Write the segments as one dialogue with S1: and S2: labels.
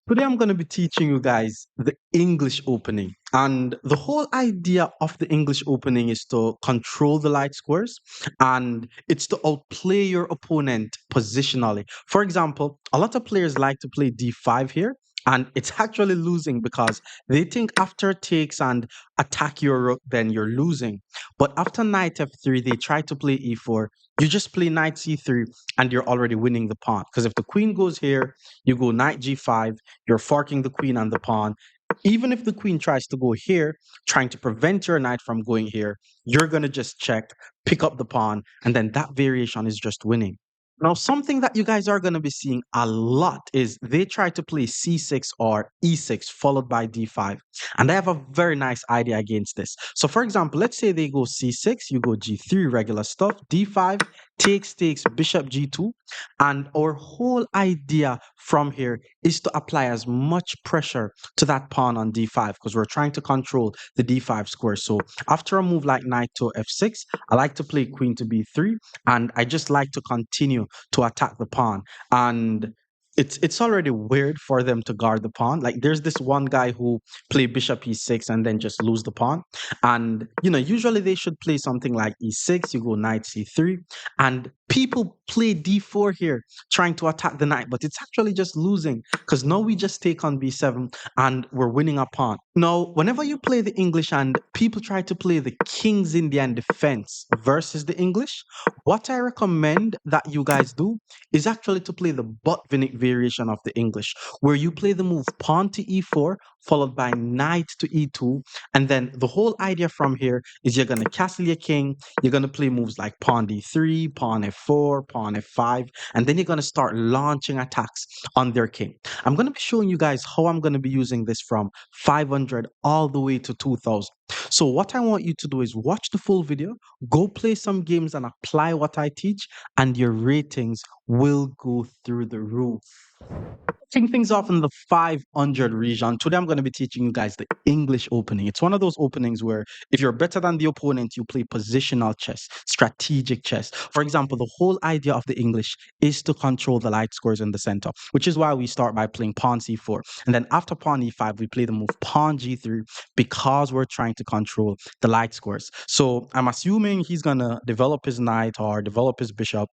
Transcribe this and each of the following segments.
S1: Today, I'm going to be teaching you guys the English opening. And the whole idea of the English opening is to control the light squares and it's to outplay your opponent positionally. For example, a lot of players like to play d5 here. And it's actually losing because they think after takes and attack your rook, then you're losing. But after knight f3, they try to play e4. You just play knight c3 and you're already winning the pawn. Because if the queen goes here, you go knight g5, you're forking the queen and the pawn. Even if the queen tries to go here, trying to prevent your knight from going here, you're going to just check, pick up the pawn, and then that variation is just winning. Now, something that you guys are going to be seeing a lot is they try to play c6 or e6 followed by d5. And I have a very nice idea against this. So, for example, let's say they go c6, you go g3, regular stuff, d5, takes, bishop g2. And our whole idea from here is to apply as much pressure to that pawn on d5 because we're trying to control the d5 square. So, after a move like knight to f6, I like to play queen to b3 and I just like to continue to attack the pawn. And it's already weird for them to guard the pawn. Like there's this one guy who play bishop e6 and then just lose the pawn. And usually they should play something like e6, you go knight c3, and people play d4 here trying to attack the knight, but it's actually just losing because now we just take on b7 and we're winning a pawn. Now, whenever you play the English and people try to play the King's Indian defense versus the English, what I recommend that you guys do is actually to play the Botvinnik variation of the English, where you play the move pawn to e4, followed by knight to e2. And then the whole idea from here is you're going to castle your king, you're going to play moves like pawn d3, pawn f4, pawn f5, and then you're going to start launching attacks on their king. I'm going to be showing you guys how I'm going to be using this from 500 all the way to 2000. So what I want you to do is watch the full video, go play some games and apply what I teach, and your ratings will go through the roof. Kicking things off in the 500 region. Today, I'm going to be teaching you guys the English opening. It's one of those openings where if you're better than the opponent, you play positional chess, strategic chess. For example, the whole idea of the English is to control the light squares in the center, which is why we start by playing pawn c4. And then after pawn e5, we play the move pawn g3 because we're trying to control the light squares. So I'm assuming he's going to develop his knight or develop his bishop.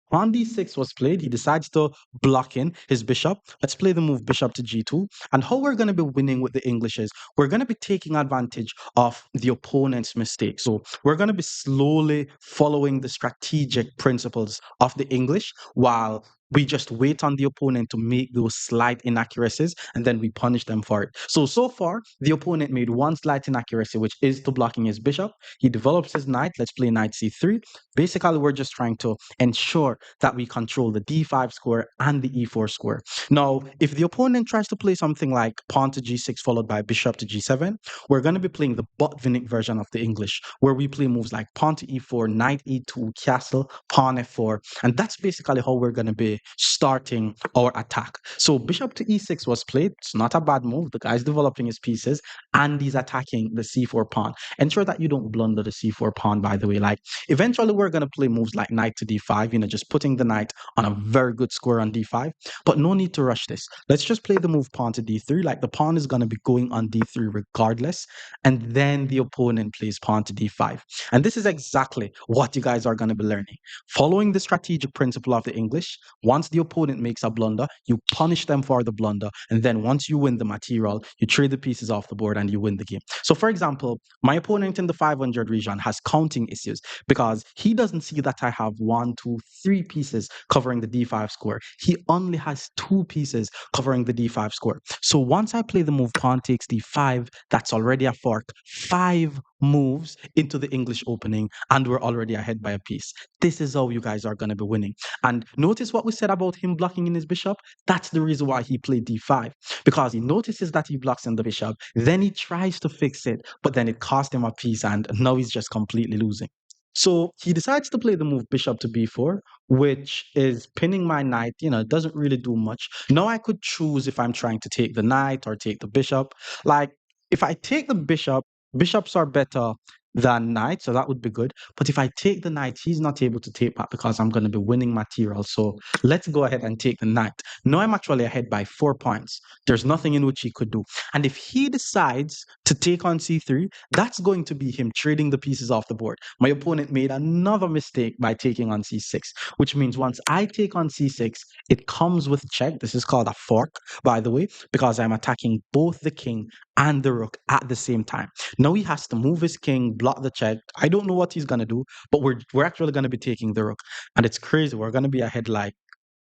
S1: Pawn d6 was played. He decides to block in his bishop. Let's play the move bishop to g2. And how we're going to be winning with the English is we're going to be taking advantage of the opponent's mistake. So we're going to be slowly following the strategic principles of the English while we just wait on the opponent to make those slight inaccuracies and then we punish them for it. So far, the opponent made one slight inaccuracy, which is to blocking his bishop. He develops his knight. Let's play knight c3. Basically, we're just trying to ensure that we control the d5 square and the e4 square. Now, if the opponent tries to play something like pawn to g6 followed by bishop to g7, we're going to be playing the Botvinnik version of the English, where we play moves like pawn to e4, knight e2, castle, pawn f4, and that's basically how we're going to be starting our attack. So bishop to e6 was played. It's not a bad move. The guy's developing his pieces and he's attacking the c4 pawn. Ensure that you don't blunder the c4 pawn, by the way. Like eventually we're going to play moves like knight to d5, just putting the knight on a very good square on d5, but no need to rush this. Let's just play the move pawn to d3. Like the pawn is going to be going on d3 regardless, and then the opponent plays pawn to d5. And this is exactly what you guys are going to be learning. Following the strategic principle of the English, once the opponent makes a blunder, you punish them for the blunder, and then once you win the material, you trade the pieces off the board and you win the game. So for example, my opponent in the 500 region has counting issues because he doesn't see that I have 1, 2, 3 pieces covering the d5 square. He only has 2 pieces covering the d5 square. So once I play the move pawn takes d5, that's already a fork. 5 moves into the English opening and we're already ahead by a piece. This is how you guys are going to be winning. And notice what we said about him blocking in his bishop. That's the reason why he played d5, because he notices that he blocks in the bishop, then he tries to fix it, but then it cost him a piece and now he's just completely losing. So he decides to play the move bishop to b4, which is pinning my knight. It doesn't really do much. Now I could choose if I'm trying to take the knight or take the bishop. Like if I take the bishop, bishops are better the knight, so that would be good. But if I take the knight, he's not able to take back because I'm going to be winning material. So let's go ahead and take the knight. Now I'm actually ahead by 4 points. There's nothing in which he could do. And if he decides to take on c3, that's going to be him trading the pieces off the board. My opponent made another mistake by taking on c6, which means once I take on c6, it comes with check. This is called a fork, by the way, because I'm attacking both the king and the rook at the same time. Now he has to move his king, block the check. I don't know what he's gonna do, but we're actually gonna be taking the rook, and it's crazy. We're gonna be ahead like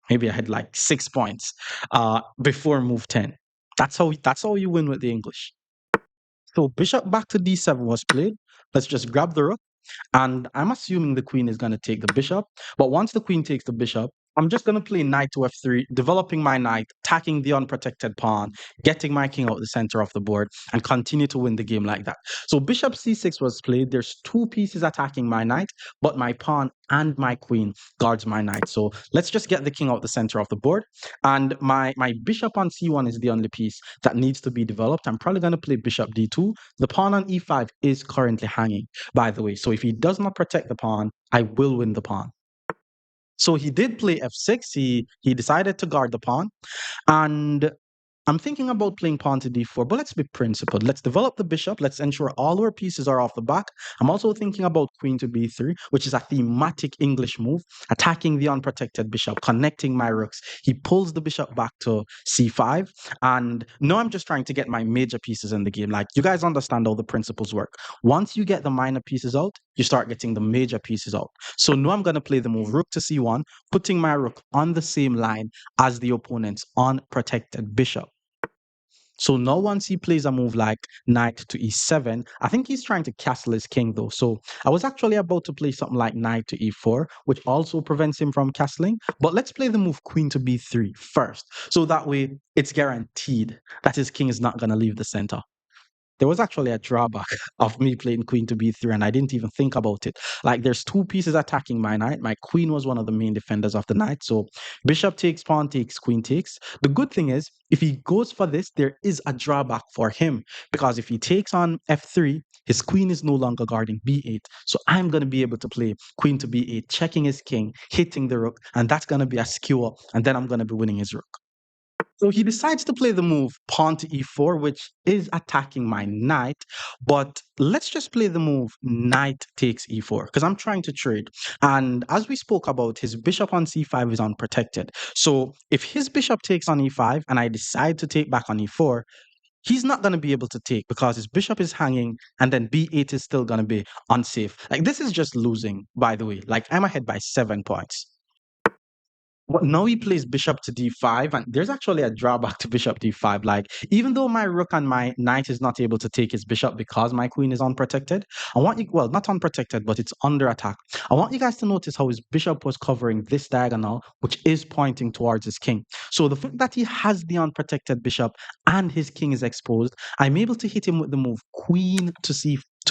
S1: maybe ahead like 6 points before move 10. That's how you win with the English. So bishop back to d7 was played. Let's just grab the rook. And I'm assuming the queen is going to take the bishop. But once the queen takes the bishop, I'm just going to play knight to f3, developing my knight, attacking the unprotected pawn, getting my king out the center of the board, and continue to win the game like that. So bishop c6 was played. There's two pieces attacking my knight, but my pawn and my queen guards my knight. So let's just get the king out the center of the board. And my bishop on c1 is the only piece that needs to be developed. I'm probably going to play bishop d2. The pawn on e5 is currently hanging, by the way. So if he does not protect the pawn, I will win the pawn. So he did play f6. He decided to guard the pawn. And I'm thinking about playing pawn to d4, but let's be principled. Let's develop the bishop. Let's ensure all our pieces are off the back. I'm also thinking about queen to b3, which is a thematic English move, attacking the unprotected bishop, connecting my rooks. He pulls the bishop back to c5. And now I'm just trying to get my major pieces in the game. Like, you guys understand how the principles work. Once you get the minor pieces out, you start getting the major pieces out. So now I'm going to play the move rook to c1, putting my rook on the same line as the opponent's unprotected bishop. So now once he plays a move like knight to e7, I think he's trying to castle his king though. So I was actually about to play something like knight to e4, which also prevents him from castling. But let's play the move queen to b3 first. So that way it's guaranteed that his king is not going to leave the center. There was actually a drawback of me playing queen to b3, and I didn't even think about it. Like, there's two pieces attacking my knight. My queen was one of the main defenders of the knight. So bishop takes, pawn takes, queen takes. The good thing is, if he goes for this, there is a drawback for him, because if he takes on f3, his queen is no longer guarding b8. So I'm going to be able to play queen to b8, checking his king, hitting the rook, and that's going to be a skewer, and then I'm going to be winning his rook. So he decides to play the move pawn to e4, which is attacking my knight. But let's just play the move knight takes e4, because I'm trying to trade. And as we spoke about, his bishop on c5 is unprotected. So if his bishop takes on e5 and I decide to take back on e4, he's not going to be able to take because his bishop is hanging, and then b8 is still going to be unsafe. Like, this is just losing, by the way. Like, I'm ahead by 7 points. But now he plays bishop to d5, and there's actually a drawback to bishop d5. Like, even though my rook and my knight is not able to take his bishop because my queen is unprotected, I want you, well, not unprotected, but it's under attack. I want you guys to notice how his bishop was covering this diagonal, which is pointing towards his king. So the fact that he has the unprotected bishop and his king is exposed, I'm able to hit him with the move queen to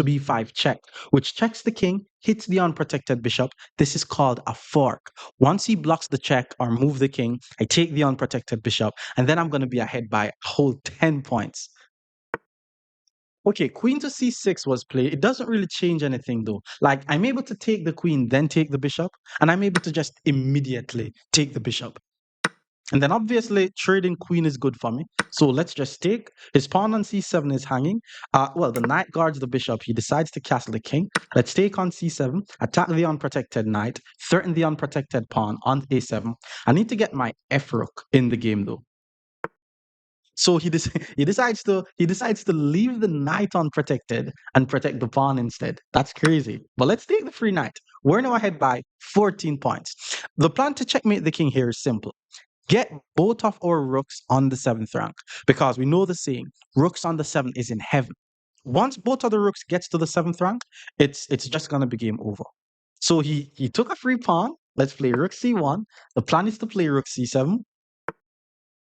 S1: b5 check, which checks the king, hits the unprotected bishop. This is called a fork. Once he blocks the check or move the king, I take the unprotected bishop, and then I'm going to be ahead by a whole 10 points. Okay, queen to c6 was played. It doesn't really change anything though. Like, I'm able to take the queen, then take the bishop, and I'm able to just immediately take the bishop. And then obviously trading queen is good for me. So let's just take his pawn on c7 is hanging. Well, the knight guards the bishop. He decides to castle the king. Let's take on c7, attack the unprotected knight, threaten the unprotected pawn on a7. I need to get my f rook in the game though. So he decides to leave the knight unprotected and protect the pawn instead. That's crazy. But let's take the free knight. We're now ahead by 14 points. The plan to checkmate the king here is simple. Get both of our rooks on the seventh rank, because we know the saying, rooks on the seventh is in heaven. Once both of the rooks gets to the seventh rank, it's just gonna be game over. So he took a free pawn. Let's play rook c1. The plan is to play rook c7.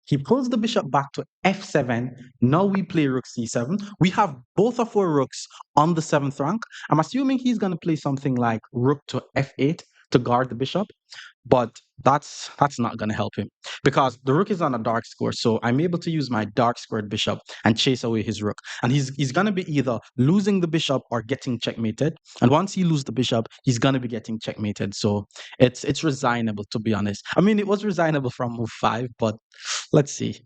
S1: He pulls the bishop back to f7. Now we play rook c7. We have both of our rooks on the seventh rank. I'm assuming he's going to play something like rook to f8 to guard the bishop, but that's not going to help him because the rook is on a dark square. So I'm able to use my dark squared bishop and chase away his rook. And he's going to be either losing the bishop or getting checkmated. And once he loses the bishop, he's going to be getting checkmated. So it's resignable, to be honest. I mean, it was resignable from move 5, but let's see.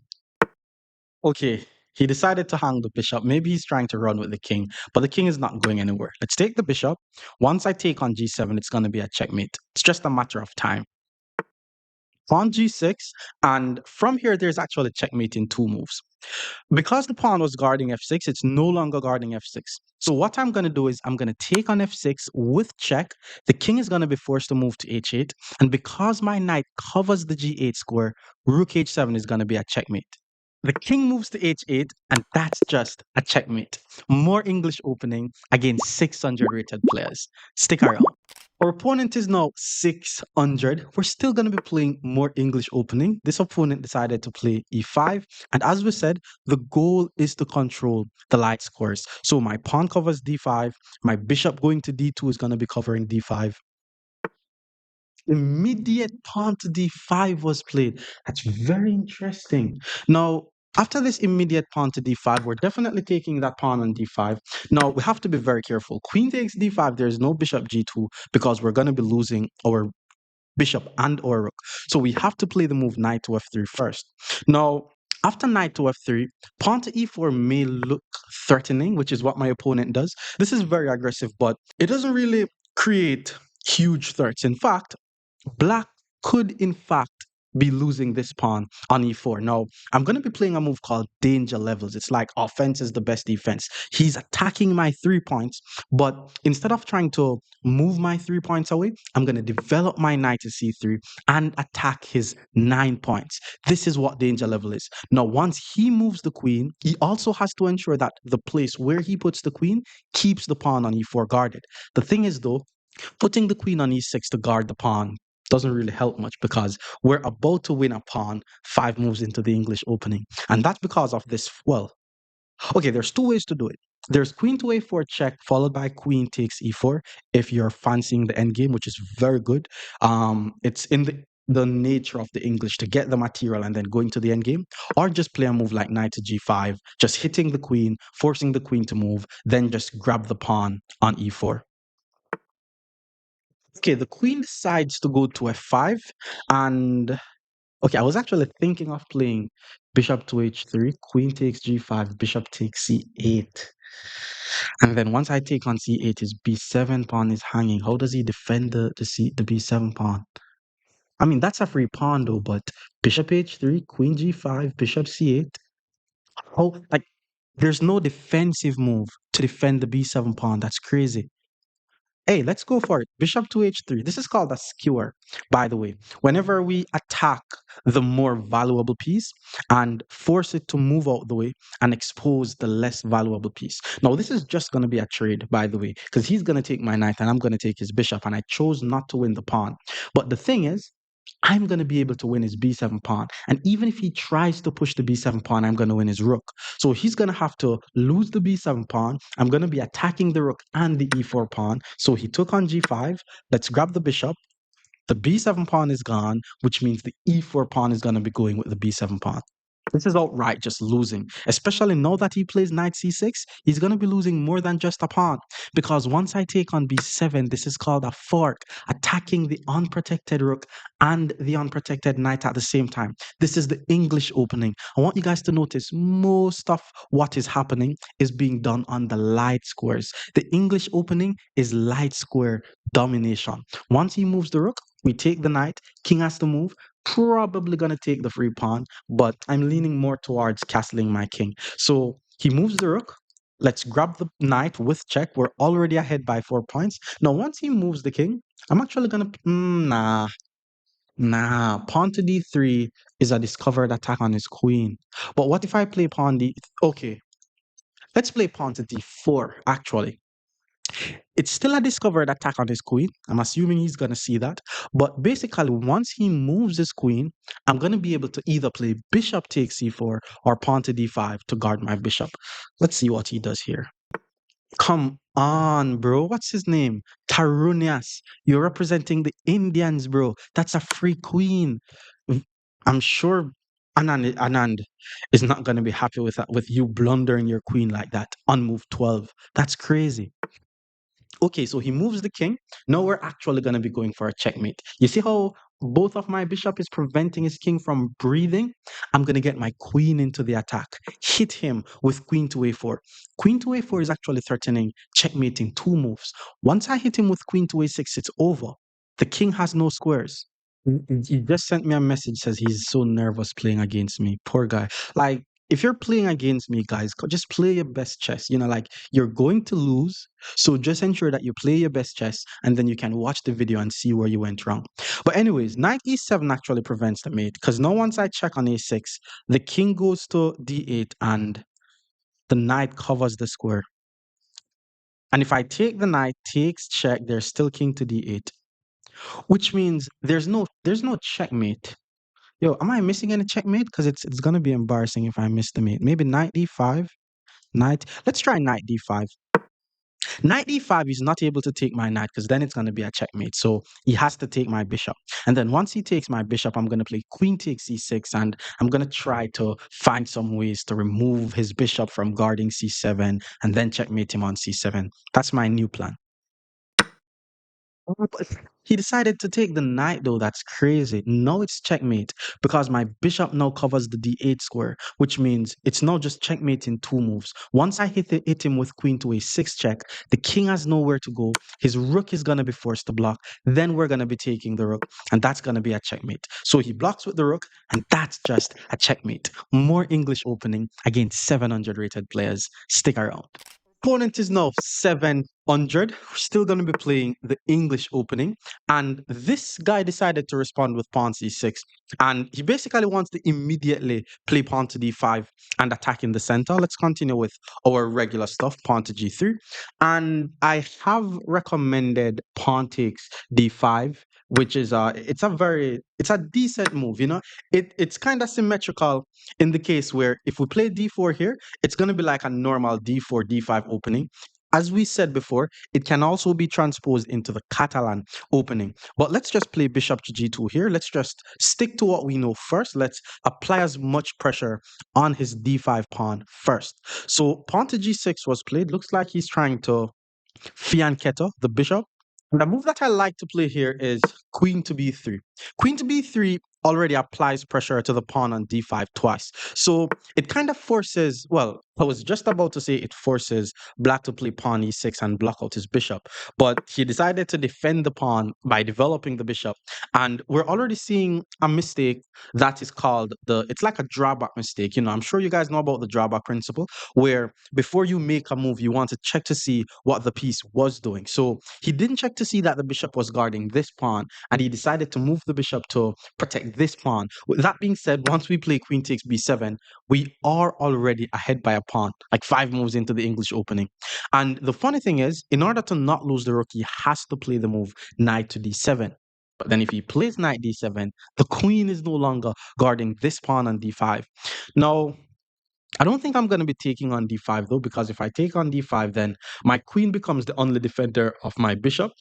S1: Okay, he decided to hang the bishop. Maybe he's trying to run with the king, but the king is not going anywhere. Let's take the bishop. Once I take on g7, it's going to be a checkmate. It's just a matter of time. Pawn g6, and from here, there's actually checkmate in 2 moves. Because the pawn was guarding f6, it's no longer guarding f6. So what I'm going to do is I'm going to take on f6 with check. The king is going to be forced to move to h8. And because my knight covers the g8 square, rook h7 is going to be a checkmate. The king moves to h8, and that's just a checkmate. More English opening against 600 rated players. Stick around. Our opponent is now 600. We're still going to be playing more English opening. This opponent decided to play e5. And as we said, the goal is to control the light squares. So my pawn covers d5. My bishop going to d2 is going to be covering d5. Immediate pawn to d5 was played. That's very interesting. Now, after this immediate pawn to d5, we're definitely taking that pawn on d5. Now, we have to be very careful. Queen takes d5, there's no bishop g2 because we're going to be losing our bishop and or rook. So we have to play the move knight to f3 first. Now, after knight to f3, pawn to e4 may look threatening, which is what my opponent does. This is very aggressive, but it doesn't really create huge threats. In fact, Black could, in fact, be losing this pawn on e4. Now, I'm going to be playing a move called danger levels. It's like offense is the best defense. He's attacking my 3 points, but instead of trying to move my 3 points away, I'm going to develop my knight to c3 and attack his 9 points. This is what danger level is. Now, once he moves the queen, he also has to ensure that the place where he puts the queen keeps the pawn on e4 guarded. The thing is, though, putting the queen on e6 to guard the pawn doesn't really help much because we're about to win a pawn 5 moves into the English opening. And that's because of this. Well, okay, there's 2 ways to do it. There's queen to a4 check followed by queen takes e4 if you're fancying the endgame, which is very good. It's in the nature of the English to get the material and then going to the endgame, or just play a move like knight to g5, just hitting the queen, forcing the queen to move, then just grab the pawn on e4. Okay, the queen decides to go to f5, and okay, I was actually thinking of playing bishop to h3, queen takes g5, bishop takes c8. And then once I take on c8, his b7 pawn is hanging. How does he defend the b7 pawn? I mean, that's a free pawn though, but bishop h3, queen g5, bishop c8. Oh, like there's no defensive move to defend the b7 pawn. That's crazy. Hey, let's go for it. Bishop to h3. This is called a skewer, by the way. Whenever we attack the more valuable piece and force it to move out the way and expose the less valuable piece. Now, this is just going to be a trade, by the way, because he's going to take my knight and I'm going to take his bishop, and I chose not to win the pawn. But the thing is, I'm going to be able to win his b7 pawn. And even if he tries to push the b7 pawn, I'm going to win his rook. So he's going to have to lose the b7 pawn. I'm going to be attacking the rook and the e4 pawn. So he took on g5. Let's grab the bishop. The b7 pawn is gone, which means the e4 pawn is going to be going with the b7 pawn. This is outright just losing, especially now that he plays knight c6. He's going to be losing more than just a pawn, because once I take on b7, this is called a fork, attacking the unprotected rook and the unprotected knight at the same time. This is the English opening. I want you guys to notice most of what is happening is being done on the light squares. The English opening is light square domination. Once he moves the rook, we take the knight, king has to move, probably going to take the free pawn, but I'm leaning more towards castling my king. So he moves the rook. Let's grab the knight with check. We're already ahead by 4 points. Now, once he moves the king, I'm actually going to... nah. Pawn to d3 is a discovered attack on his queen. But what if I play pawn d... Okay, let's play pawn to d4, actually. It's still a discovered attack on his queen. I'm assuming he's going to see that. But basically, once he moves his queen, I'm going to be able to either play bishop takes c4 or pawn to d5 to guard my bishop. Let's see what he does here. Come on, bro. What's his name? Tarunias. You're representing the Indians, bro. That's a free queen. V- I'm sure Anand is not going to be happy with that, with you blundering your queen like that on move 12. That's crazy. Okay, so he moves the king. Now we're actually going to be going for a checkmate. You see how both of my bishop is preventing his king from breathing? I'm going to get my queen into the attack. Hit him with queen to a4. Queen to a4 is actually threatening checkmate in two moves. Once I hit him with queen to a6, it's over. The king has no squares. He just sent me a message, says he's so nervous playing against me. Poor guy. Like, if you're playing against me, guys, just play your best chess. Like you're going to lose. So just ensure that you play your best chess and then you can watch the video and see where you went wrong. But anyways, knight e7 actually prevents the mate because now once I check on a6, the king goes to d8 and the knight covers the square. And if I take the knight, takes check, there's still king to d8, which means there's no checkmate. Yo, am I missing any checkmate? Because it's gonna be embarrassing if I miss the mate. Maybe knight d5. Knight. Let's try knight d5. Knight d5, he's not able to take my knight because then it's gonna be a checkmate. So he has to take my bishop. And then once he takes my bishop, I'm gonna play queen takes c6, and I'm gonna try to find some ways to remove his bishop from guarding c7 and then checkmate him on c7. That's my new plan. Oh, but he decided to take the knight though. That's crazy. No, it's checkmate because my bishop now covers the d8 square, which means it's not just checkmate in two moves. Once I hit him with queen to a6 check, the king has nowhere to go. His rook is gonna be forced to block. Then we're gonna be taking the rook, and that's gonna be a checkmate. So he blocks with the rook, and that's just a checkmate. More English opening against 700 rated players. Stick around. Opponent is now 700. We're still going to be playing the English opening. And this guy decided to respond with pawn c6. And he basically wants to immediately play pawn to d5 and attack in the center. Let's continue with our regular stuff, pawn to g3. And I have recommended pawn takes d5, which is it's a decent move, It's kind of symmetrical in the case where if we play d4 here, it's going to be like a normal d4, d5 opening. As we said before, it can also be transposed into the Catalan opening. But let's just play bishop to g2 here. Let's just stick to what we know first. Let's apply as much pressure on his d5 pawn first. So pawn to g6 was played. Looks like he's trying to fianchetto the bishop. The move that I like to play here is queen to b3. Queen to b3 already applies pressure to the pawn on d5 twice. So it kind of forces, well, I was just about to say it forces black to play pawn e6 and block out his bishop. But he decided to defend the pawn by developing the bishop. And we're already seeing a mistake that is called it's like a drawback mistake. I'm sure you guys know about the drawback principle, where before you make a move, you want to check to see what the piece was doing. So he didn't check to see that the bishop was guarding this pawn, and he decided to move the bishop to protect this pawn. With that being said, once we play queen takes b7, we are already ahead by a pawn, like 5 moves into the English opening. And the funny thing is, in order to not lose the rook, he has to play the move knight to d7. But then if he plays knight d7, the queen is no longer guarding this pawn on d5. Now, I don't think I'm going to be taking on d5 though, because if I take on d5, then my queen becomes the only defender of my bishop.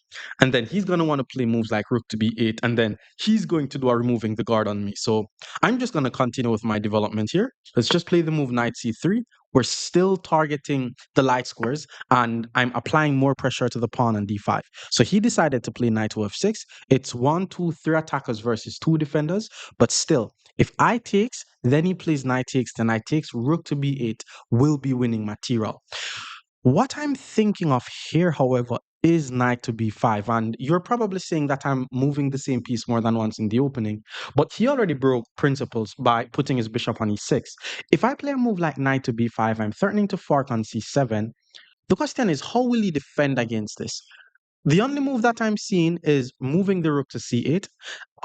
S1: And then he's going to want to play moves like rook to b8. And then he's going to do a removing the guard on me. So I'm just going to continue with my development here. Let's just play the move knight c3. We're still targeting the light squares, and I'm applying more pressure to the pawn on d5. So he decided to play knight to f6. It's 1, 2, 3 attackers versus 2 defenders, but still, if I takes, then he plays knight takes, then I takes rook to b8, will be winning material. What I'm thinking of here, however, is knight to b5. And you're probably saying that I'm moving the same piece more than once in the opening, but he already broke principles by putting his bishop on e6. If I play a move like knight to b5, I'm threatening to fork on c7. The question is, how will he defend against this? The only move that I'm seeing is moving the rook to c8.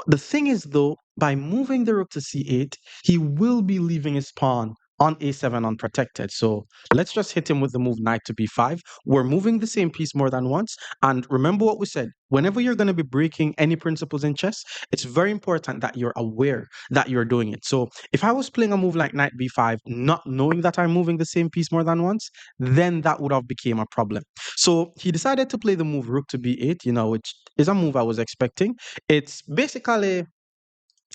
S1: The thing is, though, by moving the rook to c8, he will be leaving his pawn on a7 unprotected. So let's just hit him with the move knight to b5. We're moving the same piece more than once. And remember what we said, whenever you're going to be breaking any principles in chess, it's very important that you're aware that you're doing it. So if I was playing a move like knight b5, not knowing that I'm moving the same piece more than once, then that would have become a problem. So he decided to play the move rook to b8, which is a move I was expecting. It's basically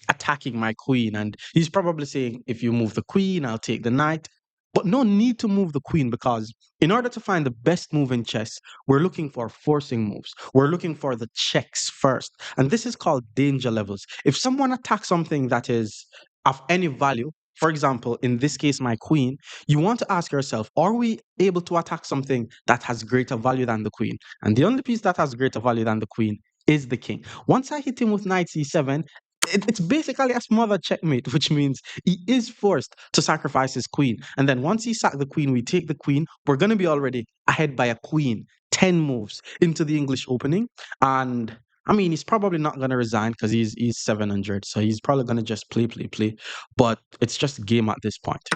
S1: attacking my queen. And he's probably saying, if you move the queen, I'll take the knight. But no need to move the queen, because in order to find the best move in chess, we're looking for forcing moves. We're looking for the checks first. And this is called danger levels. If someone attacks something that is of any value, for example, in this case, my queen, you want to ask yourself, are we able to attack something that has greater value than the queen? And the only piece that has greater value than the queen is the king. Once I hit him with knight c7, it's basically a smothered checkmate, which means he is forced to sacrifice his queen. And then once he sacked the queen, we take the queen. We're going to be already ahead by a queen, 10 moves into the English opening. And I mean, he's probably not going to resign because he's 700. So he's probably going to just play. But it's just a game at this point.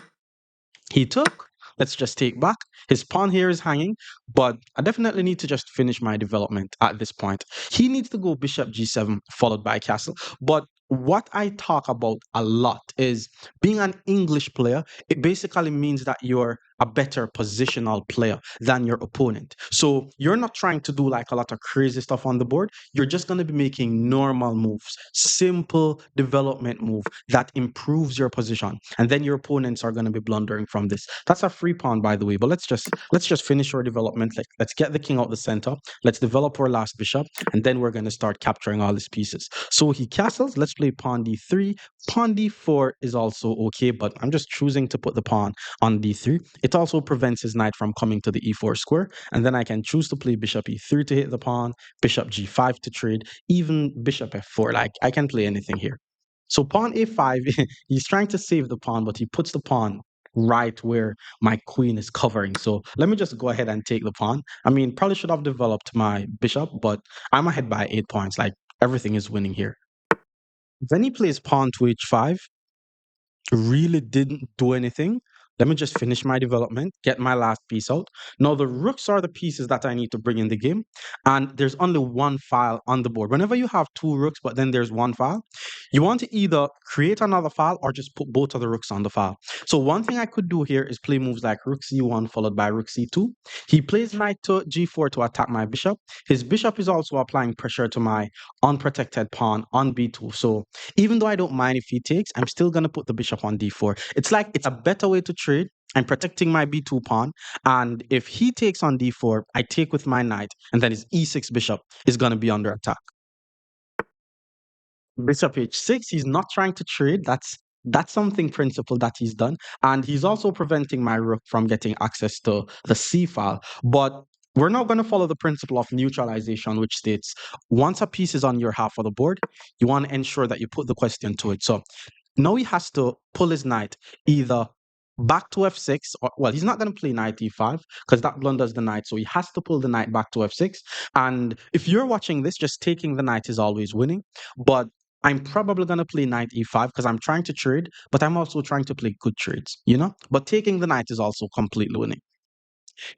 S1: He took. Let's just take back. His pawn here is hanging, but I definitely need to just finish my development at this point. He needs to go bishop g7 followed by castle. But what I talk about a lot is being an English player. It basically means that you're a better positional player than your opponent. So you're not trying to do like a lot of crazy stuff on the board. You're just going to be making normal moves, simple development move that improves your position, and then your opponents are going to be blundering from this. That's a free pawn, by the way. But let's just finish our development. Let's get the king out the center. Let's develop our last bishop, and then we're going to start capturing all these pieces. So he castles. Let's play pawn d3. Pawn d4 is also okay, but I'm just choosing to put the pawn on d3. It also prevents his knight from coming to the e4 square, and then I can choose to play bishop e3 to hit the pawn, bishop g5 to trade, even bishop f4. Like, I can play anything here. So pawn a5, he's trying to save the pawn, but he puts the pawn right where my queen is covering. So let me just go ahead and take the pawn. I mean, probably should have developed my bishop, but I'm ahead by 8 points. Like, everything is winning here. Then he plays pawn to h5. Really didn't do anything. Let me just finish my development, get my last piece out. Now, the rooks are the pieces that I need to bring in the game, and there's only one file on the board. Whenever you have two rooks, but then there's one file, you want to either create another file or just put both of the rooks on the file. So one thing I could do here is play moves like rook c1 followed by rook c2. He plays knight to g4 to attack my bishop. His bishop is also applying pressure to my unprotected pawn on b2. So even though I don't mind if he takes, I'm still going to put the bishop on d4. It's like it's a better way to trade. I'm protecting my b2 pawn. And if he takes on d4, I take with my knight, and then his e6 bishop is going to be under attack. Bishop h6, he's not trying to trade. That's something principle that he's done. And he's also preventing my rook from getting access to the c file. But we're now going to follow the principle of neutralization, which states once a piece is on your half of the board, you want to ensure that you put the question to it. So now he has to pull his knight either back to f6, or, well, he's not going to play knight e5 because that blunders the knight. So he has to pull the knight back to f6. And if you're watching this, just taking the knight is always winning. But I'm probably going to play knight e5 because I'm trying to trade, but I'm also trying to play good trades. But taking the knight is also completely winning.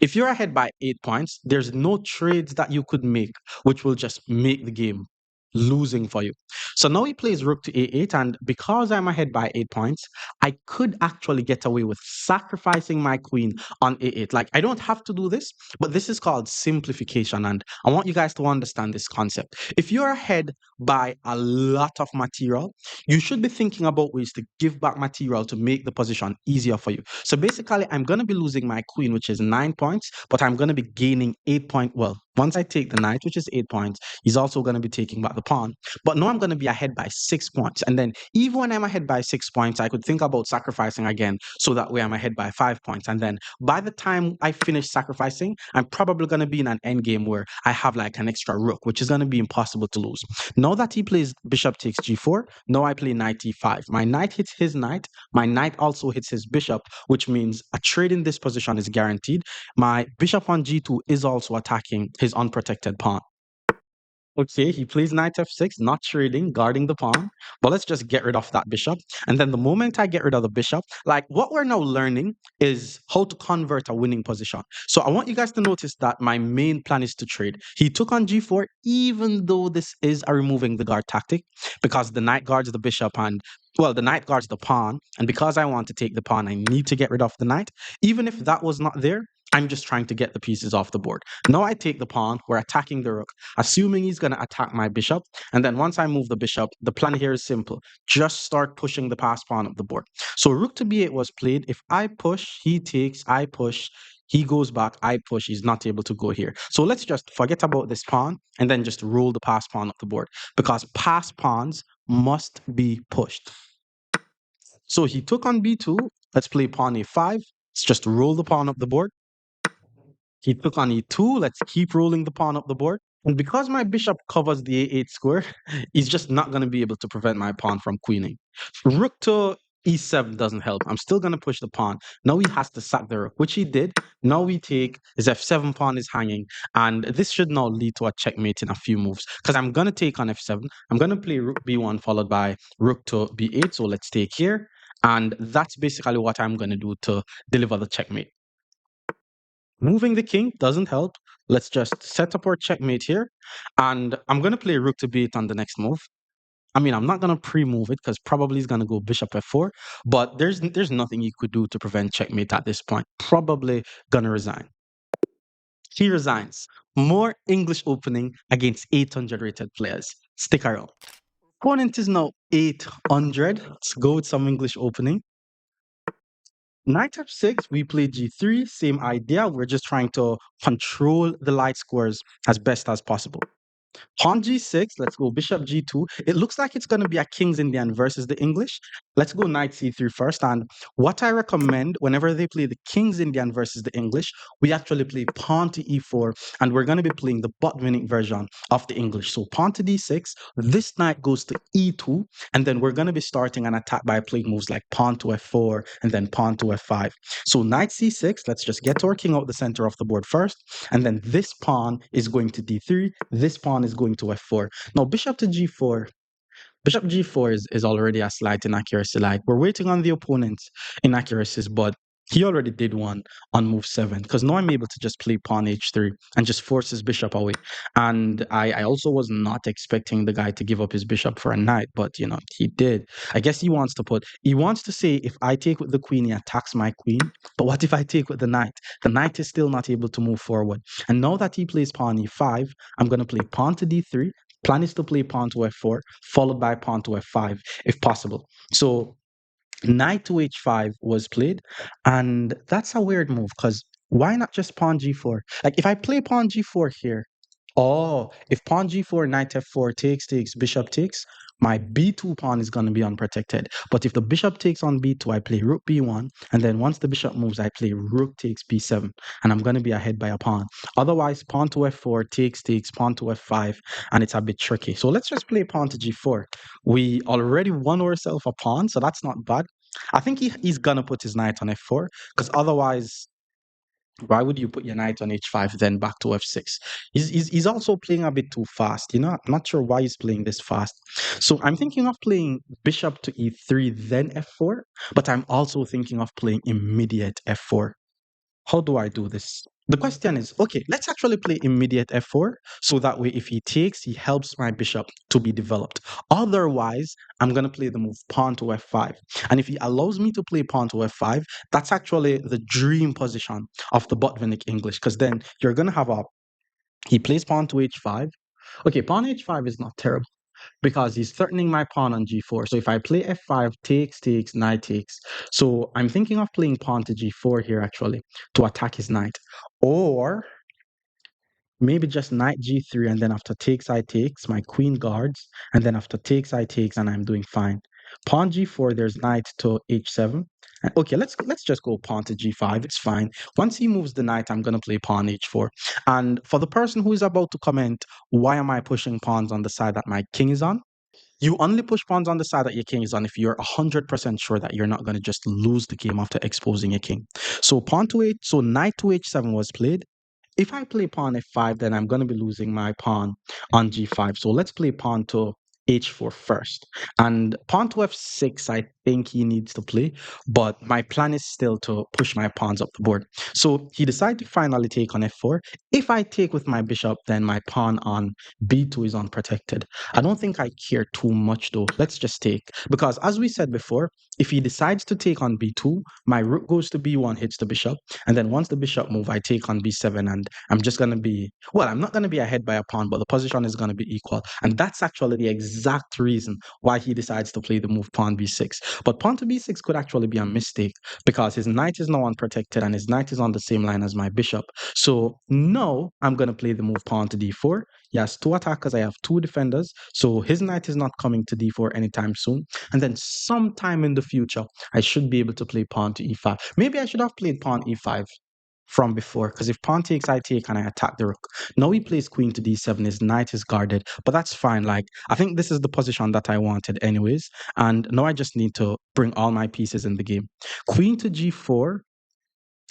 S1: If you're ahead by 8 points, there's no trades that you could make which will just make the game losing for you. So now he plays rook to a8, and because I'm ahead by 8 points, I could actually get away with sacrificing my queen on a8. Like, I don't have to do this, but this is called simplification, and I want you guys to understand this concept. If you're ahead by a lot of material, you should be thinking about ways to give back material to make the position easier for you. So basically, I'm going to be losing my queen, which is 9 points, but I'm going to be gaining 8 points. Well, once I take the knight, which is 8 points, he's also going to be taking back the pawn. But now I'm going to be ahead by 6 points. And then even when I'm ahead by 6 points, I could think about sacrificing again. So that way I'm ahead by 5 points. And then by the time I finish sacrificing, I'm probably going to be in an endgame where I have like an extra rook, which is going to be impossible to lose. Now that he plays bishop takes g4, now I play knight e5. My knight hits his knight. My knight also hits his bishop, which means a trade in this position is guaranteed. My bishop on g2 is also attacking his unprotected pawn. Okay, he plays knight f6, not trading, guarding the pawn. But let's just get rid of that bishop. And then the moment I get rid of the bishop, like what we're now learning is how to convert a winning position. So I want you guys to notice that my main plan is to trade. He took on g4, even though this is a removing the guard tactic, because the knight guards the bishop and well, the knight guards the pawn. And because I want to take the pawn, I need to get rid of the knight. Even if that was not there, I'm just trying to get the pieces off the board. Now I take the pawn, we're attacking the rook, assuming he's going to attack my bishop. And then once I move the bishop, the plan here is simple. Just start pushing the pass pawn up the board. So rook to b8 was played. If I push, he takes, I push, he goes back, I push, he's not able to go here. So let's just forget about this pawn and then just roll the pass pawn up the board because pass pawns must be pushed. So he took on b2. Let's play pawn a5. Let's just roll the pawn up the board. He took on e2. Let's keep rolling the pawn up the board. And because my bishop covers the a8 square, he's just not going to be able to prevent my pawn from queening. Rook to e7 doesn't help. I'm still going to push the pawn. Now he has to sack the rook, which he did. Now we take his f7 pawn is hanging. And this should now lead to a checkmate in a few moves. Because I'm going to take on f7. I'm going to play rook b1 followed by rook to b8. So let's take here. And that's basically what I'm going to do to deliver the checkmate. Moving the king doesn't help. Let's just set up our checkmate here. And I'm going to play rook to b8 on the next move. I mean, I'm not going to pre-move it because probably he's going to go bishop f4. But there's nothing he could do to prevent checkmate at this point. Probably going to resign. He resigns. More English opening against 800 rated players. Stick around. Opponent is now 800. Let's go with some English opening. Knight f6, we play g3, same idea. We're just trying to control the light squares as best as possible. Pawn g6, let's go bishop g2. It looks like it's going to be a King's Indian versus the English. Let's go knight c3 first. And what I recommend whenever they play the King's Indian versus the English, we actually play pawn to e4, and we're going to be playing the bot-winning version of the English. So pawn to d6, this knight goes to e2, and then we're going to be starting an attack by playing moves like pawn to f4 and then pawn to f5. So knight c6, let's just get our king out the center of the board first, and then this pawn is going to d3, this pawn is going to f4. Now bishop to g4. Bishop g4 is already a slight inaccuracy. Like we're waiting on the opponent's inaccuracies, but he already did one on move 7 because now I'm able to just play pawn h3 and just force his bishop away. And I also was not expecting the guy to give up his bishop for a knight, but you know, he did. I guess he wants to say if I take with the queen, he attacks my queen. But what if I take with the knight? The knight is still not able to move forward. And now that he plays pawn e5, I'm going to play pawn to d3. Plan is to play pawn to f4, followed by pawn to f5, if possible. So knight to h5 was played, and that's a weird move because why not just pawn g4? Like if I play pawn g4 here, oh, if pawn g4, knight f4 takes, bishop takes, my b2 pawn is going to be unprotected. But if the bishop takes on b2, I play rook b1, and then once the bishop moves, I play rook takes b7, and I'm going to be ahead by a pawn. Otherwise, pawn to f4 takes, pawn to f5, and it's a bit tricky. So let's just play pawn to g4. We already won ourselves a pawn, so that's not bad. I think he's going to put his knight on f4, because otherwise why would you put your knight on h5 then back to f6? He's also playing a bit too fast. You know, I'm not sure why he's playing this fast. So I'm thinking of playing bishop to e3 then f4, but I'm also thinking of playing immediate f4. How do I do this? The question is, okay, let's actually play immediate f4 so that way if he takes, he helps my bishop to be developed. Otherwise, I'm going to play the move pawn to f5. And if he allows me to play pawn to f5, that's actually the dream position of the Botvinnik English because then you're going to have he plays pawn to h5. Okay, pawn h5 is not terrible because he's threatening my pawn on g4. So if I play f5, takes, knight takes. So I'm thinking of playing pawn to g4 here actually to attack his knight. Or maybe just knight g3 and then after takes, I takes, my queen guards. And then after takes, I takes, and I'm doing fine. Pawn g4, there's knight to h7. Okay, let's just go pawn to g5. It's fine. Once he moves the knight, I'm gonna play pawn h4. And for the person who is about to comment, why am I pushing pawns on the side that my king is on? You only push pawns on the side that your king is on if you're 100% sure that you're not going to just lose the game after exposing your king. So pawn to h, so knight to h7 was played. if I play pawn f5, then I'm going to be losing my pawn on g5. So let's play pawn to h4 first. And pawn to f6, I think he needs to play, but my plan is still to push my pawns up the board. So he decided to finally take on f4. If I take with my bishop, then my pawn on b2 is unprotected. I don't think I care too much though. Let's just take. Because as we said before, if he decides to take on b2, my rook goes to b1, hits the bishop. And then once the bishop move, I take on b7, and I'm just going to be, well, I'm not going to be ahead by a pawn, but the position is going to be equal. And that's actually the exact reason why he decides to play the move pawn b6. But pawn to b6 could actually be a mistake because his knight is now unprotected and his knight is on the same line as my bishop. So now I'm going to play the move pawn to d4. He has two attackers, I have two defenders. So his knight is not coming to d4 anytime soon. And then sometime in the future, I should be able to play pawn to e5. Maybe I should have played pawn e5 from before, because if pawn takes, I take and I attack the rook. Now he plays queen to d7, his knight is guarded, but that's fine. Like, I think this is the position that I wanted anyways, and now I just need to bring all my pieces in the game. Queen to g4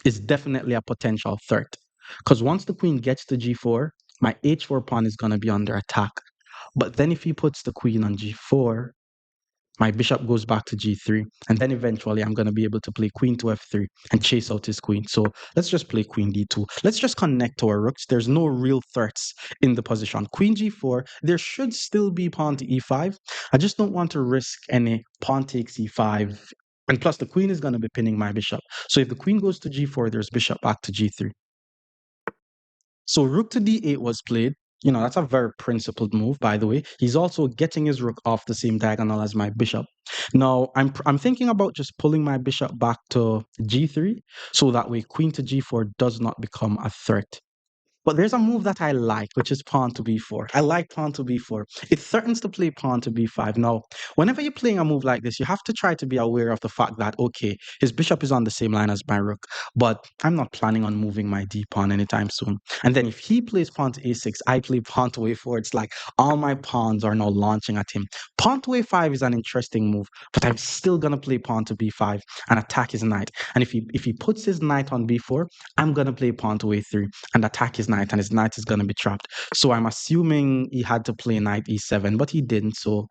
S1: is definitely a potential threat, because once the queen gets to g4, my h4 pawn is going to be under attack. But then if he puts the queen on g4, my bishop goes back to g3, and then eventually I'm going to be able to play queen to f3 and chase out his queen. So let's just play queen d2. Let's just connect our rooks. There's no real threats in the position. Queen g4, there should still be pawn to e5. I just don't want to risk any pawn takes e5. And plus, the queen is going to be pinning my bishop. So if the queen goes to g4, there's bishop back to g3. So rook to d8 was played. You know, that's a very principled move, by the way. He's also getting his rook off the same diagonal as my bishop. Now, I'm thinking about just pulling my bishop back to g3, so that way queen to g4 does not become a threat. But there's a move that I like, which is pawn to b4. I like pawn to b4. It threatens to play pawn to b5. Now, whenever you're playing a move like this, you have to try to be aware of the fact that, okay, his bishop is on the same line as my rook, but I'm not planning on moving my d pawn anytime soon. And then if he plays pawn to a6, I play pawn to a4. It's like all my pawns are now launching at him. Pawn to a5 is an interesting move, but I'm still going to play pawn to b5 and attack his knight. And if he puts his knight on b4, I'm going to play pawn to a3 and attack his knight, and his knight is going to be trapped. So I'm assuming he had to play knight e7, but he didn't. So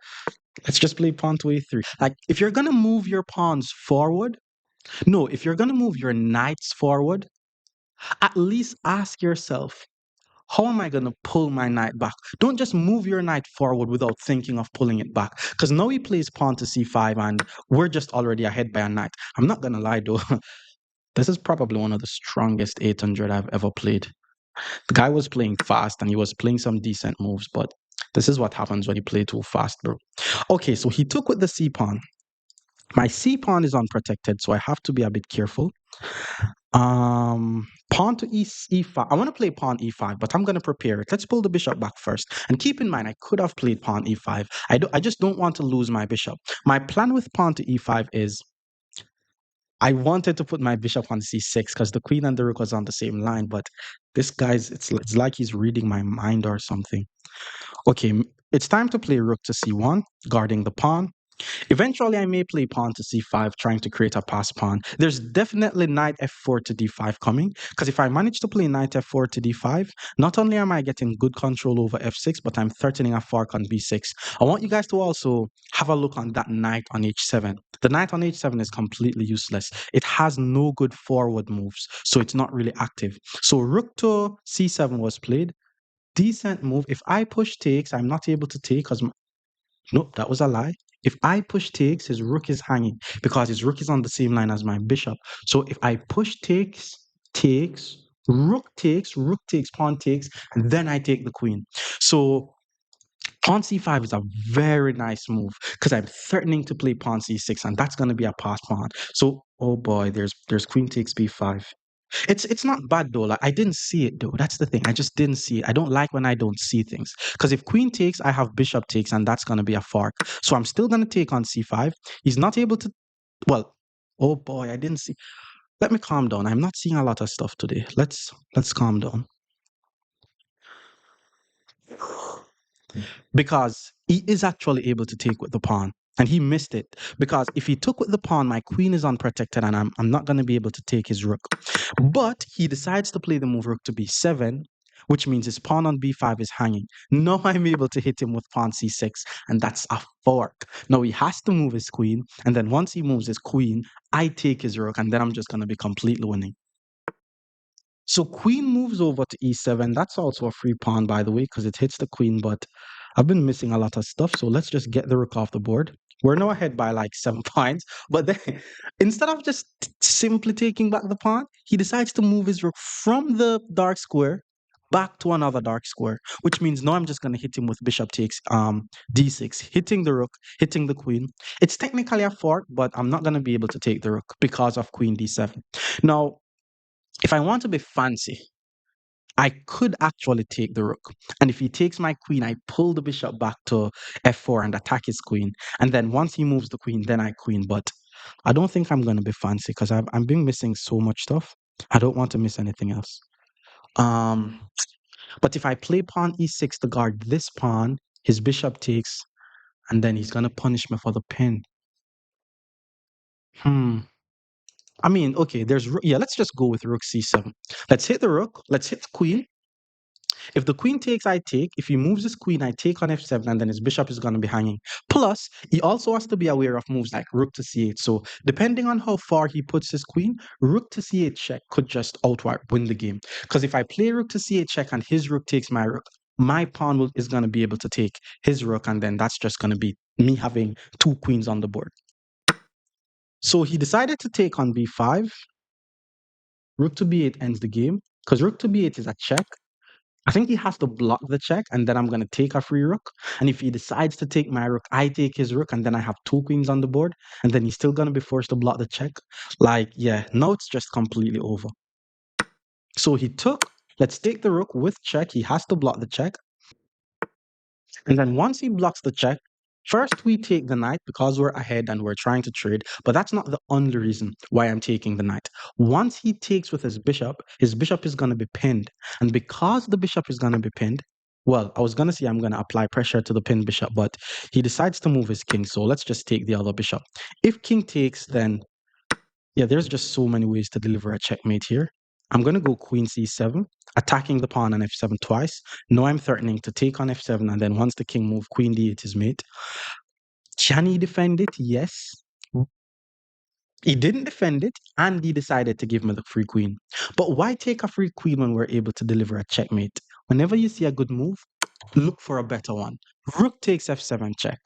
S1: let's just play pawn to a3. Like, if you're going to move your pawns forward, no, if you're going to move your knights forward, at least ask yourself, how am I going to pull my knight back? Don't just move your knight forward without thinking of pulling it back. Because now he plays pawn to c5 and we're just already ahead by a knight. I'm not going to lie though. This is probably one of the strongest 800 I've ever played. The guy was playing fast and he was playing some decent moves, but this is what happens when you play too fast, bro. Okay, so he took with the c pawn. My c pawn is unprotected, so I have to be a bit careful. Pawn to e5. I want to play pawn e5, but I'm going to prepare it. Let's pull the bishop back first. And keep in mind, I could have played pawn e5. I just don't want to lose my bishop. My plan with pawn to e5 is I wanted to put my bishop on c6 because the queen and the rook was on the same line, but this guy's, it's like he's reading my mind or something. Okay, it's time to play rook to c1, guarding the pawn. Eventually, I may play pawn to c5, trying to create a pass pawn. There's definitely knight f4 to d5 coming, because if I manage to play knight f4 to d5, not only am I getting good control over f6, but I'm threatening a fork on b6. I want you guys to also have a look on that knight on h7. The knight on h7 is completely useless. It has no good forward moves, so it's not really active. So rook to c7 was played. Decent move. If I push takes, I'm not able to take because nope, that was a lie. If I push takes, his rook is hanging because his rook is on the same line as my bishop. So if I push takes, rook takes, pawn takes, and then I take the queen. So pawn c5 is a very nice move because I'm threatening to play pawn c6, and that's going to be a pass pawn. So, oh boy, there's queen takes b5. It's not bad though. Like, I didn't see it though. That's the thing. I just didn't see it. I don't like when I don't see things. Because if queen takes, I have bishop takes, and that's gonna be a fork. So I'm still gonna take on c5. He's not able to. Well, oh boy, I didn't see. Let me calm down. I'm not seeing a lot of stuff today. Let's calm down. Because he is actually able to take with the pawn. And he missed it because if he took with the pawn, my queen is unprotected and I'm not going to be able to take his rook. But he decides to play the move rook to b7, which means his pawn on b5 is hanging. Now I'm able to hit him with pawn c6, and that's a fork. Now he has to move his queen, and then once he moves his queen, I take his rook, and then I'm just going to be completely winning. So queen moves over to e7. That's also a free pawn, by the way, because it hits the queen, but I've been missing a lot of stuff. So let's just get the rook off the board. We're now ahead by like 7 points. But then instead of just simply taking back the pawn, he decides to move his rook from the dark square back to another dark square, which means now I'm just going to hit him with bishop takes d6, hitting the rook, hitting the queen. It's technically a fork, but I'm not going to be able to take the rook because of queen d7. Now, if I want to be fancy, I could actually take the rook. And if he takes my queen, I pull the bishop back to f4 and attack his queen. And then once he moves the queen, then I queen. But I don't think I'm going to be fancy because I'm been missing so much stuff. I don't want to miss anything else. Um, but if I play pawn e6 to guard this pawn, his bishop takes, and then he's going to punish me for the pin. Hmm. I mean, okay, yeah, let's just go with rook c7. Let's hit the rook. Let's hit the queen. If the queen takes, I take. If he moves his queen, I take on f7, and then his bishop is going to be hanging. Plus, he also has to be aware of moves like rook to c8. So, depending on how far he puts his queen, rook to c8 check could just outright win the game. Because if I play rook to c8 check and his rook takes my rook, my is going to be able to take his rook, and then that's just going to be me having two queens on the board. So, he decided to take on b5. Rook to b8 ends the game because rook to b8 is a check. I think he has to block the check, and then I'm going to take a free rook. And if he decides to take my rook, I take his rook, and then I have two queens on the board, and then he's still going to be forced to block the check. Like, yeah, now it's just completely over. So he took, let's take the rook with check. He has to block the check. And then once he blocks the check, first we take the knight because we're ahead and we're trying to trade, but that's not the only reason why I'm taking the knight. Once he takes with his bishop is going to be pinned. And because the bishop is going to be pinned, well, I was going to say I'm going to apply pressure to the pinned bishop, but he decides to move his king. So let's just take the other bishop. If king takes, then yeah, there's just so many ways to deliver a checkmate here. I'm going to go queen c7, attacking the pawn on f7 twice. Now I'm threatening to take on f7, and then once the king moves, queen d8 is mate. Can he defend it? Yes. He didn't defend it, and he decided to give me the free queen. But why take a free queen when we're able to deliver a checkmate? Whenever you see a good move, look for a better one. Rook takes f7 check.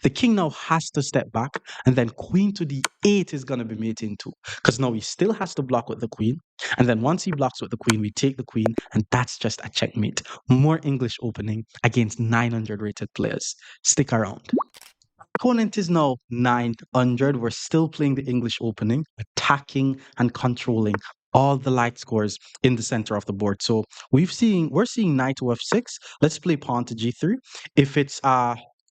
S1: The king now has to step back, and then queen to d8 is going to be mating too. Because now he still has to block with the queen. And then once he blocks with the queen, we take the queen, and that's just a checkmate. More English opening against 900 rated players. Stick around. Opponent is now 900. We're still playing the English opening, attacking and controlling all the light scores in the center of the board. So we're seeing knight to f6. Let's play pawn to g3. If it's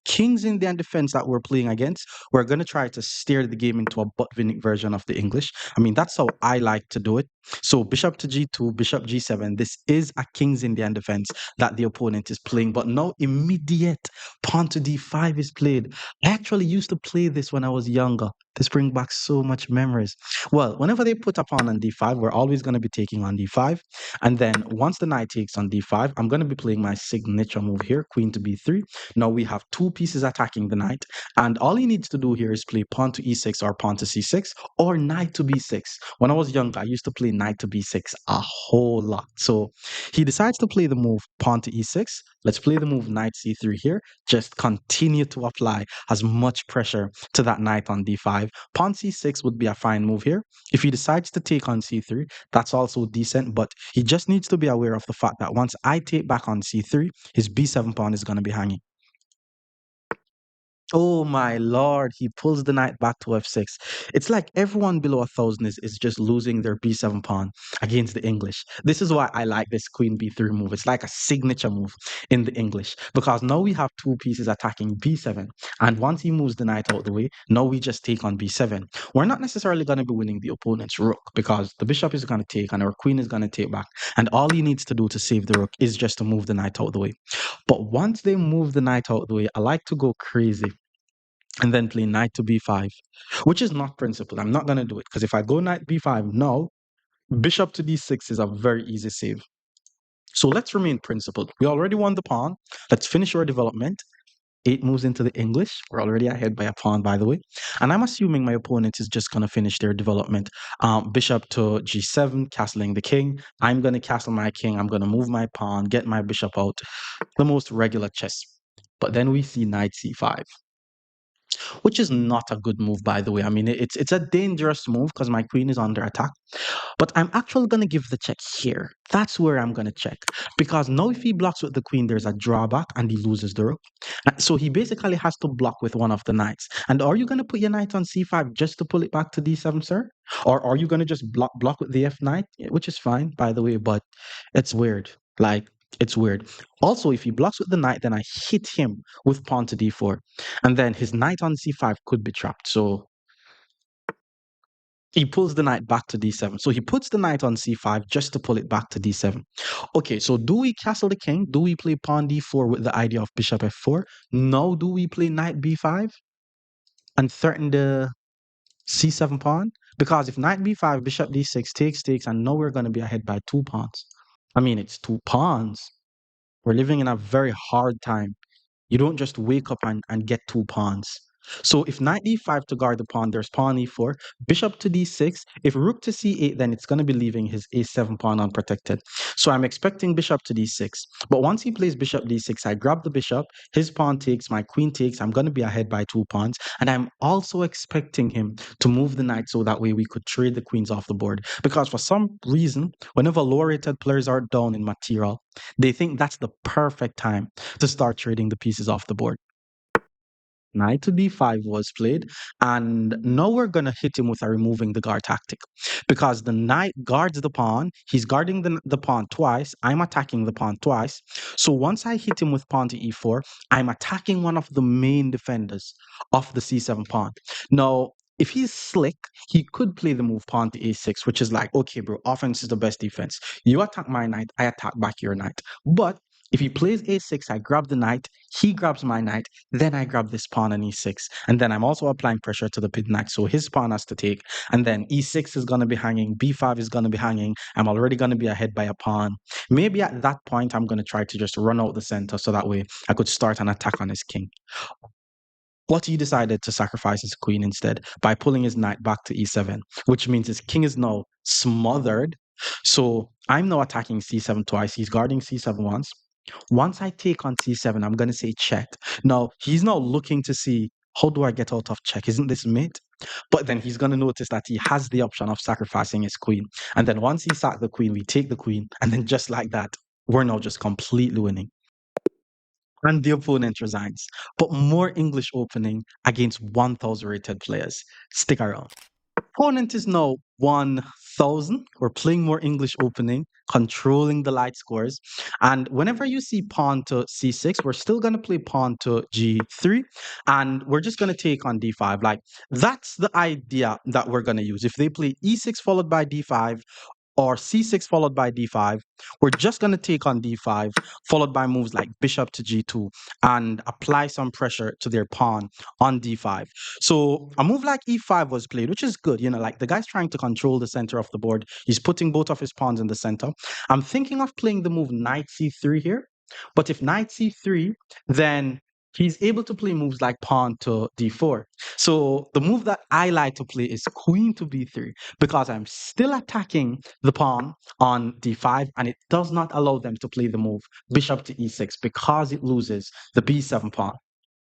S1: King's Indian defense that we're playing against, we're going to try to steer the game into a butt-winning version of the English. I mean, that's how I like to do it. So bishop to g2, bishop g7. This is a King's Indian defense that the opponent is playing, but now immediate pawn to d5 is played. I actually used to play this when I was younger. This brings back so much memories. Well, whenever they put a pawn on d5, we're always going to be taking on d5. And then once the knight takes on d5, I'm going to be playing my signature move here, queen to b3. Now we have two pieces attacking the knight. And all he needs to do here is play pawn to e6 or pawn to c6 or knight to b6. When I was younger, I used to play knight to b6 a whole lot. So he decides to play the move pawn to e6. Let's play the move knight c3 here. Just continue to apply as much pressure to that knight on d5. Pawn c6 would be a fine move here. If he decides to take on c3, that's also decent, but he just needs to be aware of the fact that once I take back on c3, his b7 pawn is going to be hanging. Oh my lord, he pulls the knight back to f6. It's like everyone below 1,000 is just losing their b7 pawn against the English. This is why I like this queen b3 move. It's like a signature move in the English because now we have two pieces attacking b7. And once he moves the knight out the way, now we just take on b7. We're not necessarily going to be winning the opponent's rook because the bishop is going to take and our queen is going to take back. And all he needs to do to save the rook is just to move the knight out the way. But once they move the knight out the way, I like to go crazy and then play knight to b5, which is not principled. I'm not going to do it because if I go knight b5 now, bishop to d6 is a very easy save. So let's remain principled. We already won the pawn. Let's finish our development. Eight moves into the English. We're already ahead by a pawn, by the way. And I'm assuming my opponent is just going to finish their development. Bishop to g7, castling the king. I'm going to castle my king. I'm going to move my pawn, get my bishop out. The most regular chess. But then we see knight c5, which is not a good move, by the way. I mean, it's a dangerous move because my queen is under attack. But I'm actually going to give the check here. That's where I'm going to check. Because now if he blocks with the queen, there's a drawback and he loses the rook. So he basically has to block with one of the knights. And are you going to put your knight on c5 just to pull it back to d7, sir? Or are you going to just block with the f knight? Yeah, which is fine, by the way, but it's weird. Like, it's weird. Also, if he blocks with the knight, then I hit him with pawn to d4. And then his knight on c5 could be trapped. So he pulls the knight back to d7. So he puts the knight on c5 just to pull it back to d7. Okay, so do we castle the king? Do we play pawn d4 with the idea of bishop f4? No, do we play knight b5 and threaten the c7 pawn? Because if knight b5, bishop d6 takes, and now we're going to be ahead by two pawns. I mean, it's two pawns. We're living in a very hard time. You don't just wake up and get two pawns. So if knight e5 to guard the pawn, there's pawn e4, bishop to d6. If rook to c8, then it's going to be leaving his a7 pawn unprotected. So I'm expecting bishop to d6. But once he plays bishop d6, I grab the bishop, his pawn takes, my queen takes. I'm going to be ahead by two pawns. And I'm also expecting him to move the knight so that way we could trade the queens off the board. Because for some reason, whenever lower rated players are down in material, they think that's the perfect time to start trading the pieces off the board. Knight to d5 was played, and now we're going to hit him with a removing the guard tactic because the knight guards the pawn. He's guarding the pawn twice. I'm attacking the pawn twice. So once I hit him with pawn to e4, I'm attacking one of the main defenders of the c7 pawn. Now, if he's slick, he could play the move pawn to a6, which is like, okay, bro, offense is the best defense. You attack my knight, I attack back your knight. But if he plays a6, I grab the knight, he grabs my knight, then I grab this pawn on e6. And then I'm also applying pressure to the pin knight. So his pawn has to take. And then e6 is going to be hanging. b5 is going to be hanging. I'm already going to be ahead by a pawn. Maybe at that point, I'm going to try to just run out the center so that way I could start an attack on his king. But he decided to sacrifice his queen instead by pulling his knight back to e7, which means his king is now smothered. So I'm now attacking c7 twice. He's guarding c7 once. Once I take on c7, I'm going to say check. Now, he's now looking to see, how do I get out of check? Isn't this mate? But then he's going to notice that he has the option of sacrificing his queen. And then once he sacked the queen, we take the queen. And then just like that, we're now just completely winning. And the opponent resigns. But more English opening against 1,000 rated players. Stick around. Opponent is now 1,000. We're playing more English opening, controlling the light scores. And whenever you see pawn to c6, we're still going to play pawn to g3. And we're just going to take on d5. Like, that's the idea that we're going to use. If they play e6 followed by d5, or c6 followed by d5. We're just going to take on d5, followed by moves like bishop to g2, and apply some pressure to their pawn on d5. So a move like e5 was played, which is good. You know, like the guy's trying to control the center of the board. He's putting both of his pawns in the center. I'm thinking of playing the move knight c3 here. But if knight c3, then he's able to play moves like pawn to d4. So the move that I like to play is queen to b3 because I'm still attacking the pawn on d5 and it does not allow them to play the move bishop to e6 because it loses the b7 pawn.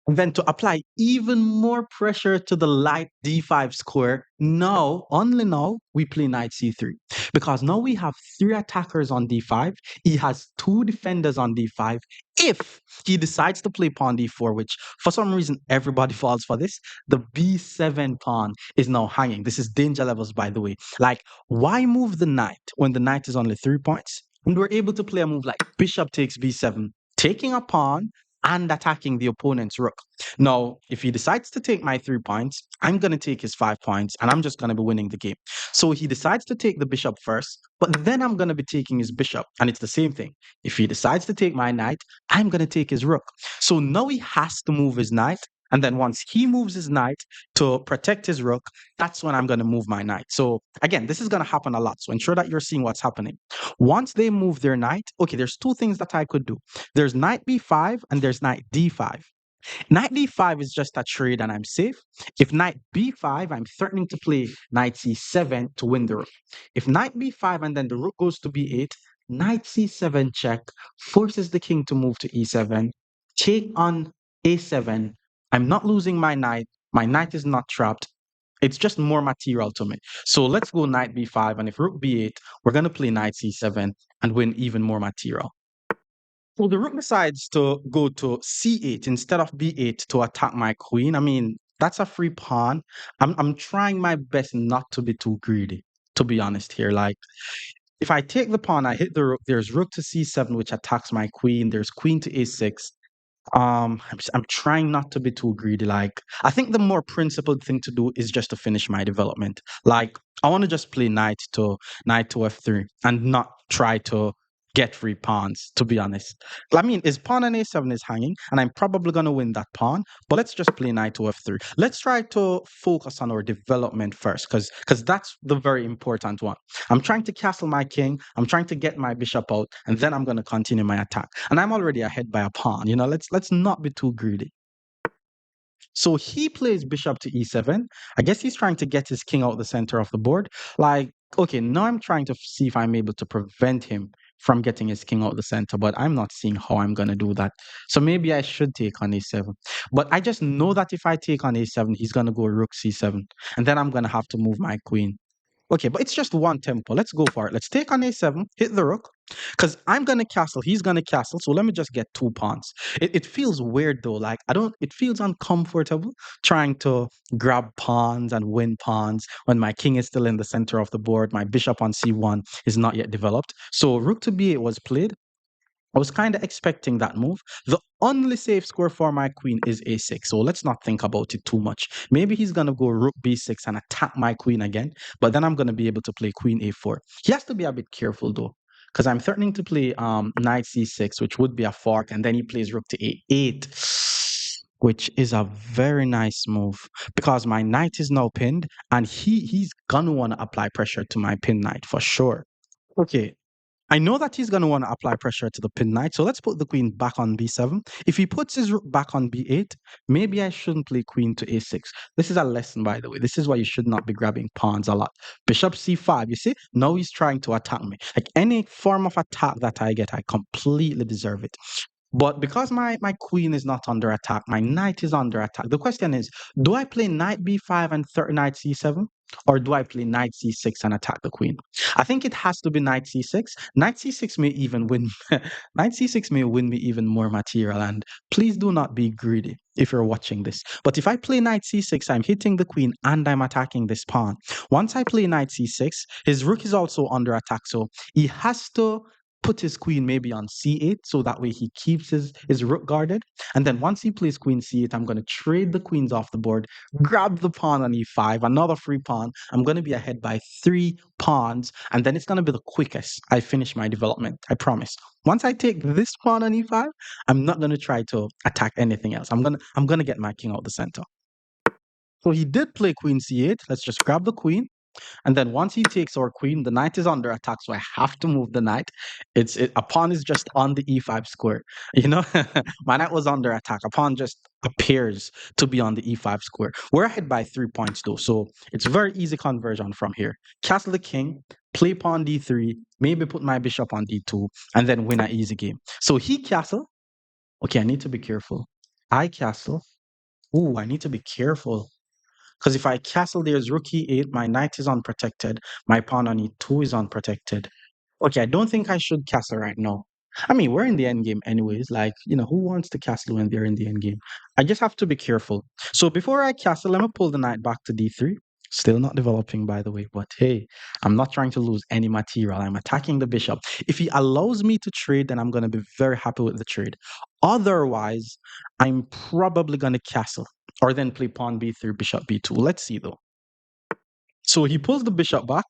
S1: And then to apply even more pressure to the light d5 square, now, only now, we play knight c3. Because now we have three attackers on d5. He has two defenders on d5. If he decides to play pawn d4, which for some reason everybody falls for this, the b7 pawn is now hanging. This is danger levels, by the way. Like, why move the knight when the knight is only 3 points? And we're able to play a move like bishop takes b7, taking a pawn and attacking the opponent's rook. Now, if he decides to take my 3 points, I'm going to take his 5 points and I'm just going to be winning the game. So he decides to take the bishop first, but then I'm going to be taking his bishop. And it's the same thing. If he decides to take my knight, I'm going to take his rook. So now he has to move his knight. And then once he moves his knight to protect his rook, that's when I'm going to move my knight. So again, this is going to happen a lot. So ensure that you're seeing what's happening. Once they move their knight, okay, there's two things that I could do. There's knight b5 and there's knight d5. Knight d5 is just a trade and I'm safe. If knight b5, I'm threatening to play knight c7 to win the rook. If knight b5 and then the rook goes to b8, knight c7 check forces the king to move to e7, take on a7. I'm not losing my knight. My knight is not trapped. It's just more material to me. So let's go knight b5, and if rook b8, we're going to play knight c7 and win even more material. Well, the rook decides to go to c8 instead of b8 to attack my queen. I mean, that's a free pawn. I'm trying my best not to be too greedy, to be honest here. Like, if I take the pawn, I hit the rook, there's rook to c7, which attacks my queen. There's queen to a6. I'm trying not to be too greedy. Like, I think the more principled thing to do is just to finish my development. Like, I want to just play knight to f3 and not try to get free pawns, to be honest. I mean, his pawn on a7 is hanging, and I'm probably gonna win that pawn, but let's just play knight to f3. Let's try to focus on our development first, because that's the very important one. I'm trying to castle my king. I'm trying to get my bishop out, and then I'm going to continue my attack. And I'm already ahead by a pawn. You know, let's not be too greedy. So he plays bishop to e7. I guess he's trying to get his king out the center of the board. Like, okay, now I'm trying to see if I'm able to prevent him from getting his king out the center, but I'm not seeing how I'm going to do that. So maybe I should take on a7. But I just know that if I take on a7, he's going to go rook c7. And then I'm going to have to move my queen. Okay, but it's just one tempo. Let's go for it. Let's take on a7, hit the rook, because I'm gonna castle, he's gonna castle. So let me just get two pawns. It feels weird though. Like I don't. It feels uncomfortable trying to grab pawns and win pawns when my king is still in the center of the board. My bishop on c1 is not yet developed. So rook to b8 was played. I was kind of expecting that move. The only safe square for my queen is a6. So let's not think about it too much. Maybe he's going to go rook b6 and attack my queen again. But then I'm going to be able to play queen a4. He has to be a bit careful though, because I'm threatening to play knight c6, which would be a fork. And then he plays rook to a8, which is a very nice move because my knight is now pinned and he's going to want to apply pressure to my pinned knight for sure. Okay, I know that he's going to want to apply pressure to the pin knight, so let's put the queen back on b7. If he puts his rook back on b8, maybe I shouldn't play queen to a6. This is a lesson, by the way. This is why you should not be grabbing pawns a lot. Bishop c5, you see? Now he's trying to attack me. Like any form of attack that I get, I completely deserve it. But because my queen is not under attack, my knight is under attack. The question is, do I play knight b5 and third knight c7? Or do I play knight c6 and attack the queen? I think it has to be knight c6. Knight c6 may even win. Knight c6 may win me even more material. And please do not be greedy if you're watching this. But if I play knight c6, I'm hitting the queen and I'm attacking this pawn. Once I play knight c6, his rook is also under attack. So he has to put his queen maybe on c8 so that way he keeps his rook guarded. And then once he plays queen c8, I'm going to trade the queens off the board, grab the pawn on e5, another free pawn. I'm going to be ahead by 3 pawns, and then it's going to be the quickest I finish my development. I promise. Once I take this pawn on e5, I'm not going to try to attack anything else. I'm gonna get my king out the center. So he did play queen c8. Let's just grab the queen. And then once he takes our queen, the knight is under attack, so I have to move the knight. A pawn is just on the e5 square. You know, my knight was under attack. A pawn just appears to be on the e5 square. We're ahead by 3 points though, so it's very easy conversion from here. Castle the king, play pawn d3, maybe put my bishop on d2, and then win an easy game. So he castle. Okay, I need to be careful. I castle. Ooh, I need to be careful. Because if I castle, there's rook e8, my knight is unprotected, my pawn on e2 is unprotected. Okay, I don't think I should castle right now. I mean, we're in the end game anyways. Like, who wants to castle when they're in the end game? I just have to be careful. So before I castle, let me pull the knight back to d3. Still not developing, by the way, but hey, I'm not trying to lose any material. I'm attacking the bishop. If he allows me to trade, then I'm going to be very happy with the trade. Otherwise, I'm probably going to castle or then play pawn b3, bishop b2. Let's see though. So he pulls the bishop back.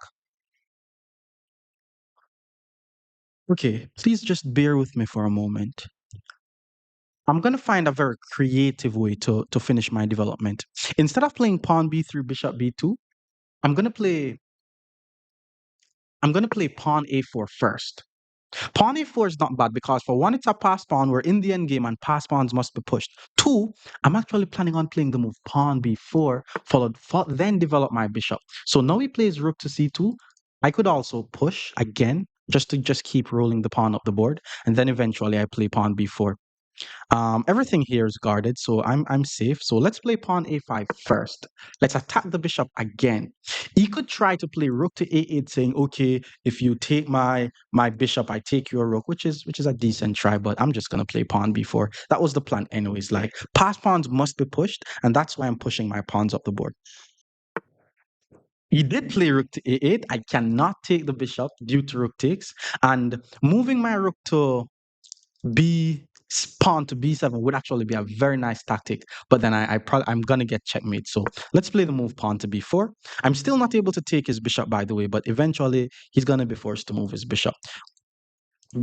S1: Okay, please just bear with me for a moment. I'm gonna find a very creative way to finish my development. Instead of playing pawn b3, bishop b2, I'm gonna play I'm gonna play pawn a4 first. Pawn a4 is not bad because for one, it's a pass pawn. We're in the end game and pass pawns must be pushed. Two, I'm actually planning on playing the move pawn b4, then develop my bishop. So now he plays rook to c2. I could also push again just to just keep rolling the pawn up the board, and then eventually I play pawn b4. Everything here is guarded, so I'm safe. So let's play pawn a5 first. Let's attack the bishop again. He could try to play rook to a8, saying, "Okay, if you take my bishop, I take your rook," which is a decent try. But I'm just gonna play pawn b4. That was the plan, anyways. Like pass pawns must be pushed, and that's why I'm pushing my pawns up the board. He did play rook to a8. I cannot take the bishop due to rook takes, and moving my rook to B pawn to b7 would actually be a very nice tactic, but then I'm gonna get checkmate. So let's play the move pawn to b4. I'm still not able to take his bishop, by the way, but eventually he's gonna be forced to move his bishop.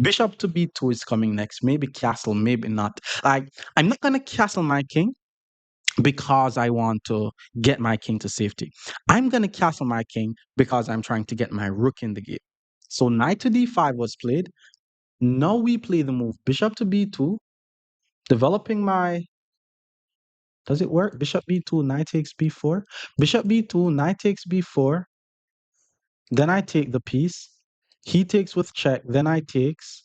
S1: Bishop to b2 is coming next. Maybe castle, maybe not. Like I'm not gonna castle my king because I want to get my king to safety. I'm gonna castle my king because I'm trying to get my rook in the game. So knight to d5 was played. Now we play the move bishop to b2, developing my does it work? Bishop b2, knight takes b4. Bishop b2, knight takes b4. Then I take the piece. He takes with check. Then I takes.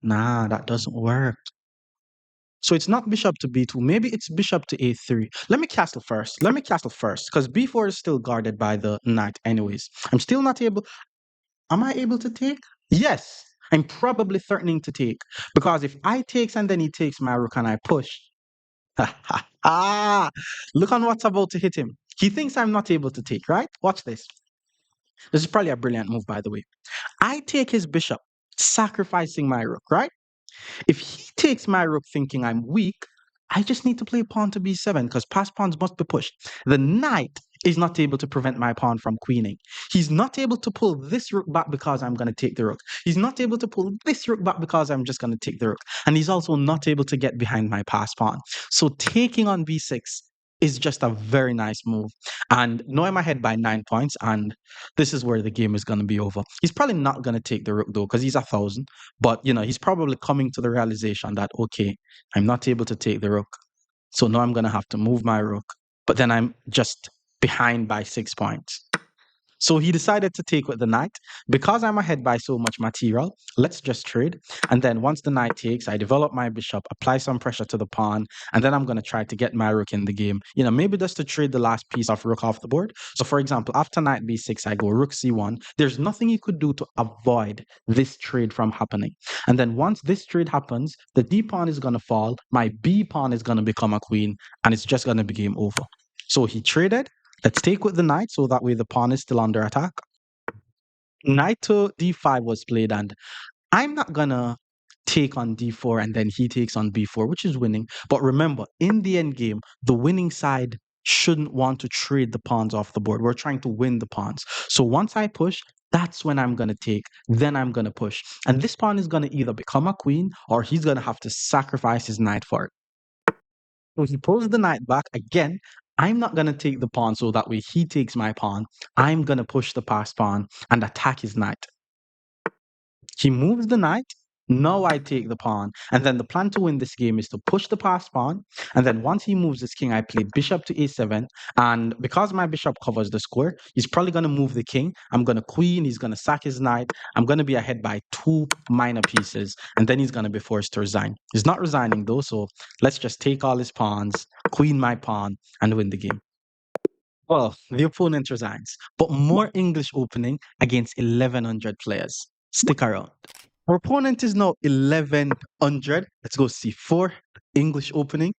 S1: Nah, that doesn't work. So it's not bishop to b2. Maybe it's bishop to a3. Let me castle first. Let me castle first because b4 is still guarded by the knight anyways. I'm still not able. Am I able to take? Yes. I'm probably threatening to take because if I takes and then he takes my rook and I push, ah, look on what's about to hit him. He thinks I'm not able to take, right? Watch this. This is probably a brilliant move, by the way. I take his bishop, sacrificing my rook, right? If he takes my rook thinking I'm weak, I just need to play pawn to b7 because past pawns must be pushed. The knight is not able to prevent my pawn from queening. He's not able to pull this rook back because I'm going to take the rook. He's not able to pull this rook back because I'm just going to take the rook. And he's also not able to get behind my pass pawn. So taking on b6 is just a very nice move. And now I'm ahead by 9 points, and this is where the game is going to be over. He's probably not going to take the rook though because he's 1,000. But he's probably coming to the realization that okay, I'm not able to take the rook. So now I'm gonna have to move my rook. But then I'm just behind by 6 points. So he decided to take with the knight. Because I'm ahead by so much material, let's just trade. And then once the knight takes, I develop my bishop, apply some pressure to the pawn, and then I'm going to try to get my rook in the game. Maybe just to trade the last piece of rook off the board. So for example, after knight b6, I go rook c1. There's nothing you could do to avoid this trade from happening. And then once this trade happens, the d pawn is going to fall, my b pawn is going to become a queen, and it's just going to be game over. So he traded. Let's take with the knight so that way the pawn is still under attack. Knight to d5 was played, and I'm not gonna take on d4 and then he takes on b4, which is winning. But remember, in the end game, the winning side shouldn't want to trade the pawns off the board. We're trying to win the pawns. So once I push, that's when I'm going to take. Then I'm going to push. And this pawn is going to either become a queen or he's going to have to sacrifice his knight for it. So he pulls the knight back again. I'm not going to take the pawn so that way he takes my pawn. I'm going to push the passed pawn and attack his knight. He moves the knight. Now I take the pawn. And then the plan to win this game is to push the passed pawn. And then once he moves his king, I play bishop to a7. And because my bishop covers the square, he's probably going to move the king. I'm going to queen. He's going to sack his knight. I'm going to be ahead by 2 minor pieces. And then he's going to be forced to resign. He's not resigning though. So let's just take all his pawns, queen my pawn, and win the game. Well, the opponent resigns, but more English opening against 1,100 players. Stick around. Our opponent is now 1,100. Let's go c4, English opening.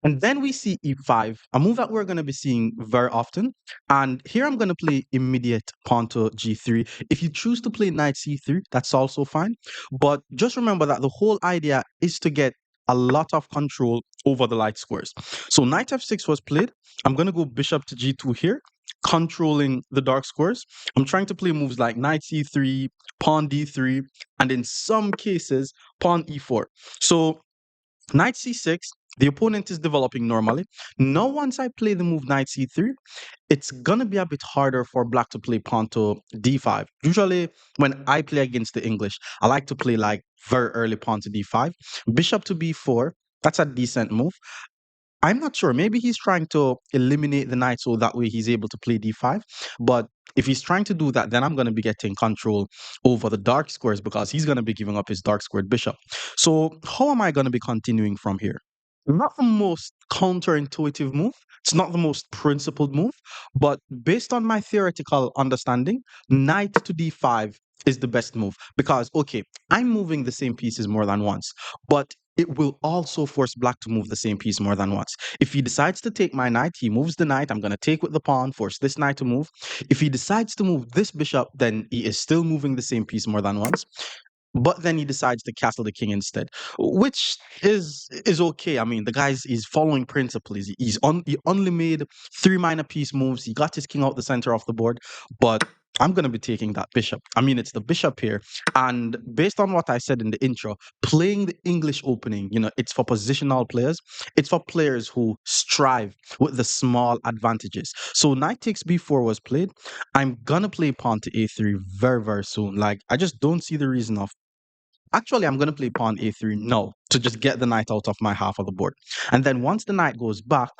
S1: And then we see e5, a move that we're going to be seeing very often. And here I'm going to play immediate pawn to g3. If you choose to play knight c3, that's also fine. But just remember that the whole idea is to get a lot of control over the light squares. So knight f6 was played. I'm going to go bishop to g2 here, controlling the dark squares. I'm trying to play moves like knight c3, pawn d3, and in some cases, pawn e4. So Knight c6, the opponent is developing normally. Now, once I play the move knight c3, it's gonna be a bit harder for black to play pawn to d5. Usually, when I play against the English, I like to play like very early pawn to d5, bishop to b4. That's a decent move. I'm not sure. Maybe he's trying to eliminate the knight so that way he's able to play d5. But if he's trying to do that, then I'm going to be getting control over the dark squares because he's going to be giving up his dark squared bishop. So how am I going to be continuing from here? Not the most counterintuitive move. It's not the most principled move, but based on my theoretical understanding, knight to d5 is the best move because, okay, I'm moving the same pieces more than once, but it will also force black to move the same piece more than once. If he decides to take my knight, he moves the knight. I'm going to take with the pawn, force this knight to move. If he decides to move this bishop, then he is still moving the same piece more than once, but then he decides to castle the king instead, which is okay. I mean, the guy's he's following principle. He only made three minor piece moves. He got his king out the center of the board, but I'm gonna be taking that bishop. I mean, it's the bishop here, and based on what I said in the intro, playing the English opening, it's for positional players. It's for players who strive with the small advantages. So knight takes b4 was played. I'm gonna play pawn to a3 very, very soon. Like, I just don't see the reason of. Actually, I'm going to play pawn a3 no, to just get the knight out of my half of the board. And then once the knight goes back,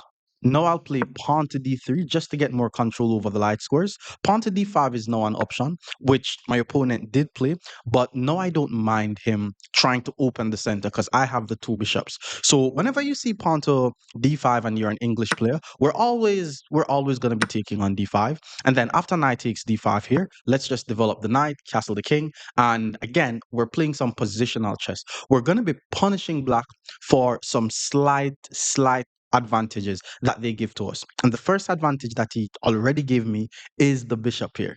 S1: now I'll play pawn to d3 just to get more control over the light squares. Pawn to d5 is now an option, which my opponent did play, but no, I don't mind him trying to open the center because I have the two bishops. So whenever you see pawn to d5 and you're an English player, we're always going to be taking on d5. And then after knight takes d5 here, let's just develop the knight, castle the king, and again, we're playing some positional chess. We're going to be punishing black for some slight advantages that they give to us. And the first advantage that he already gave me is the bishop here.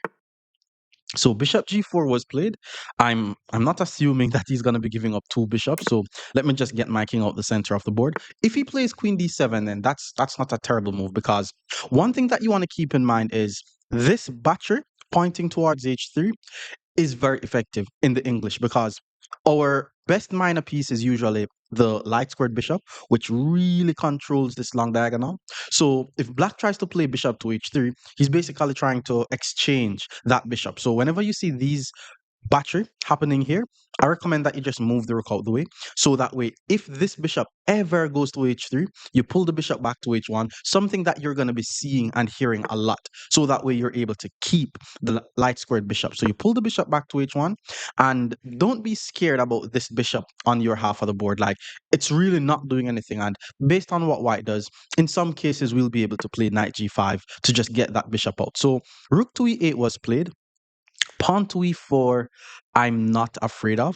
S1: So bishop g4 was played. I'm not assuming that he's going to be giving up two bishops. So let me just get my king out the center of the board. If he plays queen d7, then that's not a terrible move because one thing that you want to keep in mind is this battery pointing towards h3 is very effective in the English because our best minor piece is usually the light squared bishop, which really controls this long diagonal. So if black tries to play bishop to h3, he's basically trying to exchange that bishop. So whenever you see these battery happening here, I recommend that you just move the rook out the way. So that way, if this bishop ever goes to h3, you pull the bishop back to h1, something that you're going to be seeing and hearing a lot. So that way, you're able to keep the light squared bishop. So you pull the bishop back to h1, and don't be scared about this bishop on your half of the board. Like, it's really not doing anything. And based on what white does, in some cases, we'll be able to play knight g5 to just get that bishop out. So rook to e8 was played. Pawn to e4, I'm not afraid of.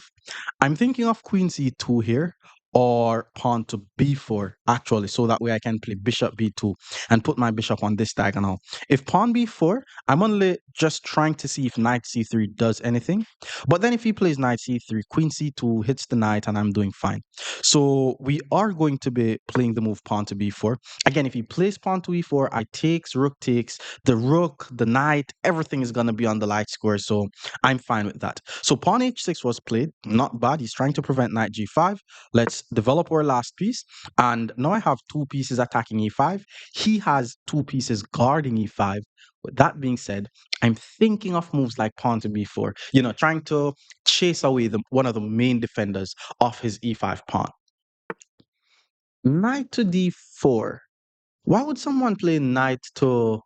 S1: I'm thinking of queen c2 here or pawn to b4 actually, so that way I can play bishop b2 and put my bishop on this diagonal. If pawn b4, I'm only just trying to see if knight c3 does anything. But then if he plays knight c3, queen c2 hits the knight and I'm doing fine. So we are going to be playing the move pawn to b4. Again, if he plays pawn to e4, I takes, rook takes, the rook, the knight, everything is going to be on the light square. So I'm fine with that. So pawn h6 was played. Not bad. He's trying to prevent knight g5. Let's develop our last piece. And now I have two pieces attacking e5. He has two pieces guarding e5. With that being said, I'm thinking of moves like pawn to b4, trying to chase away one of the main defenders of his e5 pawn. Knight to d4. Why would someone play knight to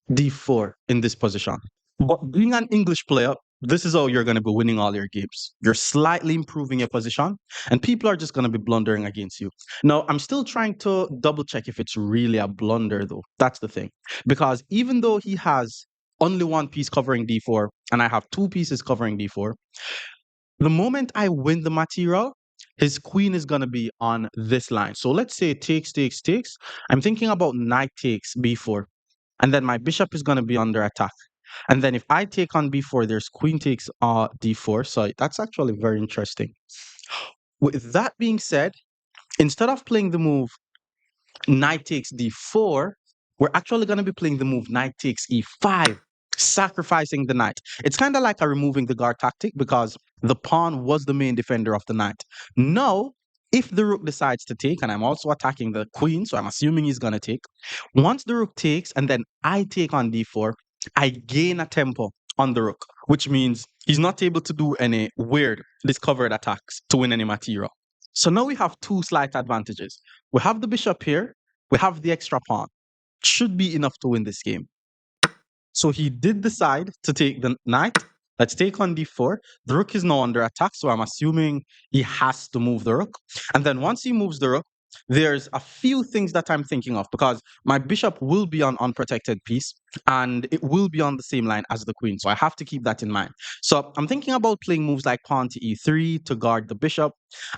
S1: d4 in this position? But being an English player, this is how you're going to be winning all your games. You're slightly improving your position, and people are just going to be blundering against you. Now, I'm still trying to double check if it's really a blunder, though. That's the thing. Because even though he has only one piece covering d4, and I have two pieces covering d4, the moment I win the material, his queen is going to be on this line. So let's say takes, takes, takes. I'm thinking about knight takes b4, and then my bishop is going to be under attack. And then if I take on b4, there's queen takes d4. So that's actually very interesting. With that being said, instead of playing the move knight takes d4, we're actually going to be playing the move knight takes e5, sacrificing the knight. It's kind of like a removing the guard tactic because the pawn was the main defender of the knight. Now, If the rook decides to take, and I'm also attacking the queen, so I'm assuming he's going to take. Once the rook takes, and then I take on d4, I gain a tempo on the rook, which means he's not able to do any weird discovered attacks to win any material. So now we have two slight advantages. We have the bishop here, we have the extra pawn. Should be enough to win this game. So he did decide to take the knight. Let's take on d4. The rook is now under attack, so I'm assuming he has to move the rook. And then once he moves the rook, there's a few things that I'm thinking of because my bishop will be on unprotected piece and it will be on the same line as the queen. So I have to keep that in mind. So I'm thinking about playing moves like pawn to e3 to guard the bishop.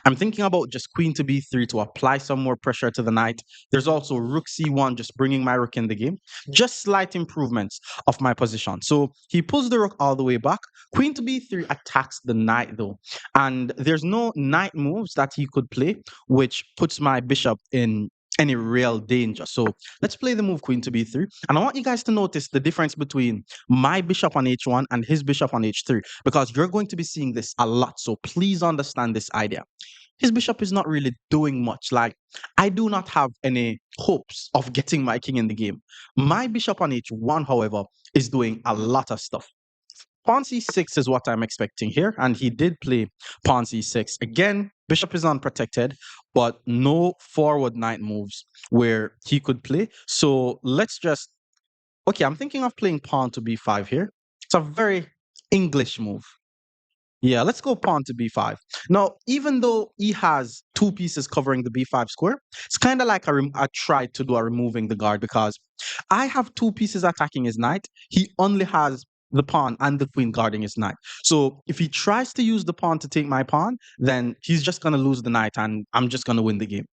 S1: I'm thinking about just queen to b3 to apply some more pressure to the knight. There's also rook c1, just bringing my rook in the game. Just slight improvements of my position. So he pulls the rook all the way back. Queen to b3 attacks the knight though. And there's no knight moves that he could play, which puts my bishop in any real danger. So let's play the move queen to b3. And I want you guys to notice the difference between my bishop on h1 and his bishop on h3, because you're going to be seeing this a lot. So please understand this idea. His bishop is not really doing much. Like, I do not have any hopes of getting my king in the game. My bishop on h1, however, is doing a lot of stuff. Pawn c6 is what I'm expecting here, and he did play pawn c6. Again, bishop is unprotected, but no forward knight moves where he could play. So let's just, okay, I'm thinking of playing pawn to b5 here. It's a very English move. Yeah, let's go pawn to b5. Now, even though he has two pieces covering the b5 square, it's kind of like I tried to do a removing the guard because I have two pieces attacking his knight. He only has the pawn and the queen guarding his knight. So if he tries to use the pawn to take my pawn, then he's just going to lose the knight and I'm just going to win the game.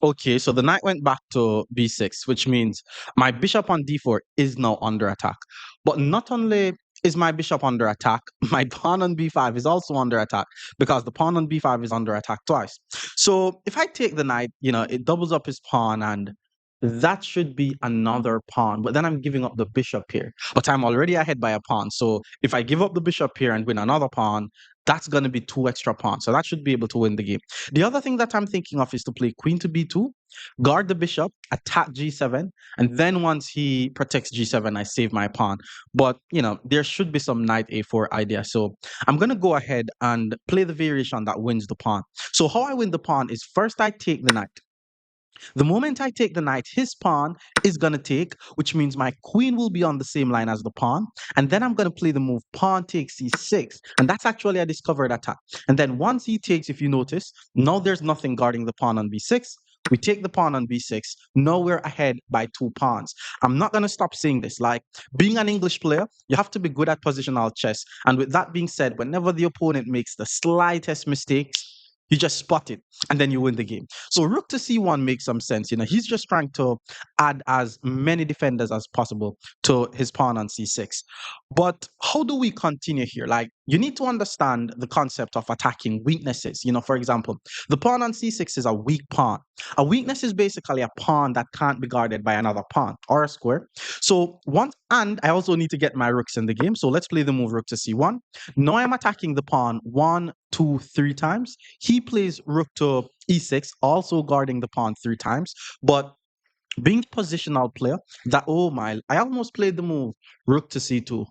S1: Okay, so the knight went back to b6, which means my bishop on d4 is now under attack. But not only is my bishop under attack, my pawn on b5 is also under attack because the pawn on b5 is under attack twice. So if I take the knight, it doubles up his pawn and that should be another pawn. But then I'm giving up the bishop here. But I'm already ahead by a pawn. So if I give up the bishop here and win another pawn, that's going to be two extra pawns. So that should be able to win the game. The other thing that I'm thinking of is to play queen to b2, guard the bishop, attack g7, and then once he protects g7, I save my pawn. But, there should be some knight a4 idea. So I'm going to go ahead and play the variation that wins the pawn. So how I win the pawn is first I take the knight. The moment I take the knight, his pawn is going to take, which means my queen will be on the same line as the pawn. And then I'm going to play the move pawn takes c6. And that's actually a discovered attack. And then once he takes, if you notice, now there's nothing guarding the pawn on b6. We take the pawn on b6. Now we're ahead by two pawns. I'm not going to stop saying this. Like, being an English player, you have to be good at positional chess. And with that being said, whenever the opponent makes the slightest mistake, you just spot it and then you win the game. So rook to c1 makes some sense. He's just trying to add as many defenders as possible to his pawn on c6. But how do we continue here? Like, you need to understand the concept of attacking weaknesses. For example, the pawn on c6 is a weak pawn. A weakness is basically a pawn that can't be guarded by another pawn or a square. So and I also need to get my rooks in the game. So let's play the move rook to c1. Now I'm attacking the pawn 1, 2, 3 times. He plays rook to e6, also guarding the pawn 3 times. But being a positional player, I almost played the move rook to c2.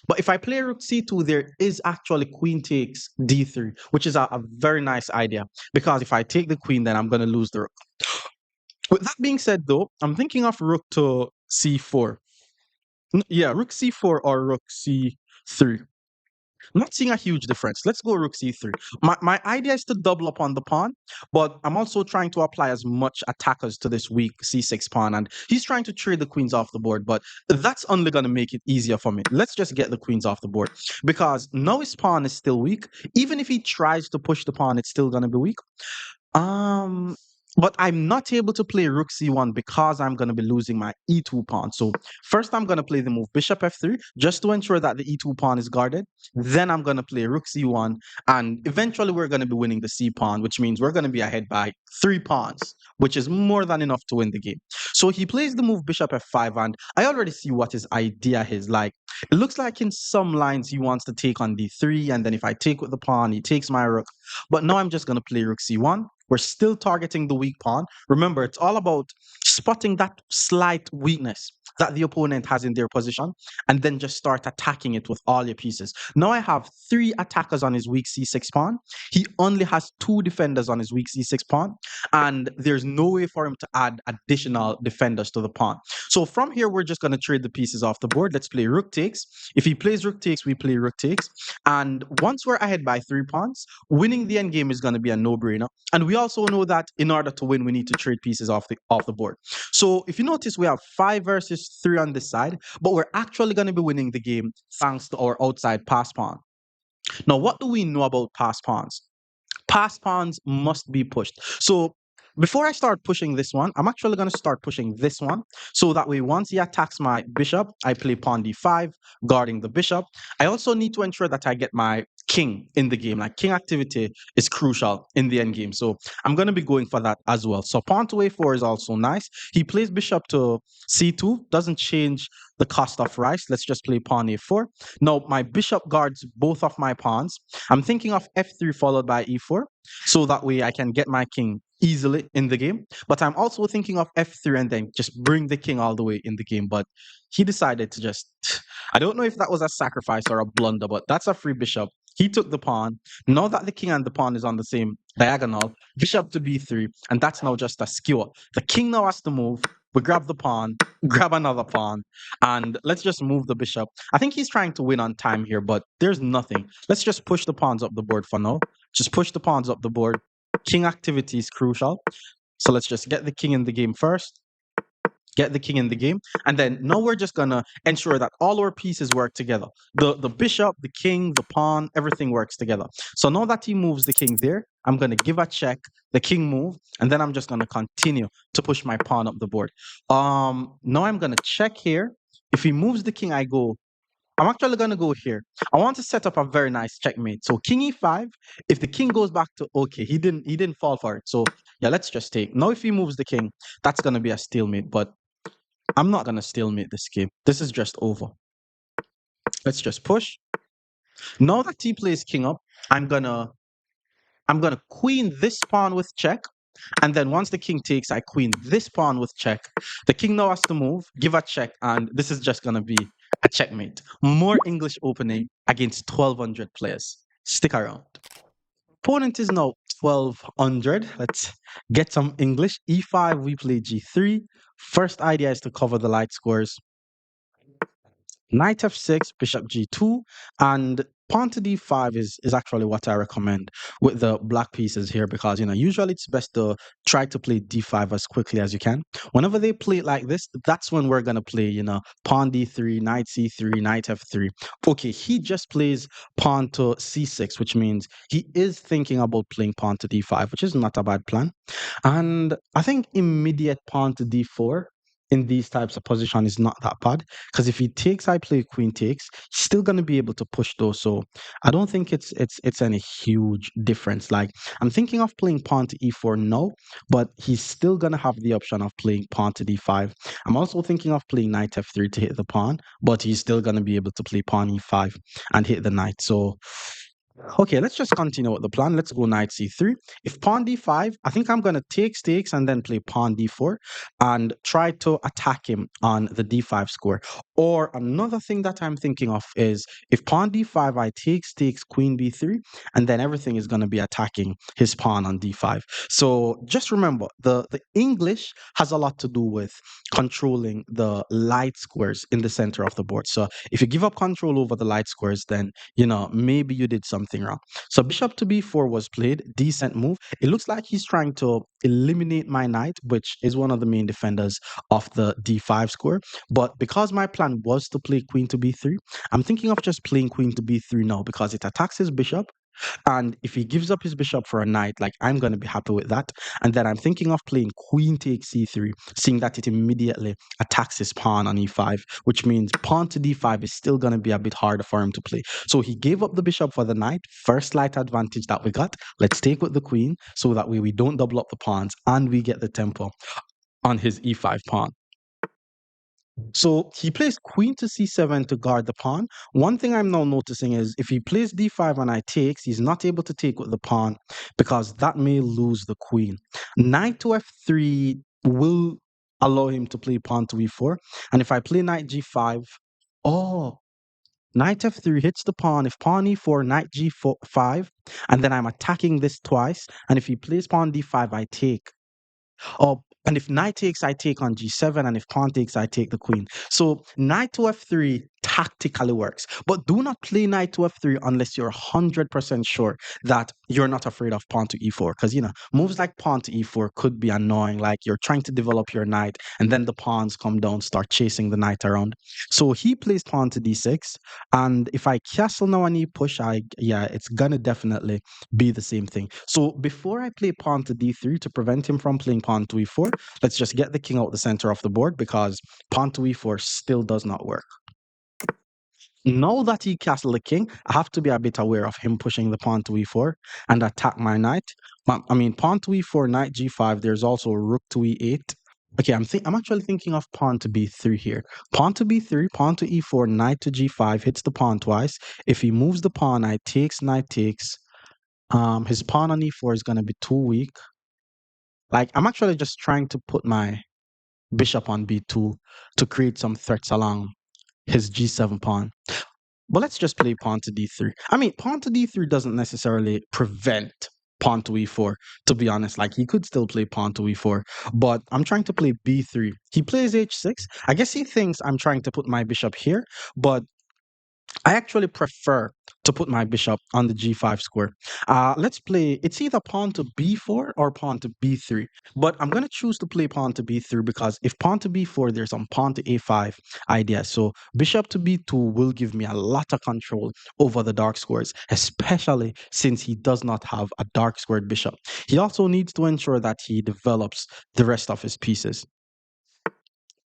S1: But if I play rook c2, there is actually queen takes d3, which is a very nice idea. Because if I take the queen, then I'm going to lose the rook. With that being said, though, I'm thinking of rook to c4. Yeah, rook c4 or rook c3. I'm not seeing a huge difference. Let's go rook c3. My idea is to double up on the pawn, but I'm also trying to apply as much attackers to this weak c6 pawn, and he's trying to trade the queens off the board, but that's only going to make it easier for me. Let's just get the queens off the board, because now his pawn is still weak. Even if he tries to push the pawn, it's still going to be weak. but I'm not able to play rook c1 because I'm going to be losing my e2 pawn. So first I'm going to play the move bishop f3 just to ensure that the e2 pawn is guarded. Then I'm going to play rook c1, and eventually we're going to be winning the c pawn, which means we're going to be ahead by 3 pawns, which is more than enough to win the game. So he plays the move bishop f5, and I already see what his idea is. Like, it looks like in some lines he wants to take on d3, and then if I take with the pawn, he takes my rook. But now I'm just going to play rook c1. We're still targeting the weak pawn. Remember, it's all about spotting that slight weakness that the opponent has in their position and then just start attacking it with all your pieces. Now I have 3 attackers on his weak c6 pawn. He only has 2 defenders on his weak c6 pawn, and there's no way for him to add additional defenders to the pawn. So from here, we're just going to trade the pieces off the board. Let's play rook takes. If he plays rook takes, we play rook takes. And once we're ahead by 3 pawns, winning the endgame is going to be a no-brainer. And we also know that in order to win, we need to trade pieces off the board. So if you notice, we have 5 versus 3 on this side, but we're actually going to be winning the game thanks to our outside pass pawn. Now, what do we know about pass pawns? Pass pawns must be pushed. So before I start pushing this one, I'm actually going to start pushing this one. So that way, once he attacks my bishop, I play pawn d5, guarding the bishop. I also need to ensure that I get my king in the game. Like, king activity is crucial in the end game. So I'm going to be going for that as well. So pawn to a4 is also nice. He plays bishop to c2, doesn't change the cost of rice. Let's just play pawn a4. Now, my bishop guards both of my pawns. I'm thinking of f3 followed by e4, so that way I can get my king easily in the game. But I'm also thinking of f3 and then just bring the king all the way in the game. But he decided to just, I don't know if that was a sacrifice or a blunder, but that's a free bishop. He took the pawn. Now that the king and the pawn is on the same diagonal, bishop to b3, and that's now just a skewer. The king now has to move. We grab the pawn, grab another pawn, and let's just move the bishop. I think he's trying to win on time here, but there's nothing. Let's just push the pawns up the board for now. Just push the pawns up the board. King activity is crucial. So let's just get the king in the game first. Get the king in the game. And then now we're just going to ensure that all our pieces work together. The bishop, the king, the pawn, everything works together. So now that he moves the king there, I'm going to give a check, the king move, and then I'm just going to continue to push my pawn up the board. Now I'm going to check here. If he moves the king, I'm actually going to go here. I want to set up a very nice checkmate. So king e5. If the king goes back to, okay, he didn't fall for it. So yeah, let's just take. Now if he moves the king, that's going to be a stalemate. But I'm not going to stalemate this game. This is just over. Let's just push. Now that he plays king up, I'm gonna queen this pawn with check. And then once the king takes, I queen this pawn with check. The king now has to move, give a check, and this is just going to be a checkmate. More English opening against 1,200 players. Stick around. Opponent is now 1,200. Let's get some English. E5, we play G3. First idea is to cover the light squares. Knight f6, bishop g2, and pawn to d5 is actually what I recommend with the black pieces here, because usually it's best to try to play d5 as quickly as you can. Whenever they play it like this, that's when we're gonna play pawn d3, knight c3, knight f3. Okay, he just plays pawn to c6, which means he is thinking about playing pawn to d5, which is not a bad plan. And I think immediate pawn to d4 in these types of position is not that bad, because if he takes, I play queen takes, he's still going to be able to push those. So I don't think it's any huge difference. Like, I'm thinking of playing pawn to e4 now, but he's still going to have the option of playing pawn to d5. I'm also thinking of playing knight f3 to hit the pawn, but he's still going to be able to play pawn e5 and hit the knight. So okay, let's just continue with the plan. Let's go knight c3. If pawn d5, I think I'm going to take stakes and then play pawn d4 and try to attack him on the d5 square. Or another thing that I'm thinking of is if pawn d5, I take stakes queen b3, and then everything is going to be attacking his pawn on d5. So just remember, the English has a lot to do with controlling the light squares in the center of the board. So if you give up control over the light squares, then maybe you did something wrong. So bishop to b4 was played, decent move. It looks like he's trying to eliminate my knight, which is one of the main defenders of the d5 square. But because my plan was to play queen to b3, I'm thinking of just playing queen to b3 now because it attacks his bishop. And if he gives up his bishop for a knight, like I'm going to be happy with that. And then I'm thinking of playing queen takes c3, seeing that it immediately attacks his pawn on e5, which means pawn to d5 is still going to be a bit harder for him to play. So he gave up the bishop for the knight. First slight advantage that we got. Let's take with the queen so that way we don't double up the pawns and we get the tempo on his e5 pawn. So he plays queen to c7 to guard the pawn. One thing I'm now noticing is if he plays d5 and I takes, he's not able to take with the pawn because that may lose the queen. Knight to f3 will allow him to play pawn to e4. And if I play knight g5, oh, knight f3 hits the pawn. If pawn e4, knight g5, and then I'm attacking this twice. And if he plays pawn d5, I take. Oh, and if knight takes, I take on g7, and if pawn takes, I take the queen. So knight to f3 tactically works, but do not play knight to f3 unless you're 100% sure that you're not afraid of pawn to e4, because moves like pawn to e4 could be annoying. Like you're trying to develop your knight, and then the pawns come down, start chasing the knight around. So he plays pawn to d6, and if I castle now and he push, it's gonna definitely be the same thing. So before I play pawn to d3 to prevent him from playing pawn to e4, let's just get the king out the center of the board because pawn to e4 still does not work. Now that he castled the king, I have to be a bit aware of him pushing the pawn to e4 and attack my knight. I mean, pawn to e4, knight g5. There's also rook to e8. Okay, I'm actually thinking of pawn to b3 here. Pawn to b3, pawn to e4, knight to g5 hits the pawn twice. If he moves the pawn, I takes, knight takes. His pawn on e4 is gonna be too weak. Like I'm actually just trying to put my bishop on b2 to create some threats along his g7 pawn. But let's just play pawn to d3. I mean, pawn to d3 doesn't necessarily prevent pawn to e4, to be honest. Like, he could still play pawn to e4, but I'm trying to play b3. He plays h6. I guess he thinks I'm trying to put my bishop here, but I actually prefer to put my bishop on the g5 square. Let's play, it's either pawn to b4 or pawn to b3. But I'm going to choose to play pawn to b3 because if pawn to b4, there's some pawn to a5 idea. So bishop to b2 will give me a lot of control over the dark squares, especially since he does not have a dark squared bishop. He also needs to ensure that he develops the rest of his pieces.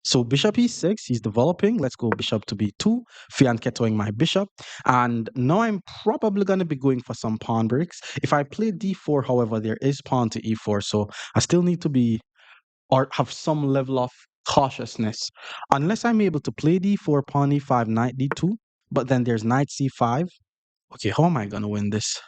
S1: So bishop e6, he's developing. Let's go bishop to b2, fianchettoing my bishop. And now I'm probably going to be going for some pawn breaks. If I play d4, however, there is pawn to e4, so I still need to be or have some level of cautiousness. Unless I'm able to play d4, pawn e5, knight d2, but then there's knight c5. Okay, how am I going to win this?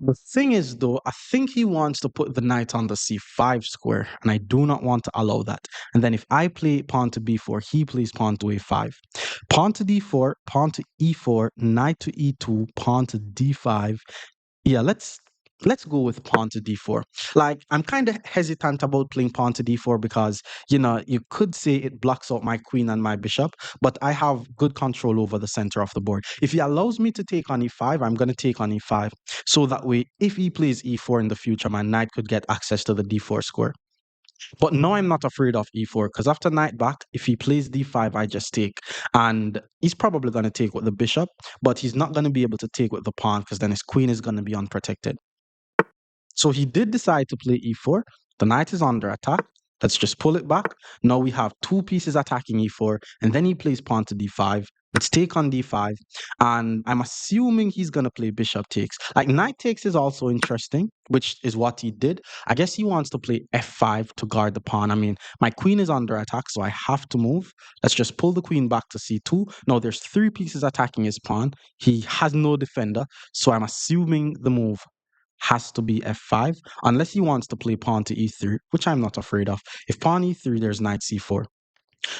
S1: The thing is, though, I think he wants to put the knight on the c5 square, and I do not want to allow that. And then if I play pawn to b4, he plays pawn to a5. Pawn to d4, pawn to e4, knight to e2, pawn to d5. Yeah, let's go with pawn to d4. Like I'm kind of hesitant about playing pawn to d4 because you could say it blocks out my queen and my bishop, but I have good control over the center of the board. If he allows me to take on e5, I'm going to take on e5. So that way, if he plays e4 in the future, my knight could get access to the d4 square. But now I'm not afraid of e4 because after knight back, if he plays d5, I just take. And he's probably going to take with the bishop, but he's not going to be able to take with the pawn because then his queen is going to be unprotected. So he did decide to play e4. The knight is under attack. Let's just pull it back. Now we have two pieces attacking e4, and then he plays pawn to d5. Let's take on d5, and I'm assuming he's going to play bishop takes. Like knight takes is also interesting, which is what he did. I guess he wants to play f5 to guard the pawn. I mean, my queen is under attack, so I have to move. Let's just pull the queen back to c2. Now there's three pieces attacking his pawn. He has no defender, so I'm assuming the move has to be f5 unless he wants to play pawn to e3, which I'm not afraid of. If pawn e3, there's knight c4.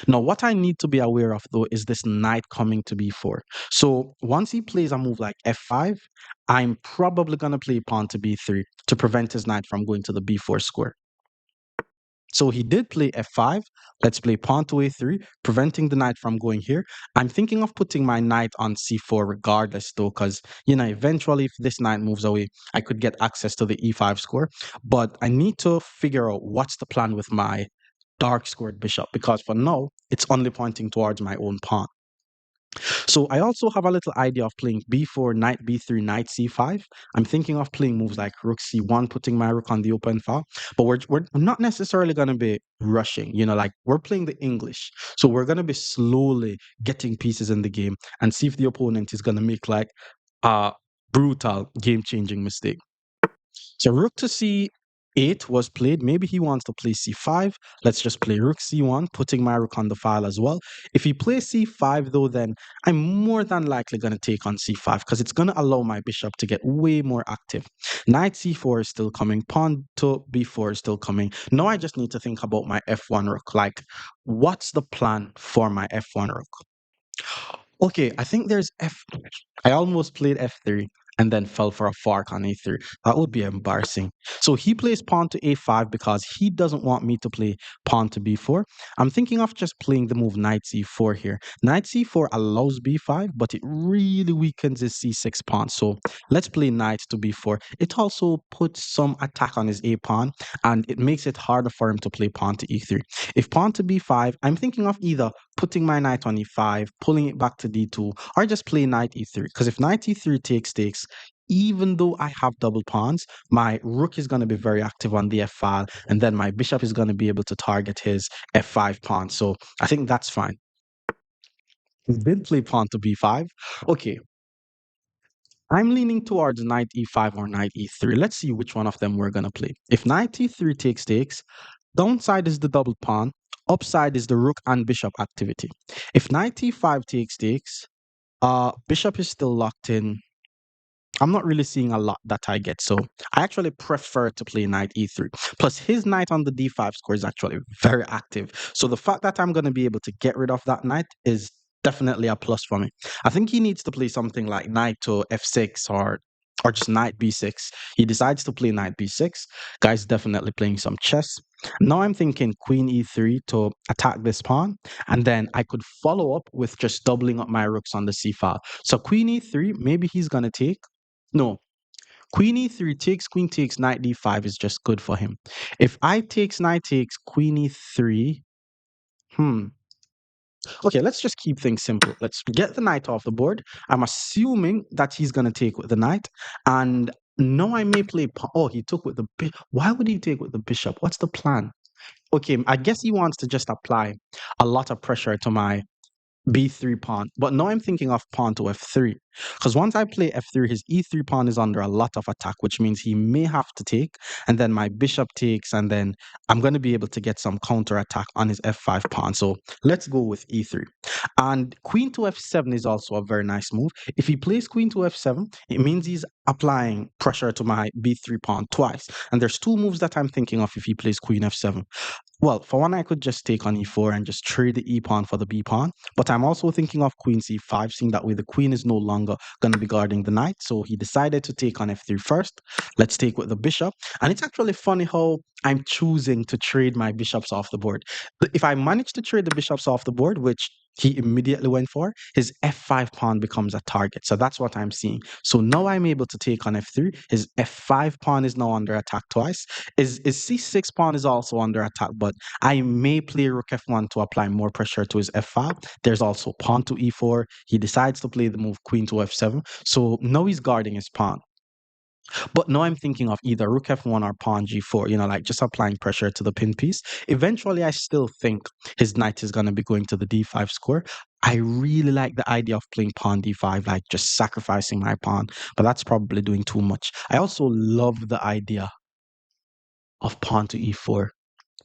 S1: Now, what I need to be aware of though is this knight coming to b4. So once he plays a move like f5, I'm probably going to play pawn to b3 to prevent his knight from going to the b4 square. So he did play f5. Let's play pawn to a3, preventing the knight from going here. I'm thinking of putting my knight on c4 regardless, though, because, eventually if this knight moves away, I could get access to the e5 square. But I need to figure out what's the plan with my dark squared bishop, because for now, it's only pointing towards my own pawn. So I also have a little idea of playing b4, knight b3, knight c5. I'm thinking of playing moves like rook c1, putting my rook on the open file. But we're not necessarily going to be rushing, like we're playing the English. So we're going to be slowly getting pieces in the game and see if the opponent is going to make like a brutal game changing mistake. So rook to c8 was played. Maybe he wants to play c5. Let's just play rook c1, putting my rook on the file as well. If he plays c5 though, then I'm more than likely going to take on c5 because it's going to allow my bishop to get way more active. Knight c4 is still coming. Pawn to b4 is still coming. Now I just need to think about my f1 rook. Like, what's the plan for my f1 rook? Okay, I think there's I almost played f3 and then fell for a fork on a3. That would be embarrassing. So he plays pawn to a5 because he doesn't want me to play pawn to b4. I'm thinking of just playing the move knight c4 here. Knight c4 allows b5, but it really weakens his c6 pawn. So let's play knight to b4. It also puts some attack on his a pawn, and it makes it harder for him to play pawn to e3. If pawn to b5, I'm thinking of either putting my knight on e5, pulling it back to d2, or just play knight e3. Because if knight e3 takes, even though I have double pawns, my rook is going to be very active on the f file, and then my bishop is going to be able to target his f5 pawn. So I think that's fine. We did play pawn to b5. Okay, I'm leaning towards knight e5 or knight e3. Let's see which one of them we're going to play. If knight e3 takes, downside is the double pawn, upside is the rook and bishop activity. If knight e5 takes, bishop is still locked in. I'm not really seeing a lot that I get, so I actually prefer to play knight e3. Plus, his knight on the d5 square is actually very active. So the fact that I'm going to be able to get rid of that knight is definitely a plus for me. I think he needs to play something like knight to f6 or just knight b6. He decides to play knight b6. Guy's definitely playing some chess. Now I'm thinking queen e3 to attack this pawn, and then I could follow up with just doubling up my rooks on the c file. So queen e3, maybe he's going to take. No, queen e3 takes, queen takes, knight d5 is just good for him. If I takes, knight takes, queen e3, hmm. Okay, let's just keep things simple. Let's get the knight off the board. I'm assuming that he's going to take with the knight. And no, I may play. Oh, he took with the bishop. Why would he take with the bishop? What's the plan? Okay, I guess he wants to just apply a lot of pressure to my b3 pawn. But now I'm thinking of pawn to f3. Because once I play f3, his e3 pawn is under a lot of attack, which means he may have to take. And then my bishop takes, and then I'm going to be able to get some counter attack on his f5 pawn. So let's go with e3. And queen to f7 is also a very nice move. If he plays queen to f7, it means he's applying pressure to my b3 pawn twice. And there's two moves that I'm thinking of if he plays queen f7. Well, for one, I could just take on e4 and just trade the e pawn for the b pawn. But I'm also thinking of queen c5, seeing that way the queen is no longer going to be guarding the knight. So he decided to take on f3 first. Let's take with the bishop. And it's actually funny how I'm choosing to trade my bishops off the board. If I manage to trade the bishops off the board, which he immediately went for, his f5 pawn becomes a target. So that's what I'm seeing. So now I'm able to take on f3. His f5 pawn is now under attack twice. His c6 pawn is also under attack, but I may play rook f1 to apply more pressure to his f5. There's also pawn to e4. He decides to play the move queen to f7. So now he's guarding his pawn. But now I'm thinking of either rook f1 or pawn g4, like just applying pressure to the pin piece. Eventually, I still think his knight is going to be going to the d5 square. I really like the idea of playing pawn d5, like just sacrificing my pawn, but that's probably doing too much. I also love the idea of pawn to e4.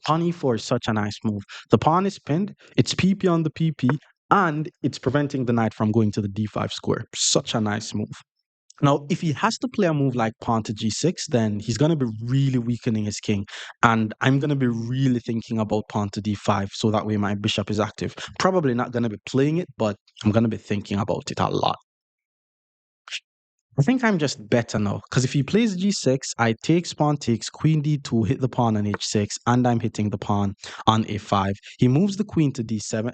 S1: Pawn e4 is such a nice move. The pawn is pinned, it's pp on the pp, and it's preventing the knight from going to the d5 square. Such a nice move. Now, if he has to play a move like pawn to g6, then he's going to be really weakening his king. And I'm going to be really thinking about pawn to d5 so that way my bishop is active. Probably not going to be playing it, but I'm going to be thinking about it a lot. I think I'm just better now because if he plays g6, I take pawn takes queen d2, hit the pawn on h6, and I'm hitting the pawn on a5. He moves the queen to d7,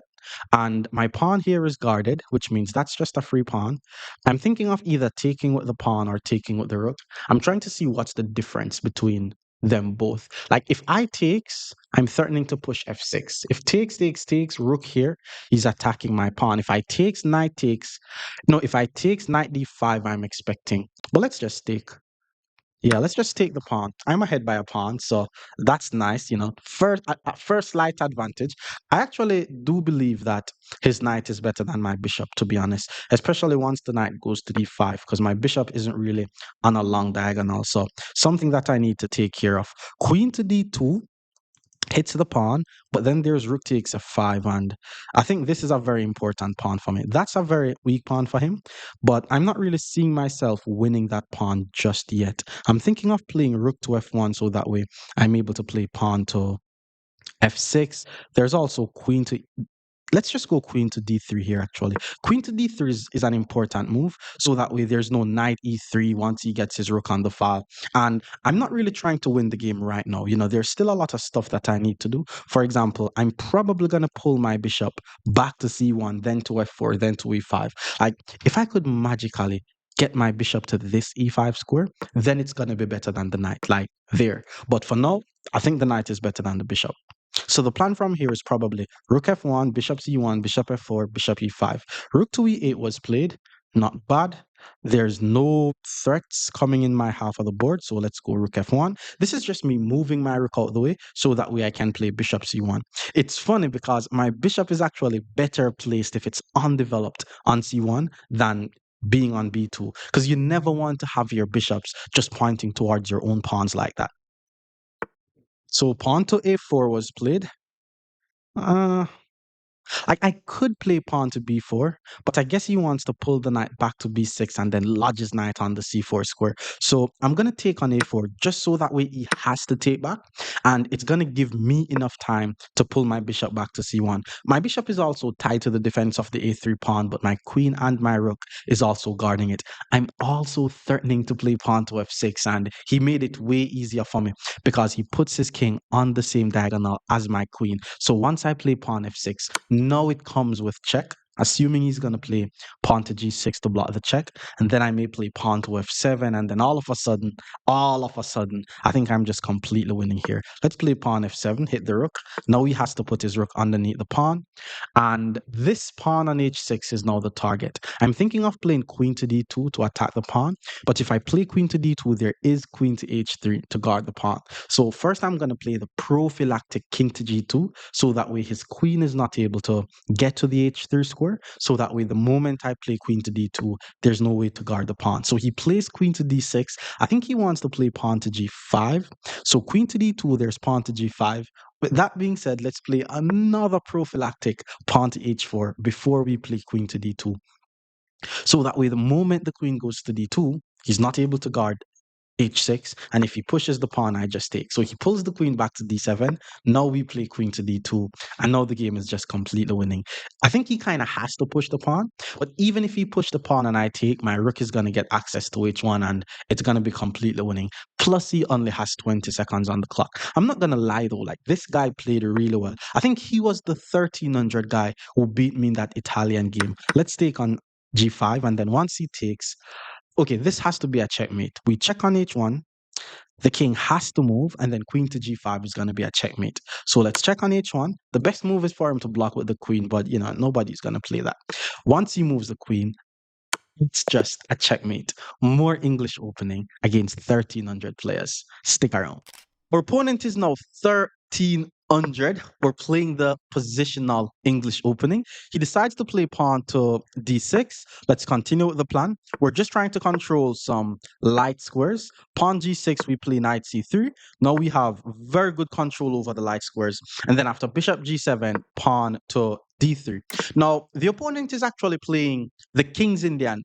S1: and my pawn here is guarded, which means that's just a free pawn. I'm thinking of either taking with the pawn or taking with the rook. I'm trying to see what's the difference between them both. Like if I takes, I'm threatening to push f6. If takes, rook here, he's attacking my pawn. If I takes, knight takes, no, if I takes knight d5, I'm expecting. But let's just take. Yeah, let's just take the pawn. I'm ahead by a pawn, so that's nice. First, at first slight advantage. I actually do believe that his knight is better than my bishop, to be honest. Especially once the knight goes to d5, because my bishop isn't really on a long diagonal. So something that I need to take care of. Queen to d2 hits the pawn, but then there's rook takes f5, and I think this is a very important pawn for me. That's a very weak pawn for him, but I'm not really seeing myself winning that pawn just yet. I'm thinking of playing rook to f1 so that way I'm able to play pawn to f6. There's also queen to let's just go queen to d3 here, actually. Queen to d3 is an important move, so that way there's no knight e3 once he gets his rook on the file. And I'm not really trying to win the game right now. There's still a lot of stuff that I need to do. For example, I'm probably going to pull my bishop back to c1, then to f4, then to e5. Like, if I could magically get my bishop to this e5 square, then it's going to be better than the knight, like there. But for now, I think the knight is better than the bishop. So the plan from here is probably rook f1, bishop c1, bishop f4, bishop e5. Rook to e8 was played. Not bad. There's no threats coming in my half of the board, so let's go rook f1. This is just me moving my rook out the way so that way I can play bishop c1. It's funny because my bishop is actually better placed if it's undeveloped on c1 than being on b2, because you never want to have your bishops just pointing towards your own pawns like that. So pawn to a4 was played. Uh, I could play pawn to b4, but I guess he wants to pull the knight back to b6 and then lodge his knight on the c4 square. So I'm going to take on a4 just so that way he has to take back, and it's going to give me enough time to pull my bishop back to c1. My bishop is also tied to the defense of the a3 pawn, but my queen and my rook is also guarding it. I'm also threatening to play pawn to f6, and he made it way easier for me because he puts his king on the same diagonal as my queen. So once I play pawn f6, now it comes with check, assuming he's going to play pawn to g6 to block the check, and then I may play pawn to f7, and then all of a sudden, I think I'm just completely winning here. Let's play pawn f7, hit the rook. Now he has to put his rook underneath the pawn, and this pawn on h6 is now the target. I'm thinking of playing queen to d2 to attack the pawn, but if I play queen to d2, there is queen to h3 to guard the pawn. So first I'm going to play the prophylactic king to g2, so that way his queen is not able to get to the h3 square, so that way the moment I play queen to d2, there's no way to guard the pawn. So he plays queen to d6. I think he wants to play pawn to g5. So queen to d2, there's pawn to g5. With that being said, let's play another prophylactic pawn to h4 before we play queen to d2. So that way, the moment the queen goes to d2, he's not able to guard h6, and if he pushes the pawn, I just take. So he pulls the queen back to d7. Now we play queen to d2, and now the game is just completely winning. I think he kind of has to push the pawn, but even if he pushed the pawn and I take, my rook is going to get access to h1, and it's going to be completely winning. Plus, he only has 20 seconds on the clock. I'm not going to lie though, like this guy played really well. I think he was the 1300 guy who beat me in that Italian game. Let's take on g5, and then once he takes, okay, this has to be a checkmate. We check on h1, the king has to move, and then queen to g5 is going to be a checkmate. So let's check on h1. The best move is for him to block with the queen, but nobody's going to play that. Once he moves the queen, it's just a checkmate. More English opening against 1300 players. Stick around. Our opponent is now 1300. We're playing the positional English opening. He decides to play pawn to d6. Let's continue with the plan. We're just trying to control some light squares. Pawn g6, we play knight c3. Now we have very good control over the light squares. And then after bishop g7, pawn to d3. Now, the opponent is actually playing the King's Indian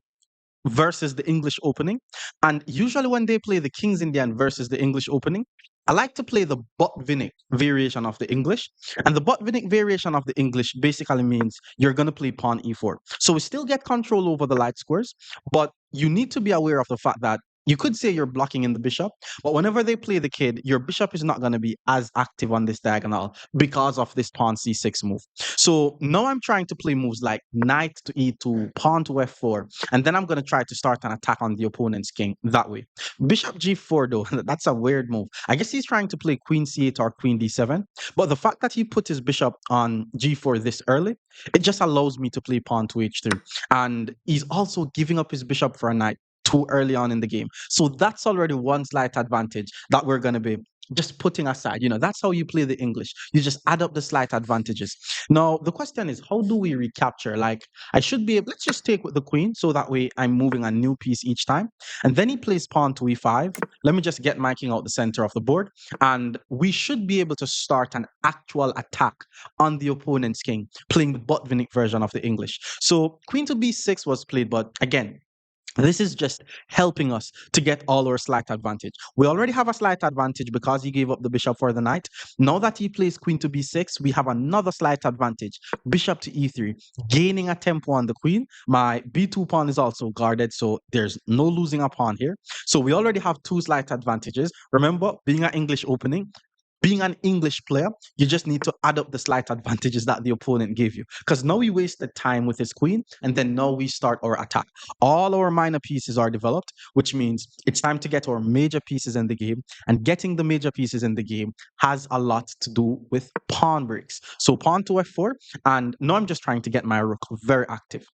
S1: versus the English opening. And usually when they play the King's Indian versus the English opening, I like to play the Botvinnik variation of the English. And the Botvinnik variation of the English basically means you're going to play pawn e4. So we still get control over the light squares, but you need to be aware of the fact that you could say you're blocking in the bishop, but whenever they play the kid, your bishop is not going to be as active on this diagonal because of this pawn c6 move. So now I'm trying to play moves like knight to e2, pawn to f4, and then I'm going to try to start an attack on the opponent's king that way. Bishop g4, though, that's a weird move. I guess he's trying to play queen c8 or queen d7, but the fact that he put his bishop on g4 this early, it just allows me to play pawn to h3. And he's also giving up his bishop for a knight too early on in the game. So that's already one slight advantage that we're going to be just putting aside. That's how you play the English. You just add up the slight advantages. Now, the question is, how do we recapture? Like, I should be able, let's just take with the queen so that way I'm moving a new piece each time. And then he plays pawn to e5. Let me just get my king out the center of the board. And we should be able to start an actual attack on the opponent's king, playing the Botvinnik version of the English. So queen to b6 was played, but again, this is just helping us to get all our slight advantage. We already have a slight advantage because he gave up the bishop for the knight. Now that he plays queen to b6, we have another slight advantage. Bishop to e3, gaining a tempo on the queen. My b2 pawn is also guarded, so there's no losing a pawn here. So we already have two slight advantages. Remember, being an English opening, being an English player, you just need to add up the slight advantages that the opponent gave you. Because now we wasted time with his queen, and then now we start our attack. All our minor pieces are developed, which means it's time to get our major pieces in the game. And getting the major pieces in the game has a lot to do with pawn breaks. So pawn to f4, and now I'm just trying to get my rook very active.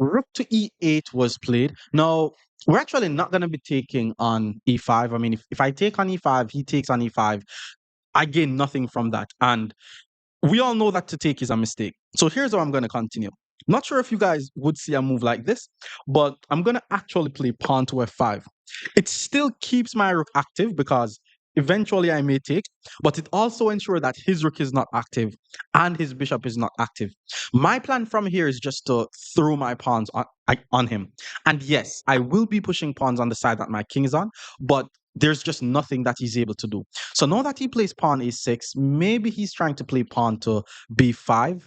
S1: Rook to e8 was played. Now, we're actually not going to be taking on e5. I mean, if I take on e5, he takes on e5, I gain nothing from that. And we all know that to take is a mistake. So here's how I'm going to continue. Not sure if you guys would see a move like this, but I'm going to actually play pawn to f5. It still keeps my rook active because eventually I may take, but it also ensures that his rook is not active and his bishop is not active. My plan from here is just to throw my pawns on him. And yes, I will be pushing pawns on the side that my king is on, but there's just nothing that he's able to do. So now that he plays pawn a6, maybe he's trying to play pawn to b5.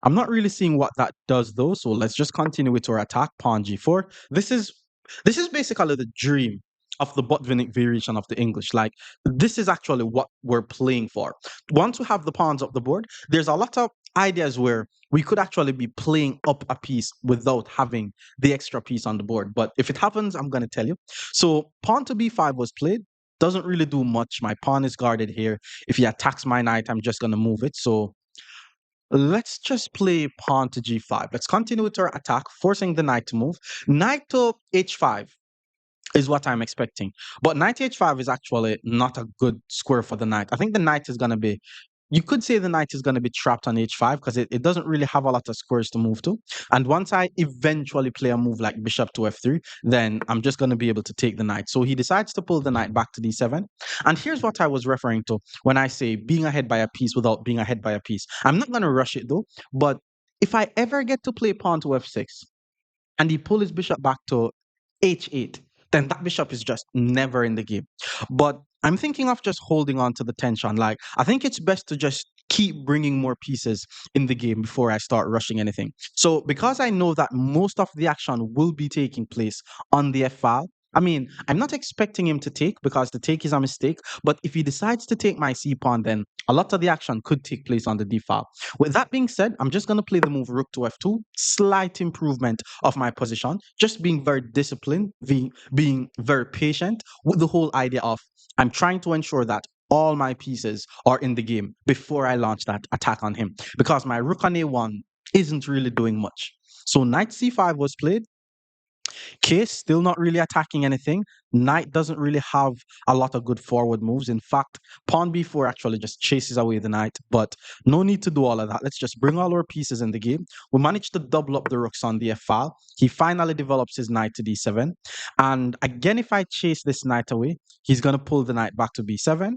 S1: I'm not really seeing what that does though, so let's just continue with our attack, pawn g4. This is basically the dream of the Botvinnik variation of the English. Like, this is actually what we're playing for. Once we have the pawns up the board, there's a lot of ideas where we could actually be playing up a piece without having the extra piece on the board. But if it happens, I'm going to tell you. So pawn to b5 was played. Doesn't really do much. My pawn is guarded here. If he attacks my knight, I'm just going to move it. So let's just play pawn to g5. Let's continue with our attack, forcing the knight to move. Knight to h5 is what I'm expecting. But knight h5 is actually not a good square for the knight. I think the knight is going to be, you could say the knight is going to be trapped on h5 because it doesn't really have a lot of squares to move to. And once I eventually play a move like bishop to f3, then I'm just going to be able to take the knight. So he decides to pull the knight back to d7. And here's what I was referring to when I say being ahead by a piece without being ahead by a piece. I'm not going to rush it though, but if I ever get to play pawn to f6 and he pull his bishop back to h8, then that bishop is just never in the game. But I'm thinking of just holding on to the tension. Like, I think it's best to just keep bringing more pieces in the game before I start rushing anything. So because I know that most of the action will be taking place on the f file, I mean, I'm not expecting him to take because the take is a mistake. But if he decides to take my c pawn, then a lot of the action could take place on the d file. With that being said, I'm just going to play the move rook to f2, slight improvement of my position, just being very disciplined, being very patient with the whole idea of I'm trying to ensure that all my pieces are in the game before I launch that attack on him because my rook on a1 isn't really doing much. So knight c5 was played. Case still not really attacking anything. Knight doesn't really have a lot of good forward moves. In fact, pawn b4 actually just chases away the knight, but no need to do all of that. Let's just bring all our pieces in the game. We managed to double up the rooks on the f file. He finally develops his knight to d7. And again, if I chase this knight away, he's going to pull the knight back to b7.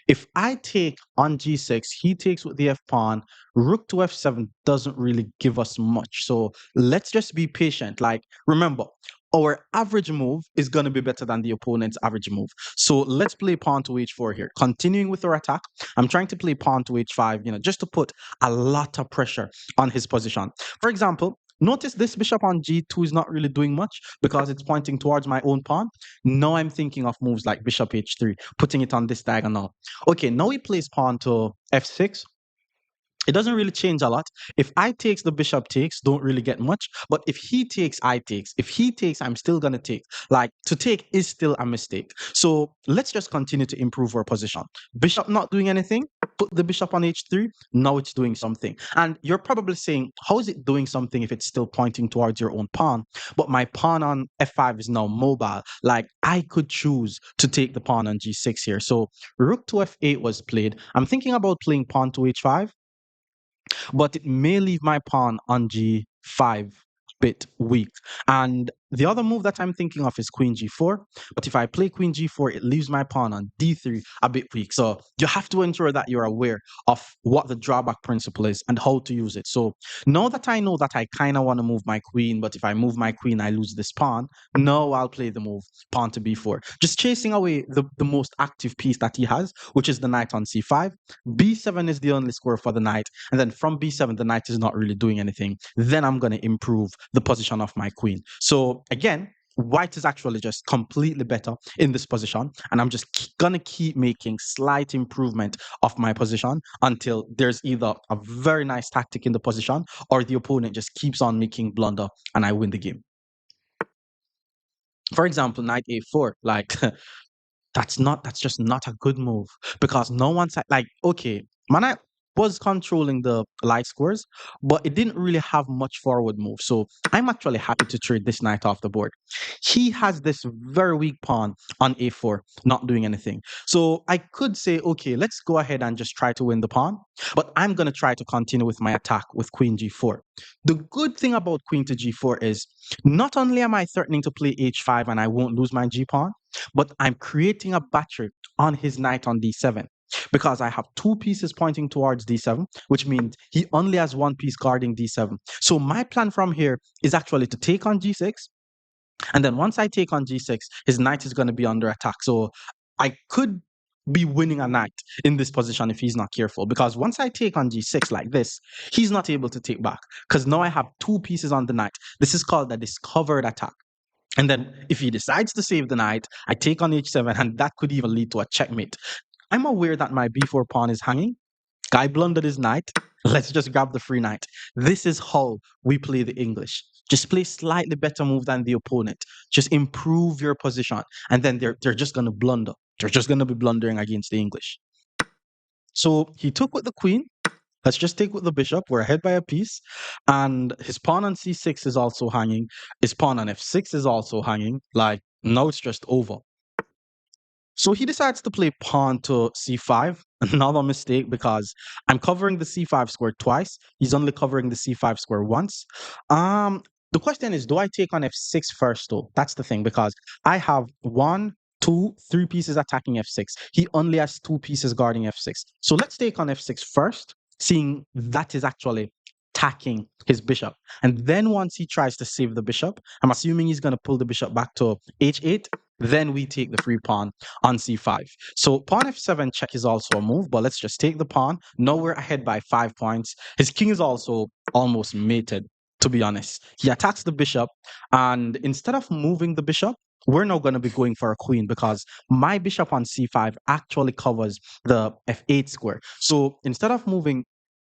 S1: If I take on g6, he takes with the f pawn. Rook to f7 doesn't really give us much. So let's just be patient. Like, remember, our average move is going to be better than the opponent's average move. So let's play pawn to h4 here. Continuing with our attack, I'm trying to play pawn to h5, just to put a lot of pressure on his position. For example, Notice this bishop on g2 is not really doing much because it's pointing towards my own pawn. Now I'm thinking of moves like bishop h3, putting it on this diagonal. Okay, now he plays pawn to f6. It doesn't really change a lot. If I takes, the bishop takes, don't really get much. But if he takes, I takes. If he takes, I'm still gonna take. Like, to take is still a mistake. So let's just continue to improve our position. Bishop not doing anything. Put the bishop on h3. Now it's doing something. And you're probably saying, how is it doing something if it's still pointing towards your own pawn? But my pawn on f5 is now mobile. Like, I could choose to take the pawn on g6 here. So rook to f8 was played. I'm thinking about playing pawn to h5, but it may leave my pawn on g5 bit weak. And the other move that I'm thinking of is queen g4. But if I play queen g4, it leaves my pawn on d3 a bit weak. So you have to ensure that you're aware of what the drawback principle is and how to use it. So now that I know that I kind of want to move my queen, but if I move my queen, I lose this pawn, now I'll play the move pawn to b4. Just chasing away the most active piece that he has, which is the knight on c5. b7 is the only square for the knight. And then from b7, the knight is not really doing anything. Then I'm going to improve the position of my queen. So again, white is actually just completely better in this position. And I'm just going to keep making slight improvement of my position until there's either a very nice tactic in the position or the opponent just keeps on making blunder and I win the game. For example, knight a4, like that's just not a good move because no one's like, okay, Mana was controlling the light squares, but it didn't really have much forward move. So I'm actually happy to trade this knight off the board. He has this very weak pawn on a4, not doing anything. So I could say, okay, let's go ahead and just try to win the pawn, but I'm going to try to continue with my attack with queen g4. The good thing about queen to g4 is not only am I threatening to play h5 and I won't lose my g pawn, but I'm creating a battery on his knight on d7 because I have two pieces pointing towards d7, which means he only has one piece guarding d7. So my plan from here is actually to take on g6, and then once I take on g6, his knight is going to be under attack. So I could be winning a knight in this position if he's not careful, because once I take on g6 like this, he's not able to take back because now I have two pieces on the knight. This is called a discovered attack. And then if he decides to save the knight, I take on h7, and that could even lead to a checkmate. I'm aware that my b4 pawn is hanging. Guy blundered his knight. Let's just grab the free knight. This is how we play the English. Just play slightly better move than the opponent. Just improve your position. And then they're just going to blunder. They're just going to be blundering against the English. So he took with the queen. Let's just take with the bishop. We're ahead by a piece. And his pawn on c6 is also hanging. His pawn on f6 is also hanging. Like, now it's just over. So he decides to play pawn to c5. Another mistake because I'm covering the c5 square twice. He's only covering the c5 square once. The question is, do I take on f6 first though? That's the thing, because I have one, two, three pieces attacking f6. He only has two pieces guarding f6. So let's take on f6 first, seeing that is actually attacking his bishop. And then once he tries to save the bishop, I'm assuming he's going to pull the bishop back to h8. Then we take the free pawn on c5. So pawn f7 check is also a move, but let's just take the pawn. Now we're ahead by 5 points. His king is also almost mated, to be honest. He attacks the bishop, and instead of moving the bishop, we're now going to be going for a queen because my bishop on c5 actually covers the f8 square. So instead of moving,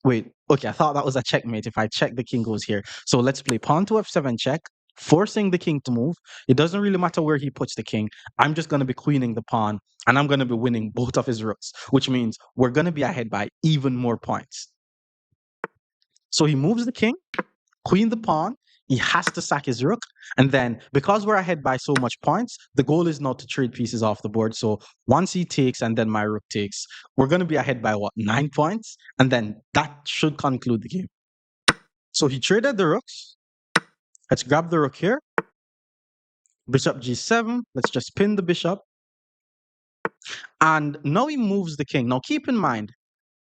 S1: wait, okay, I thought that was a checkmate. If I check, the king goes here. So let's play pawn to f7 check, forcing the king to move. It doesn't really matter where he puts the king. I'm just going to be queening the pawn, and I'm going to be winning both of his rooks, which means we're going to be ahead by even more points. So he moves the king, queen the pawn. He has to sack his rook. And then because we're ahead by so much points, the goal is not to trade pieces off the board. So once he takes and then my rook takes, we're going to be ahead by what, 9 points? And then that should conclude the game. So he traded the rooks. Let's grab the rook here. Bishop g7. Let's just pin the bishop. And now he moves the king. Now keep in mind,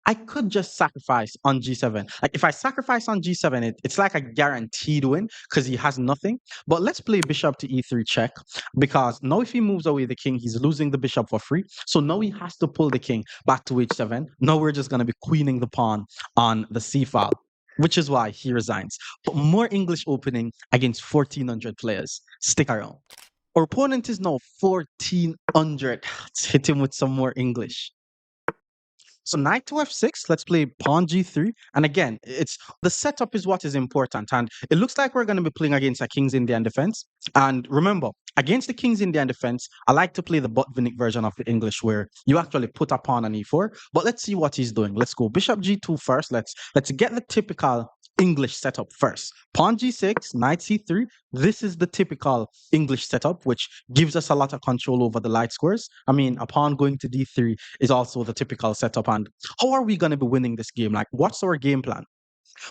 S1: I could just sacrifice on g7. Like if I sacrifice on g7, it's like a guaranteed win because he has nothing. But let's play bishop to e3 check, because now if he moves away the king, he's losing the bishop for free. So now he has to pull the king back to h7. Now we're just going to be queening the pawn on the c file. which is why he resigns. But more English opening against 1400 players. Stick around. Our opponent is now 1400. Let's hit him with some more English. So knight to f6, let's play pawn g3. And again, it's the setup is what is important. And it looks like we're going to be playing against a King's Indian defense. And remember, against the King's Indian defense, I like to play the Botvinnik version of the English where you actually put a pawn on e4. But let's see what he's doing. Let's go bishop g2 first. Let's get the typical English setup first. Pawn g6, knight c3. This is the typical English setup, which gives us a lot of control over the light squares. I mean, a pawn going to d3 is also the typical setup. And how are we going to be winning this game? Like, what's our game plan?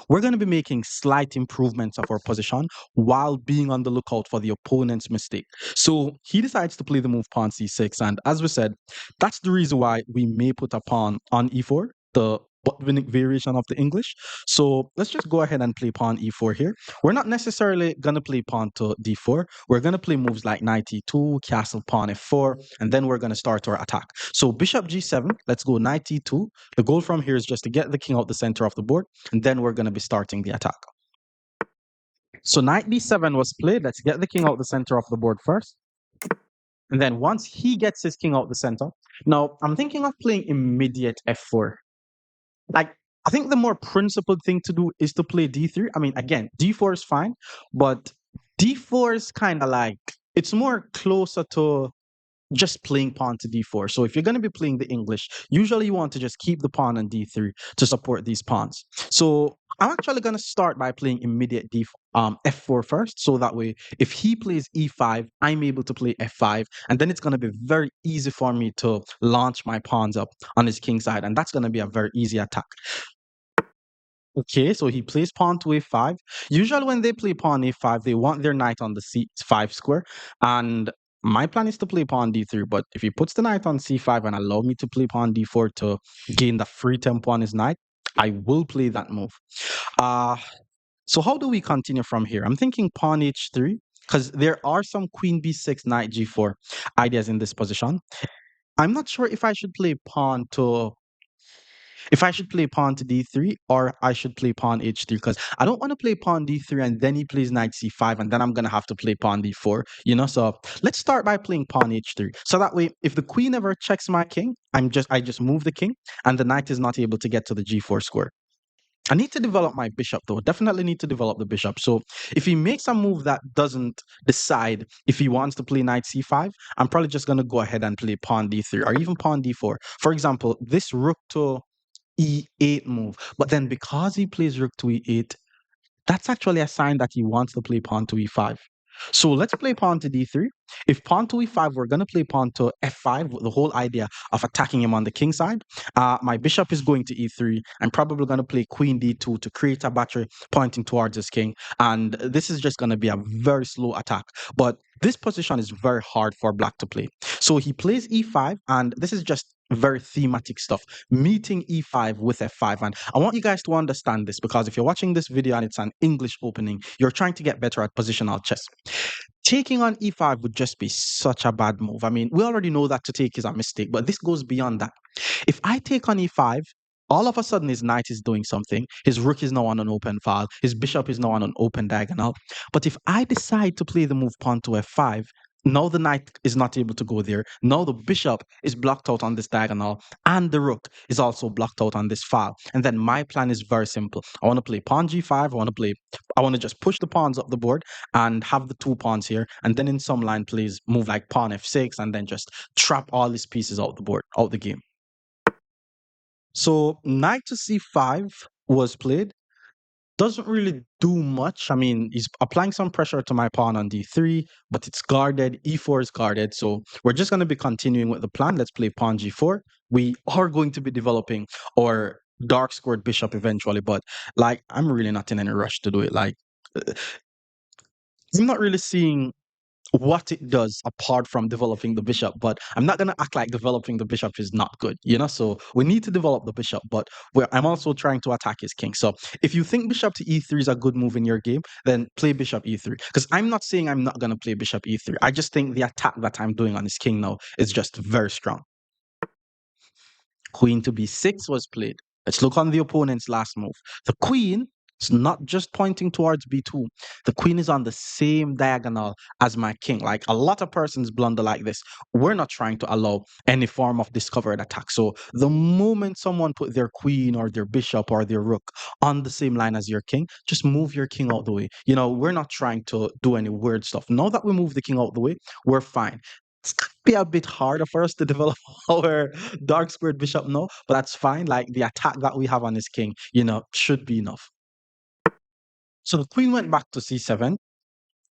S1: We're going to be making slight improvements of our position while being on the lookout for the opponent's mistake. So he decides to play the move pawn c6. And as we said, that's the reason why we may put a pawn on e4, the Botvinnik variation of the English. So let's just go ahead and play pawn e4 here. We're not necessarily going to play pawn to d4. We're going to play moves like knight e2, castle pawn f4, and then we're going to start our attack. So bishop g7, let's go knight e2. The goal from here is just to get the king out the center of the board, and then we're going to be starting the attack. So knight b7 was played. Let's get the king out the center of the board first. And then once he gets his king out the center, now I'm thinking of playing immediate f4. Like, I think the more principled thing to do is to play d3. I mean, again, d4 is fine, but d4 is kind of like, it's more closer to just playing pawn to d4. So if you're going to be playing the English, usually you want to just keep the pawn on d3 to support these pawns. So I'm actually going to start by playing immediate f4 first. So that way, if he plays e5, I'm able to play f5. And then it's going to be very easy for me to launch my pawns up on his king side. And that's going to be a very easy attack. Okay, so he plays pawn to a5. Usually when they play pawn a5, they want their knight on the c5 square. And my plan is to play pawn d3, but if he puts the knight on c5 and allow me to play pawn d4 to gain the free tempo on his knight, I will play that move. Uh, so how do we continue from here? I'm thinking pawn h3, because there are some queen b6, knight g4 ideas in this position. I'm not sure if I should play pawn to d3 or I should play pawn h3, because I don't want to play pawn d3 and then he plays knight c5 and then I'm going to have to play pawn d4, you know? So let's start by playing pawn h3. So that way, if the queen ever checks my king, I just move the king and the knight is not able to get to the g4 square. I need to develop my bishop though. Definitely need to develop the bishop. So if he makes a move that doesn't decide if he wants to play knight c5, I'm probably just going to go ahead and play pawn d3 or even pawn d4. For example, this rook to e8 move. But then because he plays rook to e8, that's actually a sign that he wants to play pawn to e5. So let's play pawn to d3. If pawn to e5, we're going to play pawn to f5, the whole idea of attacking him on the king side. My bishop is going to e3. I'm probably going to play queen d2 to create a battery pointing towards his king. And this is just going to be a very slow attack. But this position is very hard for black to play. So he plays e5, and this is just very thematic stuff, meeting e5 with f5. And I want you guys to understand this, because if you're watching this video and it's an English opening, you're trying to get better at positional chess. Taking on e5 would just be such a bad move. I mean, we already know that to take is a mistake, but this goes beyond that. If I take on e5, all of a sudden his knight is doing something. His rook is now on an open file. His bishop is now on an open diagonal. But if I decide to play the move pawn to f5, now the knight is not able to go there. Now the bishop is blocked out on this diagonal, and the rook is also blocked out on this file. And then my plan is very simple. I want to play pawn g5. I want to just push the pawns up the board and have the two pawns here. And then in some line plays move like pawn f6 and then just trap all these pieces out the board, out the game. So knight to c5 was played. Doesn't really do much. I mean, he's applying some pressure to my pawn on d3, but it's guarded. e4 is guarded. So we're just going to be continuing with the plan. Let's play pawn g4. We are going to be developing our dark squared bishop eventually, but like, I'm really not in any rush to do it. Like, I'm not really seeing what it does apart from developing the bishop, but I'm not going to act like developing the bishop is not good, you know? So we need to develop the bishop, but I'm also trying to attack his king. So if you think bishop to e3 is a good move in your game, then play bishop e3. Because I'm not saying I'm not going to play bishop e3. I just think the attack that I'm doing on his king now is just very strong. Queen to b6 was played. Let's look on the opponent's last move. The queen It's not just pointing towards b2. The queen is on the same diagonal as my king. Like a lot of persons blunder like this. We're not trying to allow any form of discovered attack. So the moment someone put their queen or their bishop or their rook on the same line as your king, just move your king out the way. You know, we're not trying to do any weird stuff. Now that we move the king out the way, we're fine. It's gonna be a bit harder for us to develop our dark squared bishop now, but that's fine. Like the attack that we have on his king, you know, should be enough. So the queen went back to c7,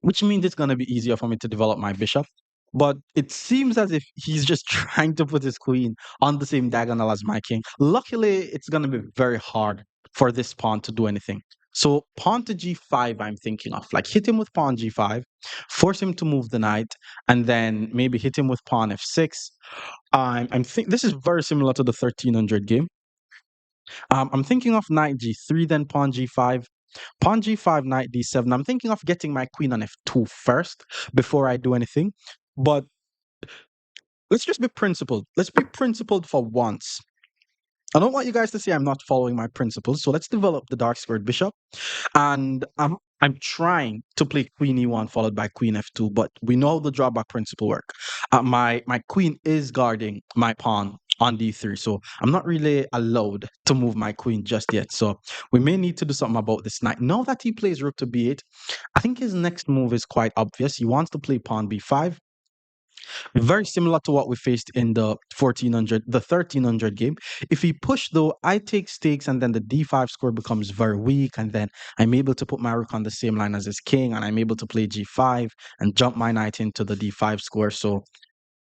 S1: which means it's going to be easier for me to develop my bishop. But it seems as if he's just trying to put his queen on the same diagonal as my king. Luckily, it's going to be very hard for this pawn to do anything. So pawn to g5, I'm thinking of like hit him with pawn g5, force him to move the knight, and then maybe hit him with pawn f6. I'm think this is very similar to the 1300 game. I'm thinking of knight g3, then pawn g5. Pawn g5, knight d7. I'm thinking of getting my queen on f2 first before I do anything. But let's just be principled. Let's be principled for once. I don't want you guys to say I'm not following my principles. So let's develop the dark squared bishop. And I'm trying to play queen e1 followed by queen f2, but we know the drawback principle work. My queen is guarding my pawn on d3, so I'm not really allowed to move my queen just yet. So we may need to do something about this knight. Now that he plays rook to b8, I think his next move is quite obvious. He wants to play pawn b5, very similar to what we faced in the 1300 game. If he push though, I take stakes and then the d5 square becomes very weak, and then I'm able to put my rook on the same line as his king, and I'm able to play g5 and jump my knight into the d5 square. So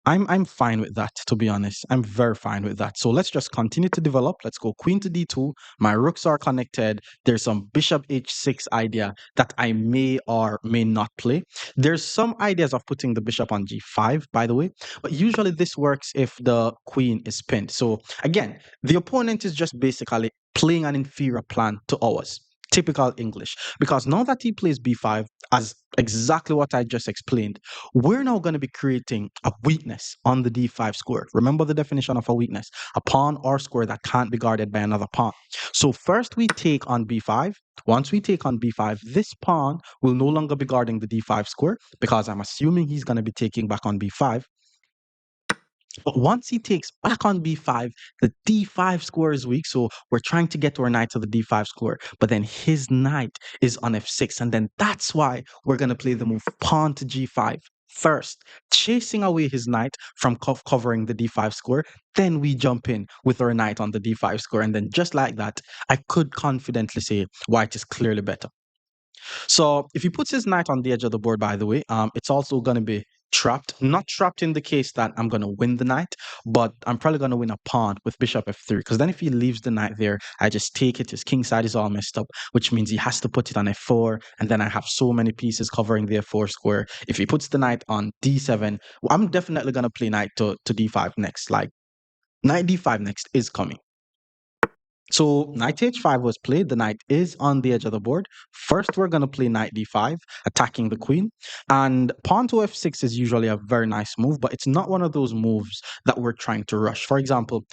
S1: I'm fine with that, to be honest. I'm very fine with that. So let's just continue to develop. Let's go queen to d2. My rooks are connected. There's some bishop h6 idea that I may or may not play. There's some ideas of putting the bishop on g5, by the way, but usually this works if the queen is pinned. So again, the opponent is just basically playing an inferior plan to ours. Typical English. Because now that he plays b5, as exactly what I just explained, we're now going to be creating a weakness on the d5 square. Remember the definition of a weakness: a pawn or square that can't be guarded by another pawn. So first we take on b5. Once we take on b5, this pawn will no longer be guarding the d5 square because I'm assuming he's going to be taking back on b5. But once he takes back on b5, the d5 square is weak. So we're trying to get our knight to the d5 square. But then his knight is on f6. And then that's why we're going to play the move pawn to g5 first, chasing away his knight from covering the d5 square. Then we jump in with our knight on the d5 square. And then just like that, I could confidently say white is clearly better. So if he puts his knight on the edge of the board, by the way, it's also going to be trapped. Not trapped in the case that I'm going to win the knight, but I'm probably going to win a pawn with bishop f3. Because then if he leaves the knight there, I just take it. His king side is all messed up, which means he has to put it on f4. And then I have so many pieces covering the f4 square. If he puts the knight on d7, well, I'm definitely going to play knight to d5 next. Like knight d5 next is coming. So knight h5 was played. The knight is on the edge of the board. First, we're going to play knight d5, attacking the queen. And pawn to f6 is usually a very nice move, but it's not one of those moves that we're trying to rush. For example,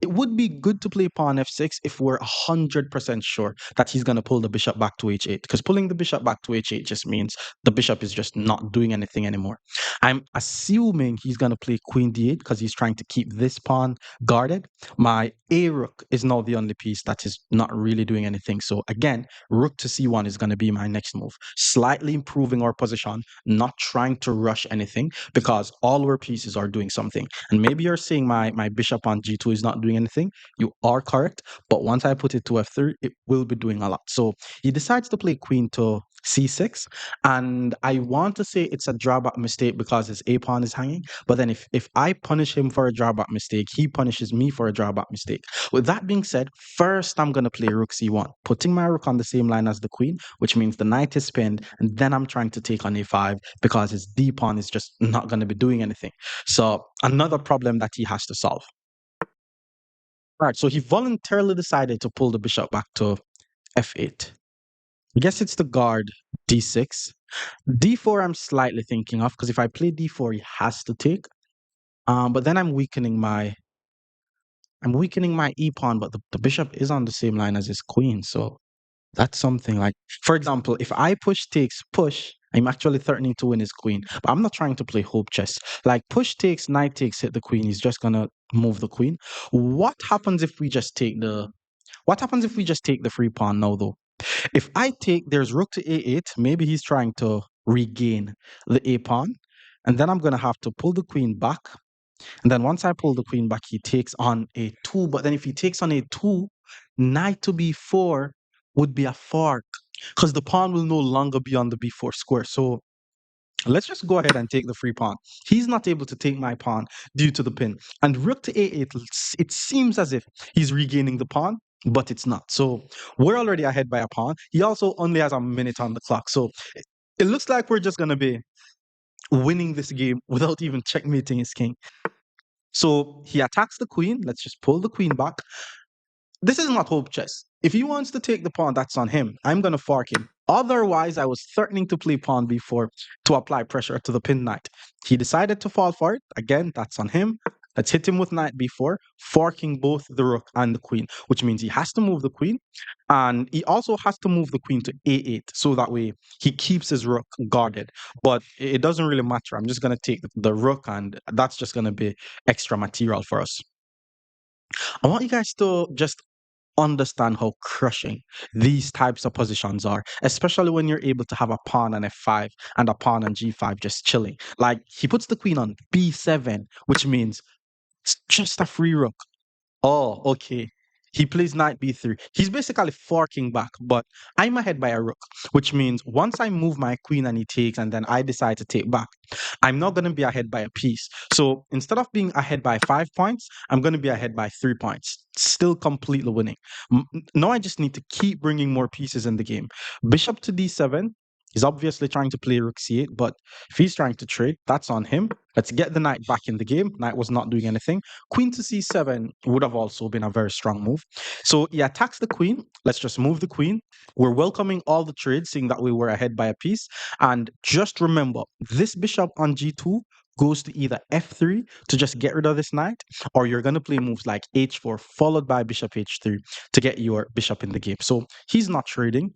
S1: it would be good to play pawn f6 if we're 100% sure that he's going to pull the bishop back to h8, because pulling the bishop back to h8 just means the bishop is just not doing anything anymore. I'm assuming he's going to play queen d8 because he's trying to keep this pawn guarded. My a rook is now the only piece that is not really doing anything. So again, rook to c1 is going to be my next move, slightly improving our position, not trying to rush anything because all our pieces are doing something. And maybe you're saying my bishop on g2 is not doing anything. You are correct, but once I put it to f3, it will be doing a lot. So he decides to play queen to c6, and I want to say it's a drawback mistake because his a pawn is hanging. But then if I punish him for a drawback mistake, he punishes me for a drawback mistake. With that being said, first I'm going to play rook c1, putting my rook on the same line as the queen, which means the knight is pinned, and then I'm trying to take on a5 because his d pawn is just not going to be doing anything. So another problem that he has to solve. All right, so he voluntarily decided to pull the bishop back to f8. I guess it's the guard d6. d4 I'm slightly thinking of because if I play d4, he has to take. But then I'm weakening my e pawn, but the bishop is on the same line as his queen. So That's something like, for example, if I push takes push, I'm actually threatening to win his queen, but I'm not trying to play hope chess. Like push takes, knight takes, hit the queen. He's just gonna move the queen. What happens if we just take the? What happens if we just take the free pawn now, though? If I take, there's rook to a8. Maybe he's trying to regain the a pawn, and then I'm gonna have to pull the queen back. And then once I pull the queen back, he takes on a2. But then if he takes on a2, knight to b4 would be a fork because the pawn will no longer be on the b4 square. So let's just go ahead and take the free pawn. He's not able to take my pawn due to the pin. And rook to a8, it seems as if he's regaining the pawn, but it's not. So we're already ahead by a pawn. He also only has a minute on the clock. So it looks like we're just going to be winning this game without even checkmating his king. So he attacks the queen. Let's just pull the queen back. This is not hope chess. If he wants to take the pawn, that's on him. I'm going to fork him. Otherwise, I was threatening to play pawn b4 to apply pressure to the pin knight. He decided to fall for it. Again, that's on him. Let's hit him with knight b4, forking both the rook and the queen, which means he has to move the queen. And he also has to move the queen to a8, so that way he keeps his rook guarded. But it doesn't really matter. I'm just going to take the rook, and that's just going to be extra material for us. I want you guys to just understand how crushing these types of positions are, especially when you're able to have a pawn on f5 and a pawn on g5 just chilling. Like he puts the queen on b7, which means it's just a free rook. Oh, okay. He plays knight b3. He's basically forking back, but I'm ahead by a rook, which means once I move my queen and he takes, and then I decide to take back, I'm not going to be ahead by a piece. So instead of being ahead by 5 points, I'm going to be ahead by 3 points. Still completely winning. Now I just need to keep bringing more pieces in the game. Bishop to d7. He's obviously trying to play rook c8, but if he's trying to trade, that's on him. Let's get the knight back in the game. Knight was not doing anything. Queen to c7 would have also been a very strong move. So he attacks the queen. Let's just move the queen. We're welcoming all the trades, seeing that we were ahead by a piece. And just remember, this bishop on g2 goes to either f3 to just get rid of this knight, or you're going to play moves like h4 followed by bishop h3 to get your bishop in the game. So he's not trading,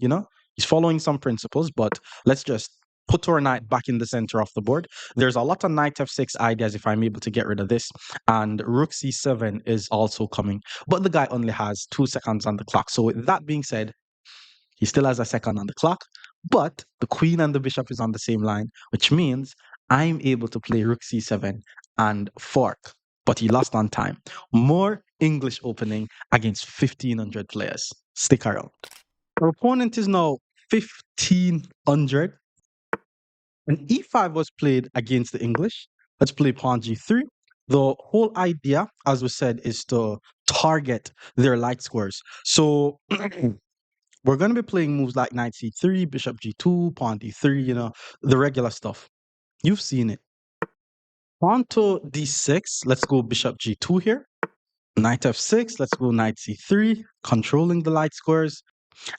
S1: he's following some principles, but let's just put our knight back in the center of the board. There's a lot of knight f6 ideas if I'm able to get rid of this, and rook c7 is also coming, but the guy only has 2 seconds on the clock. So with that being said, he still has a second on the clock, but the queen and the bishop is on the same line, which means I'm able to play rook c7 and fork, but he lost on time. More English opening against 1,500 players. Stick around. Our opponent is now 1,500, and e5 was played against the English. Let's play pawn g3. The whole idea, as we said, is to target their light squares. So we're going to be playing moves like knight c3, bishop g2, pawn d3, the regular stuff. You've seen it. Pawn to d6, let's go bishop g2 here. Knight f6, let's go knight c3, controlling the light squares.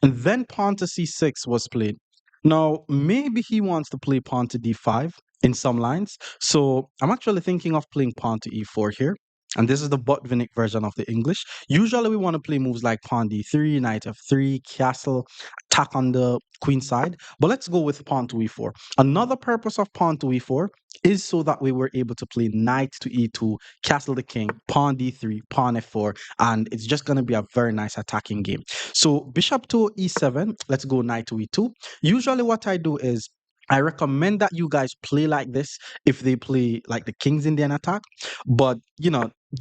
S1: And then pawn to c6 was played. Now, maybe he wants to play pawn to d5 in some lines. So I'm actually thinking of playing pawn to e4 here. And this is the Botvinnik version of the English. Usually we want to play moves like pawn d3, knight f3, castle, attack on the queen side. But let's go with pawn to e4. Another purpose of pawn to e4 is so that we were able to play knight to e2, castle the king, pawn d3, pawn f4, and it's just going to be a very nice attacking game. So bishop to e7, let's go knight to e2. Usually what I do is I recommend that you guys play like this if they play like the King's Indian attack. But,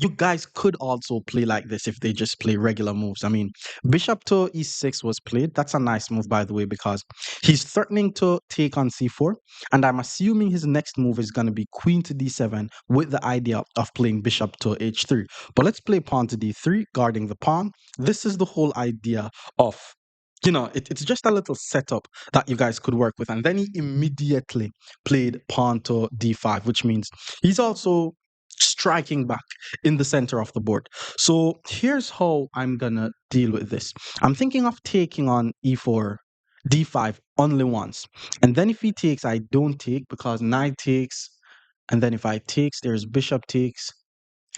S1: you guys could also play like this if they just play regular moves. I mean, bishop to e6 was played. That's a nice move, by the way, because he's threatening to take on c4. And I'm assuming his next move is going to be queen to d7 with the idea of playing bishop to h3. But let's play pawn to d3, guarding the pawn. This is the whole idea of it's just a little setup that you guys could work with. And then he immediately played pawn to d5, which means he's also striking back in the center of the board. So here's how I'm gonna deal with this. I'm thinking of taking on e4, d5 only once. And then if he takes, I don't take because knight takes. And then if I takes, there's bishop takes.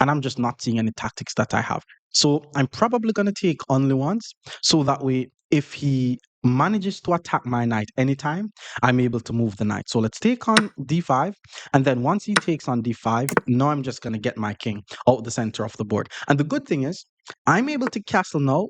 S1: And I'm just not seeing any tactics that I have. So I'm probably going to take only once. So that way, if he manages to attack my knight anytime, I'm able to move the knight. So let's take on d5, and then once he takes on d5, now I'm just going to get my king out the center of the board. And the good thing is, I'm able to castle now.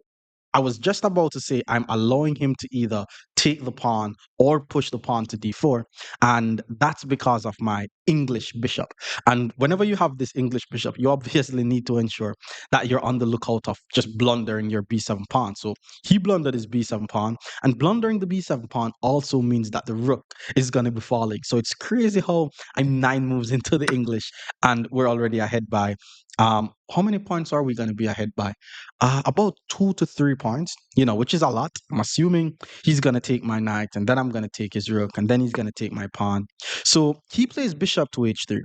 S1: I was just about to say I'm allowing him to either take the pawn or push the pawn to d4. And that's because of my English bishop. And whenever you have this English bishop, you obviously need to ensure that you're on the lookout of just blundering your b7 pawn. So he blundered his b7 pawn, and blundering the b7 pawn also means that the rook is going to be falling. So it's crazy how I'm 9 moves into the English and we're already ahead by. How many points are we going to be ahead by? About 2 to 3 points, which is a lot. I'm assuming he's going to take my knight, and then I'm going to take his rook, and then he's going to take my pawn. So he plays bishop to h3.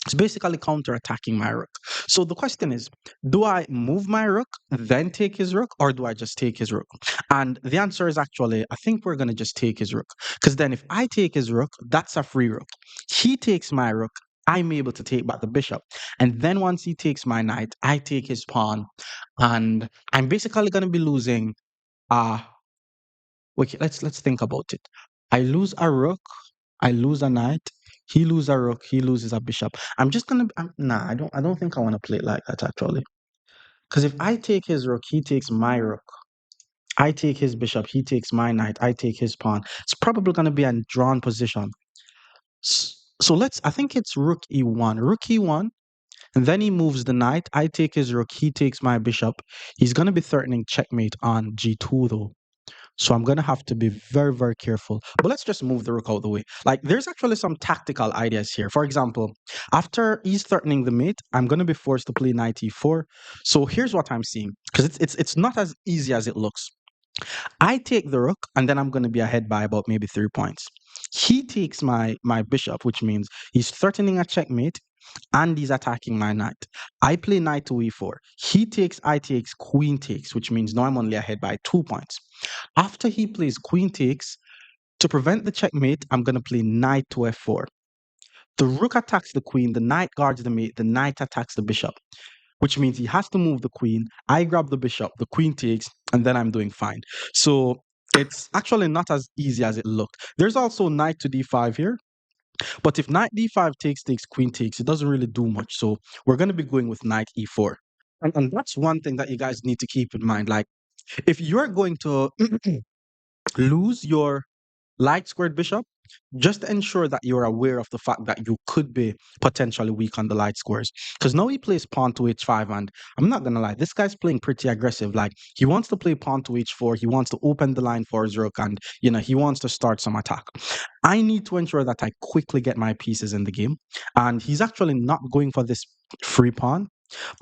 S1: It's basically counter-attacking my rook. So the question is, do I move my rook, then take his rook, or do I just take his rook? And the answer is actually, I think we're going to just take his rook. Because then if I take his rook, that's a free rook. He takes my rook, I'm able to take back the bishop. And then once he takes my knight, I take his pawn. And I'm basically going to be losing, uh, okay, let's think about it. I lose a rook, I lose a knight. He loses a rook. He loses a bishop. I'm just gonna. Nah, I don't think I want to play it like that actually. Because if I take his rook, he takes my rook. I take his bishop. He takes my knight. I take his pawn. It's probably gonna be a drawn position. So let's. I think it's rook e1. Rook e1. And then he moves the knight. I take his rook. He takes my bishop. He's gonna be threatening checkmate on g2 though. So I'm going to have to be very, very careful. But let's just move the rook out the way. Like, there's actually some tactical ideas here. For example, after he's threatening the mate, I'm going to be forced to play knight e4. So here's what I'm seeing. Because it's not as easy as it looks. I take the rook, and then I'm going to be ahead by about maybe 3 points. He takes my bishop, which means he's threatening a checkmate, and he's attacking my knight. I play knight to e4. He takes, I takes, queen takes, which means now I'm only ahead by 2 points. After he plays queen takes, to prevent the checkmate, I'm going to play knight to f4. The rook attacks the queen, the knight guards the mate, the knight attacks the bishop, which means he has to move the queen. I grab the bishop, the queen takes, and then I'm doing fine. So it's actually not as easy as it looked. There's also knight to d5 here. But if knight d5 takes, queen takes, it doesn't really do much. So we're going to be going with knight e4. And that's one thing that you guys need to keep in mind. Like, if you're going to lose your light squared bishop, just ensure that you're aware of the fact that you could be potentially weak on the light squares. Because now he plays pawn to h5, and I'm not gonna lie, this guy's playing pretty aggressive. Like, he wants to play pawn to h4, he wants to open the line for his rook, and he wants to start some attack. I need to ensure that I quickly get my pieces in the game, and he's actually not going for this free pawn.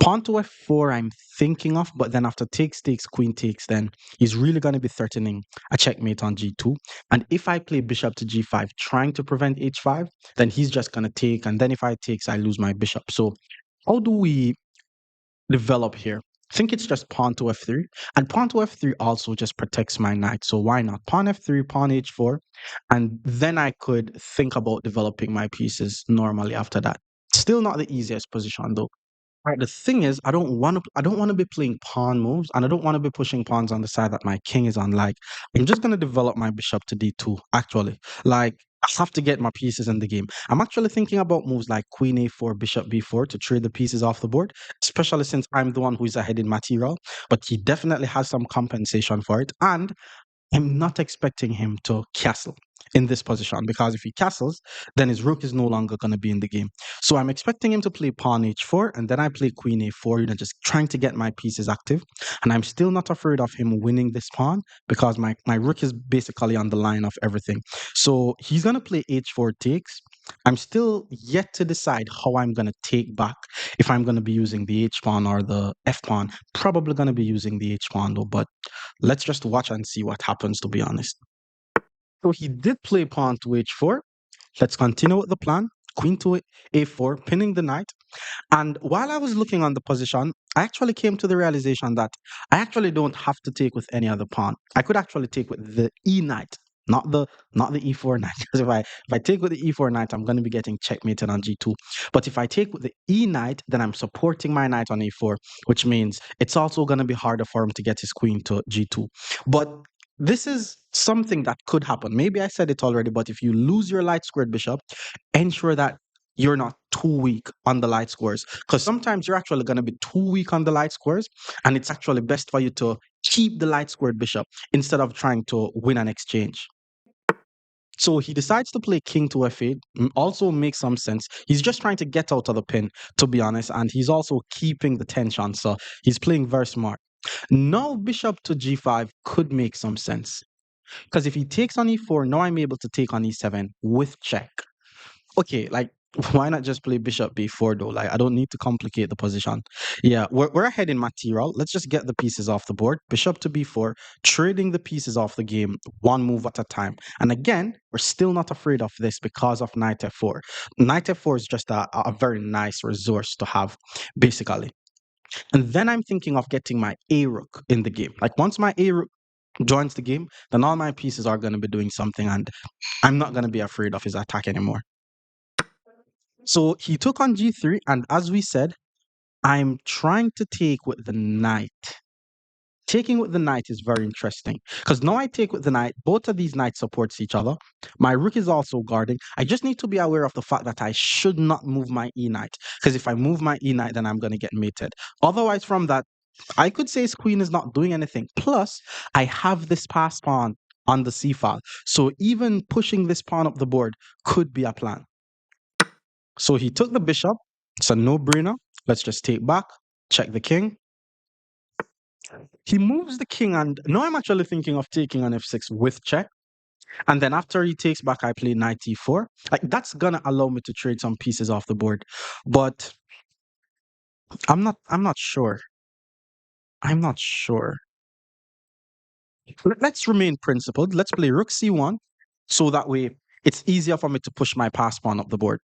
S1: Pawn to f4, I'm thinking of, but then after takes, queen takes, then he's really going to be threatening a checkmate on g2. And if I play bishop to g5, trying to prevent h5, then he's just going to take. And then if I takes, I lose my bishop. So how do we develop here? I think it's just pawn to f3. And pawn to f3 also just protects my knight. So why not? Pawn f3, pawn h4. And then I could think about developing my pieces normally after that. Still not the easiest position though. Right, the thing is, I don't want to be playing pawn moves, and I don't want to be pushing pawns on the side that my king is on. Like, I'm just gonna develop my bishop to d2, actually. Like, I have to get my pieces in the game. I'm actually thinking about moves like queen a4, bishop b4 to trade the pieces off the board, especially since I'm the one who is ahead in material, but he definitely has some compensation for it. And I'm not expecting him to castle in this position, because if he castles, then his rook is no longer going to be in the game. So I'm expecting him to play pawn h4, and then I play queen a4, just trying to get my pieces active. And I'm still not afraid of him winning this pawn, because my rook is basically on the line of everything. So he's going to play h4 takes. I'm still yet to decide how I'm going to take back, if I'm going to be using the h pawn or the f pawn. Probably going to be using the h pawn though, but let's just watch and see what happens, to be honest. So he did play pawn to h4. Let's continue with the plan. Queen to a4, pinning the knight. And while I was looking on the position, I actually came to the realization that I actually don't have to take with any other pawn. I could actually take with the e knight, not the e4 knight. Because if I take with the e4 knight, I'm going to be getting checkmated on g2. But if I take with the e knight, then I'm supporting my knight on a4, which means it's also going to be harder for him to get his queen to g2. But this is something that could happen. Maybe I said it already, but if you lose your light squared bishop, ensure that you're not too weak on the light squares. Because sometimes you're actually going to be too weak on the light squares, and it's actually best for you to keep the light squared bishop instead of trying to win an exchange. So he decides to play king to f8. Also makes some sense. He's just trying to get out of the pin, to be honest, and he's also keeping the tension. So he's playing very smart. Now bishop to g5 could make some sense. Because if he takes on e4, now I'm able to take on e7 with check. Okay, like why not just play bishop b4 though? Like I don't need to complicate the position. Yeah, we're ahead in material. Let's just get the pieces off the board. Bishop to b4, trading the pieces off the game one move at a time. And again, we're still not afraid of this because of knight f4. Knight f4 is just a very nice resource to have, basically. And then I'm thinking of getting my a rook in the game. Like once my a rook joins the game, then all my pieces are going to be doing something, and I'm not going to be afraid of his attack anymore. So he took on g3, and as we said, I'm trying to take with the knight. Taking with the knight is very interesting because now I take with the knight. Both of these knights supports each other. My rook is also guarding. I just need to be aware of the fact that I should not move my e knight, because if I move my e knight, then I'm going to get mated. Otherwise, from that, I could say his queen is not doing anything. Plus, I have this pass pawn on the c file, so even pushing this pawn up the board could be a plan. So he took the bishop. It's a no-brainer. Let's just take back, check the king. He moves the king, and now I'm actually thinking of taking on f6 with check. And then after he takes back, I play knight e4. Like that's gonna allow me to trade some pieces off the board. But I'm not sure. I'm not sure. Let's remain principled. Let's play rook c1, so that way it's easier for me to push my pass pawn up the board.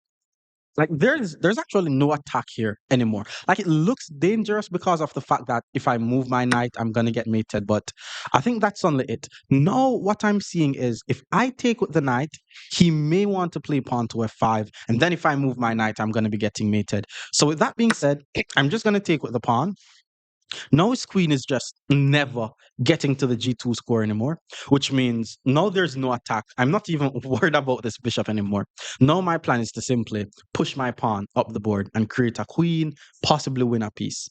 S1: Like there's actually no attack here anymore. Like it looks dangerous because of the fact that if I move my knight, I'm gonna get mated. But I think that's only it. Now what I'm seeing is if I take with the knight, he may want to play pawn to f5, and then if I move my knight, I'm gonna be getting mated. So with that being said, I'm just gonna take with the pawn. Now his queen is just never getting to the g2 score anymore, which means now there's no attack. I'm not even worried about this bishop anymore. Now my plan is to simply push my pawn up the board and create a queen, possibly win a piece.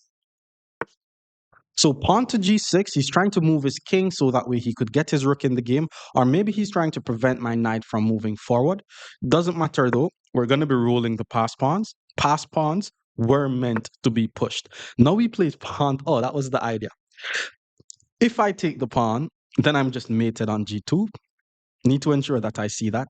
S1: So pawn to g6, he's trying to move his king so that way he could get his rook in the game, or maybe he's trying to prevent my knight from moving forward. Doesn't matter though, we're going to be rolling the pass pawns. Pass pawns were meant to be pushed. Now we play pawn. Oh, that was the idea. If I take the pawn, then I'm just mated on g2. Need to ensure that I see that.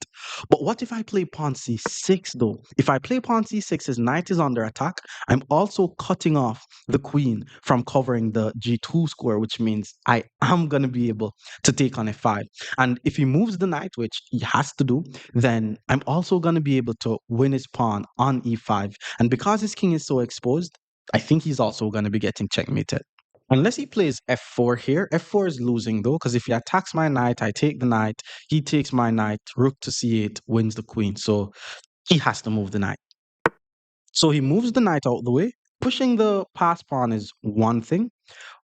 S1: But what if I play pawn c6 though? If I play pawn c6, his knight is under attack. I'm also cutting off the queen from covering the g2 square, which means I am going to be able to take on f5. And if he moves the knight, which he has to do, then I'm also going to be able to win his pawn on e5. And because his king is so exposed, I think he's also going to be getting checkmated. Unless he plays f4 here. F4 is losing though, because if he attacks my knight, I take the knight. He takes my knight. Rook to c8 wins the queen. So he has to move the knight. So he moves the knight out the way. Pushing the pass pawn is one thing.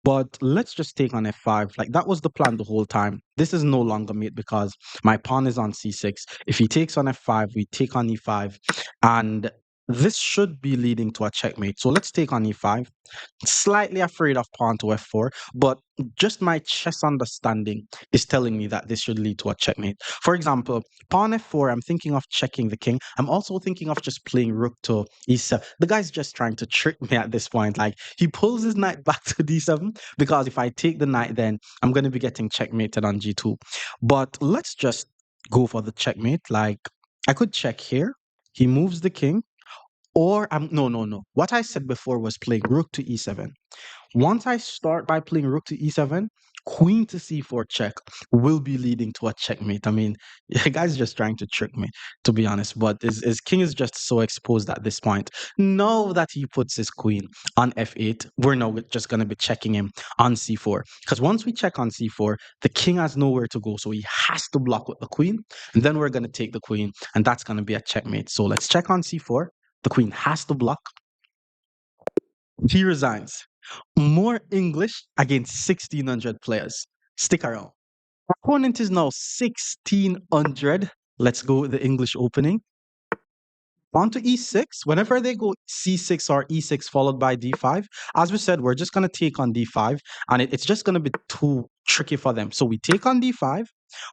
S1: But let's just take on f5. Like that was the plan the whole time. This is no longer mate because my pawn is on c6. If he takes on f5, we take on e5. And this should be leading to a checkmate. So let's take on e5. Slightly afraid of pawn to f4, but just my chess understanding is telling me that this should lead to a checkmate. For example, pawn f4, I'm thinking of checking the king. I'm also thinking of just playing rook to e7. The guy's just trying to trick me at this point. Like he pulls his knight back to d7 because if I take the knight, then I'm going to be getting checkmated on g2. But let's just go for the checkmate. Like I could check here. He moves the king. Or I'm no, no, no. What I said before was playing rook to e7. Once I start by playing rook to e7, queen to c4 check will be leading to a checkmate. I mean, the guy's just trying to trick me, to be honest. But his king is just so exposed at this point. Now that he puts his queen on f8, we're now just going to be checking him on c4. Because once we check on c4, the king has nowhere to go. So he has to block with the queen. And then we're going to take the queen. And that's going to be a checkmate. So let's check on c4. The queen has to block. He resigns. More English against 1,600 players. Stick around. Opponent is now 1600. Let's go with the English opening. On to e6. Whenever they go c6 or e6 followed by d5, as we said, we're just going to take on d5 and it's just going to be too tricky for them. So we take on d5.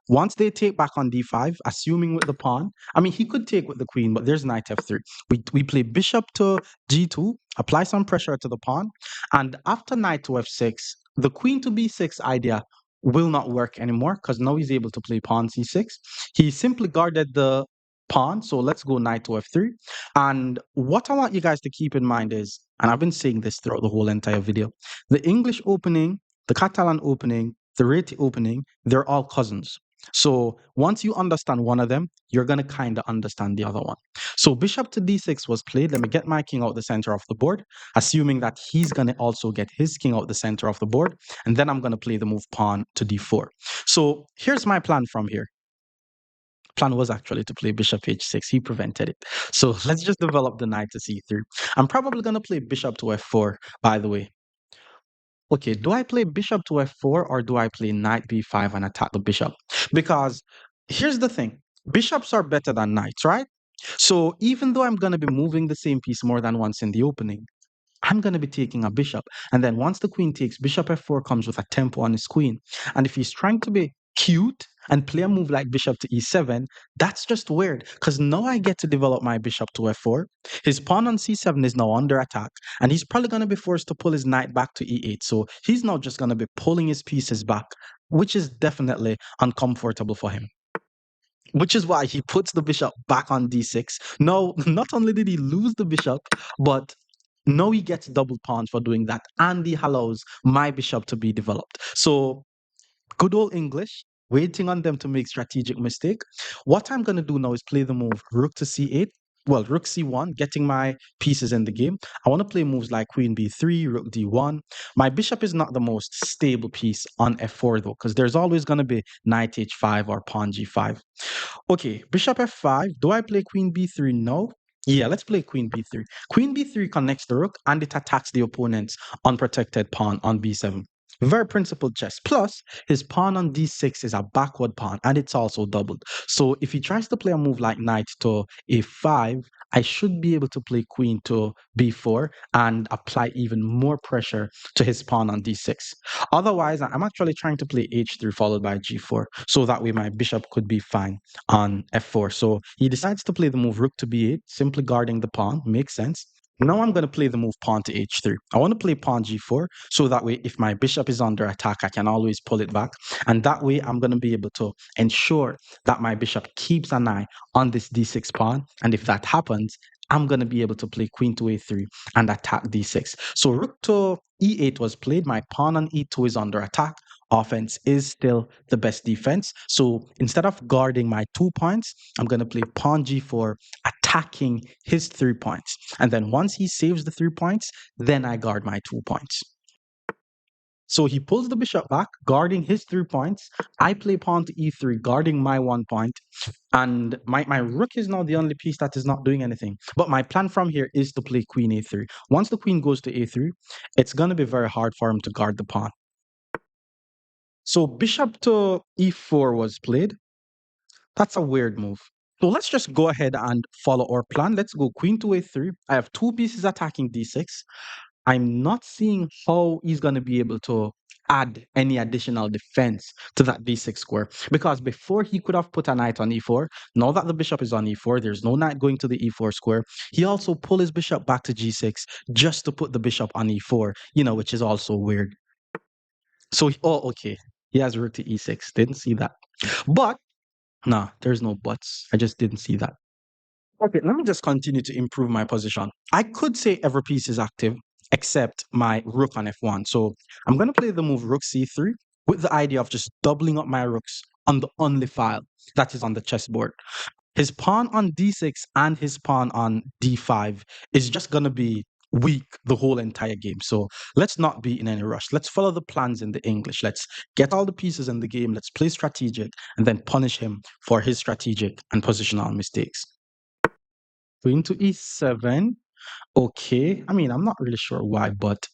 S1: Once they take back on d5, assuming with the pawn, I mean, he could take with the queen, but there's knight f3. We play bishop to g2, apply some pressure to the pawn, and after knight to f6, the queen to b6 idea will not work anymore because now he's able to play pawn c6. He simply guarded the pawn. So let's go knight to f3. And what I want you guys to keep in mind is, and I've been saying this throughout the whole entire video, the English opening, the Catalan opening, the Reti opening, they're all cousins. So once you understand one of them, you're going to kind of understand the other one. So bishop to d6 was played. Let me get my king out the center of the board, assuming that he's going to also get his king out the center of the board. And then I'm going to play the move pawn to d4. So here's my plan from here. Plan was actually to play bishop h6. He prevented it. So let's just develop the knight to c3. I'm probably going to play bishop to f4, by the way. Okay, do I play bishop to f4 or do I play knight b5 and attack the bishop? Because here's the thing. Bishops are better than knights, right? So even though I'm going to be moving the same piece more than once in the opening, I'm going to be taking a bishop. And then once the queen takes, bishop f4 comes with a tempo on his queen. And if he's trying to be cute and play a move like bishop to e7, that's just weird because now I get to develop my bishop to f4. His pawn on c7 is now under attack, and he's probably going to be forced to pull his knight back to e8. So he's now just going to be pulling his pieces back, which is definitely uncomfortable for him. Which is why he puts the bishop back on d6. No, not only did he lose the bishop, but now he gets double pawns for doing that, and he allows my bishop to be developed. So good old English, waiting on them to make strategic mistake. What I'm going to do now is play the move rook to c8. Well, rook c1, getting my pieces in the game. I want to play moves like queen b3, rook d1. My bishop is not the most stable piece on f4 though, because there's always going to be knight h5 or pawn g5. Okay, bishop f5. Do I play queen b3? No. Yeah, let's play queen b3. Queen b3 connects the rook and it attacks the opponent's unprotected pawn on b7. Very principled chess. Plus, his pawn on d6 is a backward pawn and it's also doubled. So if he tries to play a move like knight to a5, I should be able to play queen to b4 and apply even more pressure to his pawn on d6. Otherwise, I'm actually trying to play h3 followed by g4 so that way my bishop could be fine on f4. So he decides to play the move rook to b8, simply guarding the pawn. Makes sense. Now I'm going to play the move pawn to h3. I want to play pawn g4 so that way if my bishop is under attack, I can always pull it back. And that way I'm going to be able to ensure that my bishop keeps an eye on this d6 pawn. And if that happens, I'm going to be able to play queen to a3 and attack d6. So rook to e8 was played. My pawn on e2 is under attack. Offense is still the best defense. So instead of guarding my 2 points, I'm going to play pawn g4, attacking his 3 points. And then once he saves the 3 points, then I guard my 2 points. So he pulls the bishop back, guarding his 3 points. I play pawn to e3, guarding my 1 point. And my rook is now the only piece that is not doing anything. But my plan from here is to play queen a3. Once the queen goes to a3, it's going to be very hard for him to guard the pawn. So bishop to e4 was played. That's a weird move. So let's just go ahead and follow our plan. Let's go queen to a3. I have 2 pieces attacking d6. I'm not seeing how he's going to be able to add any additional defense to that d6 square because before he could have put a knight on e4. Now that the bishop is on e4, there's no knight going to the e4 square. He also pulled his bishop back to g6 just to put the bishop on e4, which is also weird. So, oh, okay. He has rook to e6. Didn't see that. But, nah, there's no buts. I just didn't see that. Okay, let me just continue to improve my position. I could say every piece is active except my rook on f1. So I'm going to play the move rook c3 with the idea of just doubling up my rooks on the only file that is on the chessboard. His pawn on d6 and his pawn on d5 is just going to be weak the whole entire game. So let's not be in any rush. Let's follow the plans in the English. Let's get all the pieces in the game. Let's play strategic and then punish him for his strategic and positional mistakes. Queen to e7. Okay. I mean, I'm not really sure why, but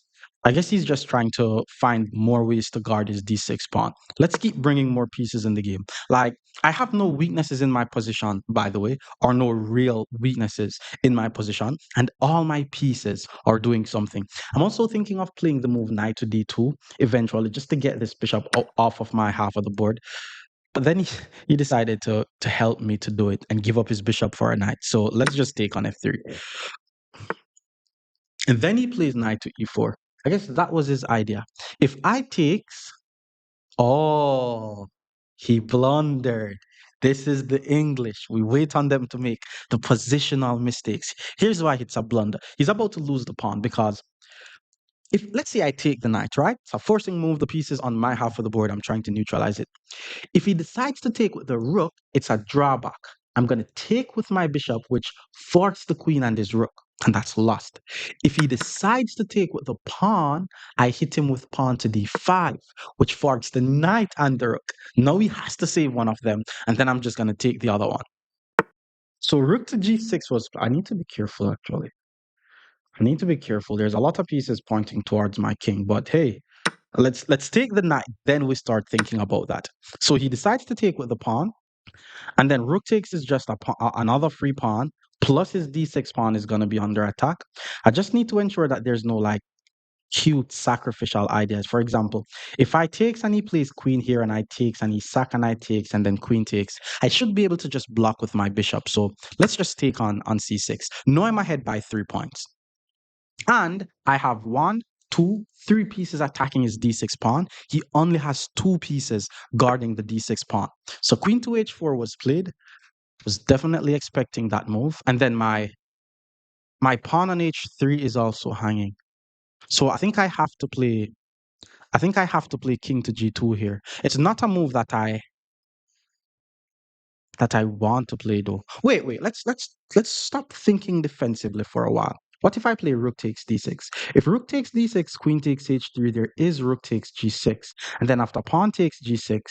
S1: I guess he's just trying to find more ways to guard his d6 pawn. Let's keep bringing more pieces in the game. Like, I have no weaknesses in my position, by the way, or no real weaknesses in my position, and all my pieces are doing something. I'm also thinking of playing the move knight to d2 eventually, just to get this bishop off of my half of the board. But then he decided to help me to do it and give up his bishop for a knight. So let's just take on f3. And then he plays knight to e4. I guess that was his idea. If I takes, oh, he blundered. This is the English. We wait on them to make the positional mistakes. Here's why it's a blunder. He's about to lose the pawn because if, let's say, I take the knight, right? So forcing move the pieces on my half of the board, I'm trying to neutralize it. If he decides to take with the rook, it's a drawback. I'm going to take with my bishop, which forks the queen and his rook, and that's lost. If he decides to take with the pawn, I hit him with pawn to d5, which forks the knight and the rook. Now he has to save one of them, and then I'm just going to take the other one. So rook to g6 was. I need to be careful, actually. I need to be careful. There's a lot of pieces pointing towards my king, but hey, let's take the knight. Then we start thinking about that. So he decides to take with the pawn. And then rook takes is just another free pawn, plus his d6 pawn is going to be under attack. I just need to ensure that there's no like cute sacrificial ideas. For example, if I takes and he plays queen here and I takes and he sack and I takes and then queen takes, I should be able to just block with my bishop. So let's just take on c6. Now I'm ahead by 3 points. And I have one, two, three pieces attacking his d6 pawn. He only has two pieces guarding the d6 pawn. So queen to h4 was played. Was definitely expecting that move. And then my pawn on h3 is also hanging. So I think I have to play king to g2 here. It's not a move that I want to play though. Wait, let's stop thinking defensively for a while. What if I play rook takes d6? If rook takes d6, queen takes h3, there is rook takes g6. And then after pawn takes g6,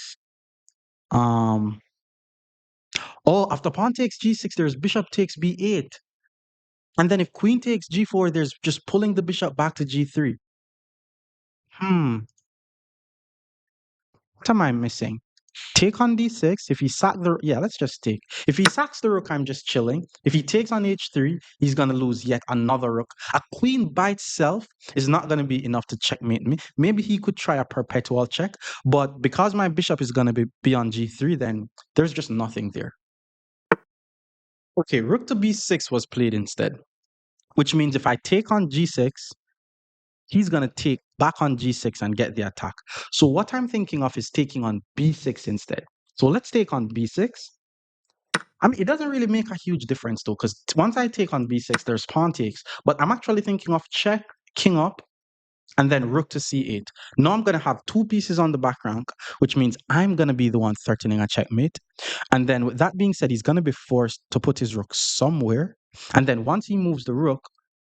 S1: um after pawn takes g6, there's bishop takes b8. And then if queen takes g4, there's just pulling the bishop back to g3. Hmm, what am I missing? Take on d6. If he sack the yeah, let's just take. If he sacks the rook, I'm just chilling. If he takes on h3, he's gonna lose yet another rook. A queen by itself is not gonna be enough to checkmate me. Maybe he could try a perpetual check, but because my bishop is gonna be on g3, then there's just nothing there. Okay, rook to b6 was played instead, which means if I take on g6, he's going to take back on g6 and get the attack. So what I'm thinking of is taking on b6 instead. So let's take on b6. I mean, it doesn't really make a huge difference though, because once I take on b6, there's pawn takes. But I'm actually thinking of check, king up, and then rook to c8. Now I'm going to have two pieces on the back rank, which means I'm going to be the one threatening a checkmate. And then with that being said, he's going to be forced to put his rook somewhere. And then once he moves the rook,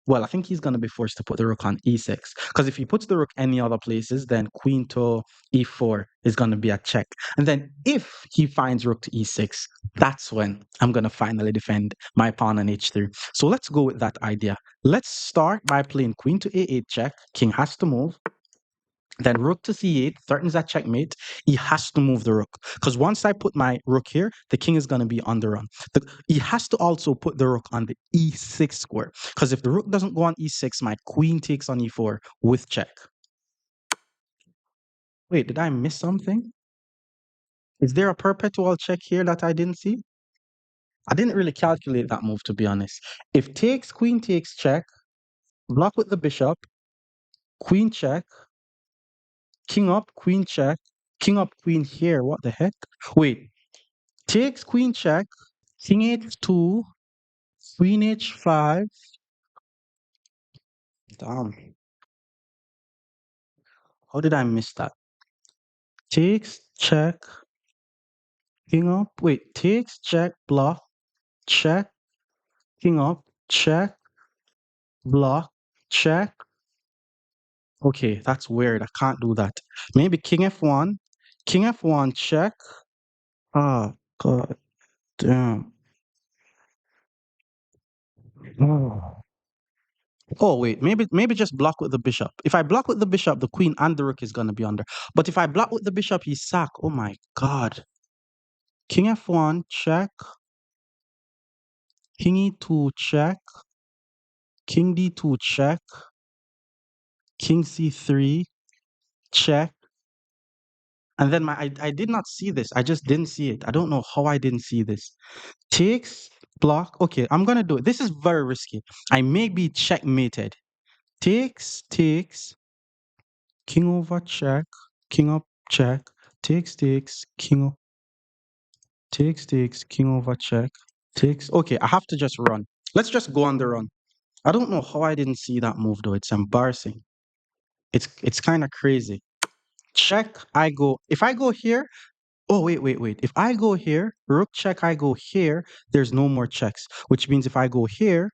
S1: well, I think he's going to be forced to put the rook on e6. Because if he puts the rook any other places, then queen to e4 is going to be a check. And then if he finds rook to e6, that's when I'm going to finally defend my pawn on h3. So let's go with that idea. Let's start by playing queen to a8 check. King has to move. Then rook to c8 threatens that checkmate. He has to move the rook. Because once I put my rook here, the king is going to be on the run. He has to also put the rook on the e6 square. Because if the rook doesn't go on e6, my queen takes on e4 with check. Wait, did I miss something? Is there a perpetual check here that I didn't see? I didn't really calculate that move, to be honest. If takes, queen takes check, block with the bishop, queen check, king up, queen check, king up, queen here. What the heck? Wait, takes, queen check, king h2, queen h5. Damn, how did I miss that? Takes, check, king up. Wait, takes, check, block, check, king up, check, block, check. Okay, that's weird. I can't do that. Maybe king f1, check. Ah, god damn. Oh. Oh wait, maybe just block with the bishop. If I block with the bishop, the queen and the rook is gonna be under. But if I block with the bishop, he's sack. Oh my god. King f1, check. King e2, check. King d2, check. King c3, check. And then I did not see this. I just didn't see it. I don't know how I didn't see this. Takes, block. Okay, I'm gonna do it. This is very risky. I may be checkmated. Takes, king over check, king up check, takes, king up, takes, king over check, takes. Okay, I have to just run. Let's just go on the run. I don't know how I didn't see that move though. It's embarrassing. It's kind of crazy. Check, I go. If I go here, oh wait. If I go here, rook check, I go here, there's no more checks. Which means if I go here,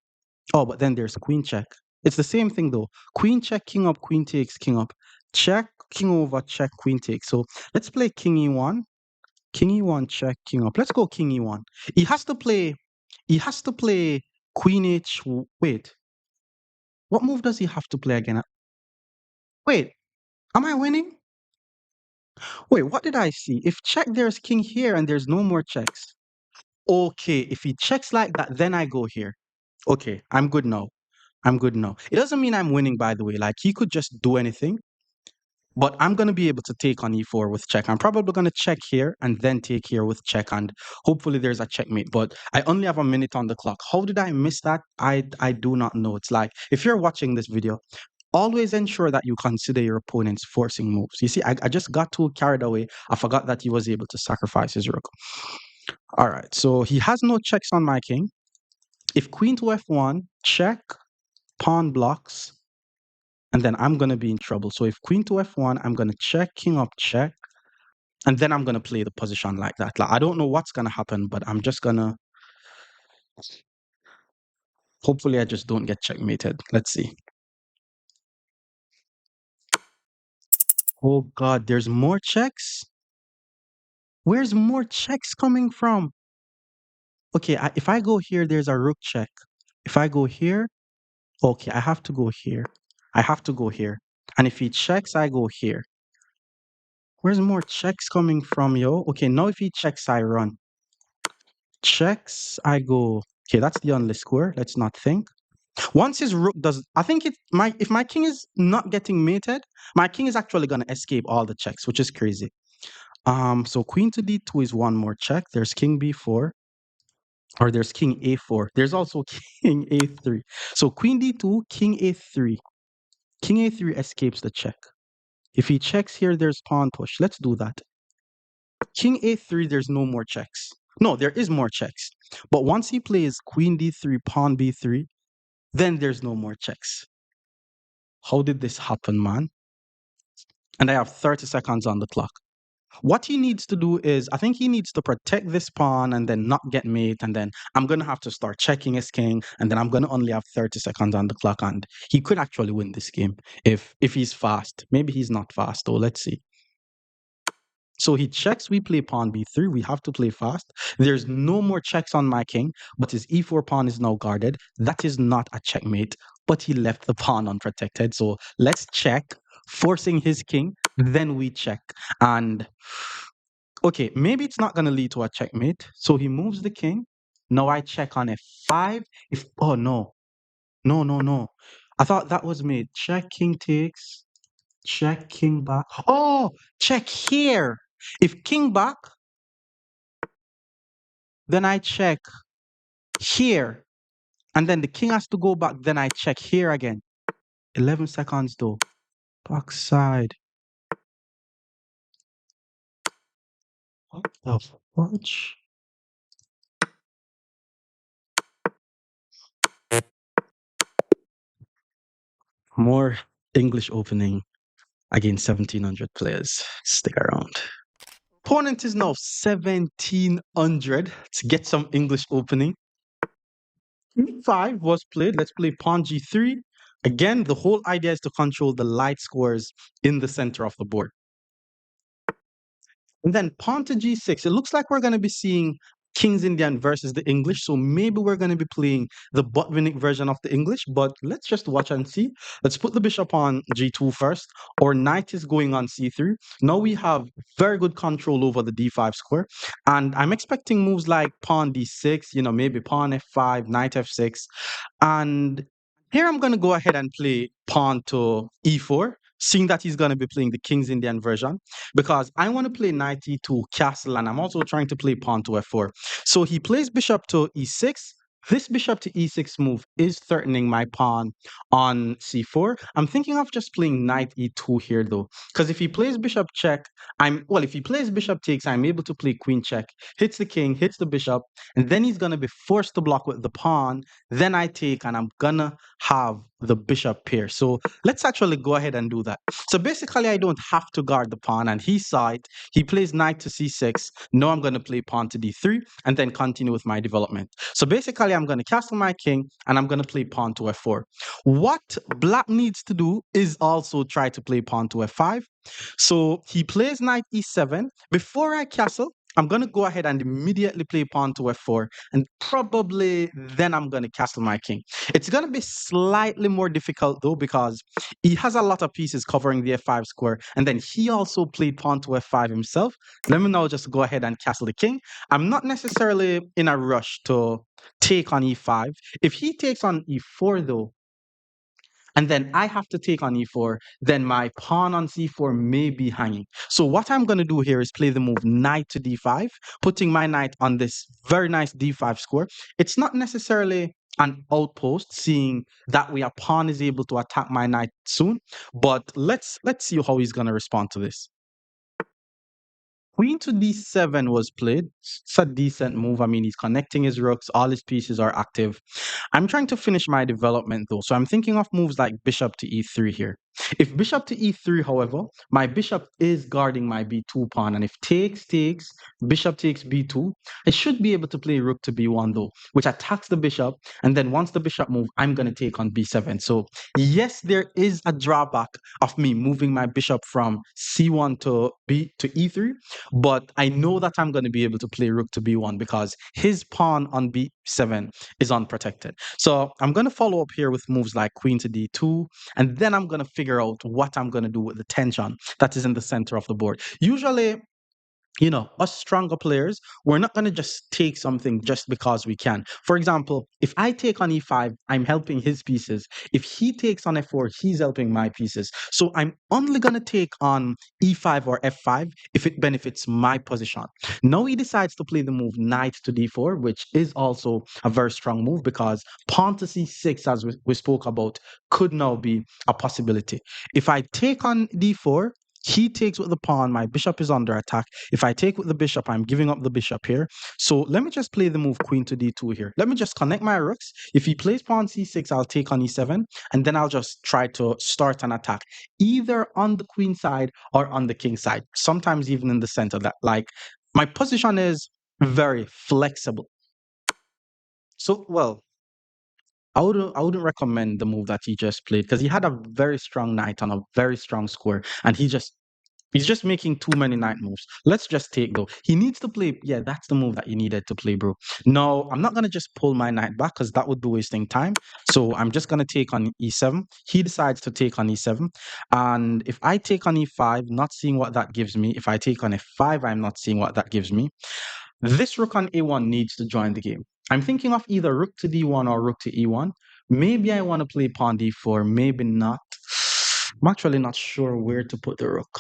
S1: oh, but then there's queen check. It's the same thing though. Queen check, king up, queen takes, king up. Check, king over, check, queen takes. So let's play king e1. King e1, check, king up. Let's go king e1. He has to play. He has to play queen h. Wait, what move does he have to play again? Wait, am I winning? Wait, what did I see? If check, there's king here and there's no more checks. Okay, if he checks like that, then I go here. Okay, I'm good now. I'm good now. It doesn't mean I'm winning, by the way. Like, he could just do anything, but I'm going to be able to take on e4 with check. I'm probably going to check here and then take here with check, and hopefully there's a checkmate. But I only have a minute on the clock. How did I miss that? I do not know. It's like, if you're watching this video, always ensure that you consider your opponent's forcing moves. You see, I just got too carried away. I forgot that he was able to sacrifice his rook. All right, so he has no checks on my king. If queen to f1, check, pawn blocks, and then I'm going to be in trouble. So if queen to f1, I'm going to check, king up, check, and then I'm going to play the position like that. Like, I don't know what's going to happen, but I'm just going to, hopefully I just don't get checkmated. Let's see. Oh God, there's more checks? Where's more checks coming from? Okay, if I go here, there's a rook check. If I go here, okay, I have to go here. I have to go here. And if he checks, I go here. Where's more checks coming from, yo? Okay, now if he checks, I run. Checks, I go. Okay, that's the only square. Let's not think. Once his rook does, I think if my king is not getting mated, my king is actually gonna escape all the checks, which is crazy. So queen to d2 is one more check. There's king b4, or there's king a4. There's also king a3. So queen d2, king a3. King a3 escapes the check. If he checks here, there's pawn push. Let's do that. King a3, there's no more checks. No, there is more checks. But once he plays queen d3, pawn b3, then there's no more checks. How did this happen, man? And I have 30 seconds on the clock. What he needs to do is, I think he needs to protect this pawn and then not get mate. And then I'm going to have to start checking his king. And then I'm going to only have 30 seconds on the clock. And he could actually win this game if he's fast. Maybe he's not fast, though. Let's see. So he checks, we play pawn b3, we have to play fast. There's no more checks on my king, but his e4 pawn is now guarded. That is not a checkmate, but he left the pawn unprotected. So let's check, forcing his king, then we check. And okay, maybe it's not going to lead to a checkmate. So he moves the king. Now I check on f5. Oh no. I thought that was made. Check, king takes. Check, king back. Oh, check here. If king back, then I check here. And then the king has to go back. Then I check here again. 11 seconds though. Backside. What the fudge? More English opening against 1700 players. Stick around. Opponent is now 1700 to get some English opening. E5 was played. Let's play pawn g3. Again, the whole idea is to control the light squares in the center of the board. And then pawn to g6. It looks like we're going to be seeing King's Indian versus the English. So maybe we're going to be playing the Botvinnik version of the English, but let's just watch and see. Let's put the bishop on g2 first. Our knight is going on c3. Now we have very good control over the d5 square. And I'm expecting moves like pawn d6, maybe pawn f5, knight f6. And here I'm going to go ahead and play pawn to e4, seeing that he's going to be playing the King's Indian version, because I want to play knight e2 castle, and I'm also trying to play pawn to f4. So he plays bishop to e6. This bishop to e6 move is threatening my pawn on c4. I'm thinking of just playing knight e2 here though, because if he plays bishop check, if he plays bishop takes, I'm able to play queen check, hits the king, hits the bishop, and then he's going to be forced to block with the pawn. Then I take, and I'm gonna have the bishop pair. So let's actually go ahead and do that. So basically, I don't have to guard the pawn, and he saw it. He plays knight to c6. Now I'm going to play pawn to d3 and then continue with my development. So basically, I'm going to castle my king, and I'm going to play pawn to f4. What black needs to do is also try to play pawn to f5. So he plays knight e7. Before I castle, I'm going to go ahead and immediately play pawn to f4, and probably then I'm going to castle my king. It's going to be slightly more difficult though, because he has a lot of pieces covering the f5 square, and then he also played pawn to f5 himself. Let me now just go ahead and castle the king. I'm not necessarily in a rush to take on e5. If he takes on e4 though, and then I have to take on e4, then my pawn on c4 may be hanging. So what I'm going to do here is play the move knight to d5, putting my knight on this very nice d5 square. It's not necessarily an outpost, seeing that way a pawn is able to attack my knight soon, but let's see how he's going to respond to this. Queen to d7 was played. It's a decent move. I mean, he's connecting his rooks. All his pieces are active. I'm trying to finish my development though. So I'm thinking of moves like bishop to e3 here. If bishop to e3, however, my bishop is guarding my b2 pawn. And if takes, bishop takes b2, I should be able to play rook to b1 though, which attacks the bishop. And then once the bishop moves, I'm going to take on b7. So yes, there is a drawback of me moving my bishop from c1 to e3, but I know that I'm going to be able to play rook to b1 because his pawn on b7 is unprotected. So I'm going to follow up here with moves like queen to d2, and then I'm going to figure out what I'm going to do with the tension that is in the center of the board. Usually, us stronger players, we're not going to just take something just because we can. For example, if I take on e5, I'm helping his pieces. If he takes on f4, he's helping my pieces. So I'm only going to take on e5 or f5 if it benefits my position. Now he decides to play the move knight to d4, which is also a very strong move because pawn to c6, as we spoke about, could now be a possibility. If I take on d4, he takes with the pawn, my bishop is under attack. If I take with the bishop, I'm giving up the bishop here. So let me just play the move queen to d2 here. Let me just connect my rooks. If he plays pawn c6, I'll take on e7, and then I'll just try to start an attack, either on the queen side or on the king side, sometimes even in the center. That, like, my position is very flexible. So, well, I wouldn't recommend the move that he just played because he had a very strong knight on a very strong square, and he's just making too many knight moves. Let's just take though. He needs to play. Yeah, that's the move that you needed to play, bro. No, I'm not gonna just pull my knight back because that would be wasting time. So I'm just gonna take on e7. He decides to take on e7, and if I take on e5, not seeing what that gives me. If I take on f5, I'm not seeing what that gives me. This rook on a1 needs to join the game. I'm thinking of either rook to d1 or rook to e1. Maybe I want to play pawn d4, maybe not. I'm actually not sure where to put the rook.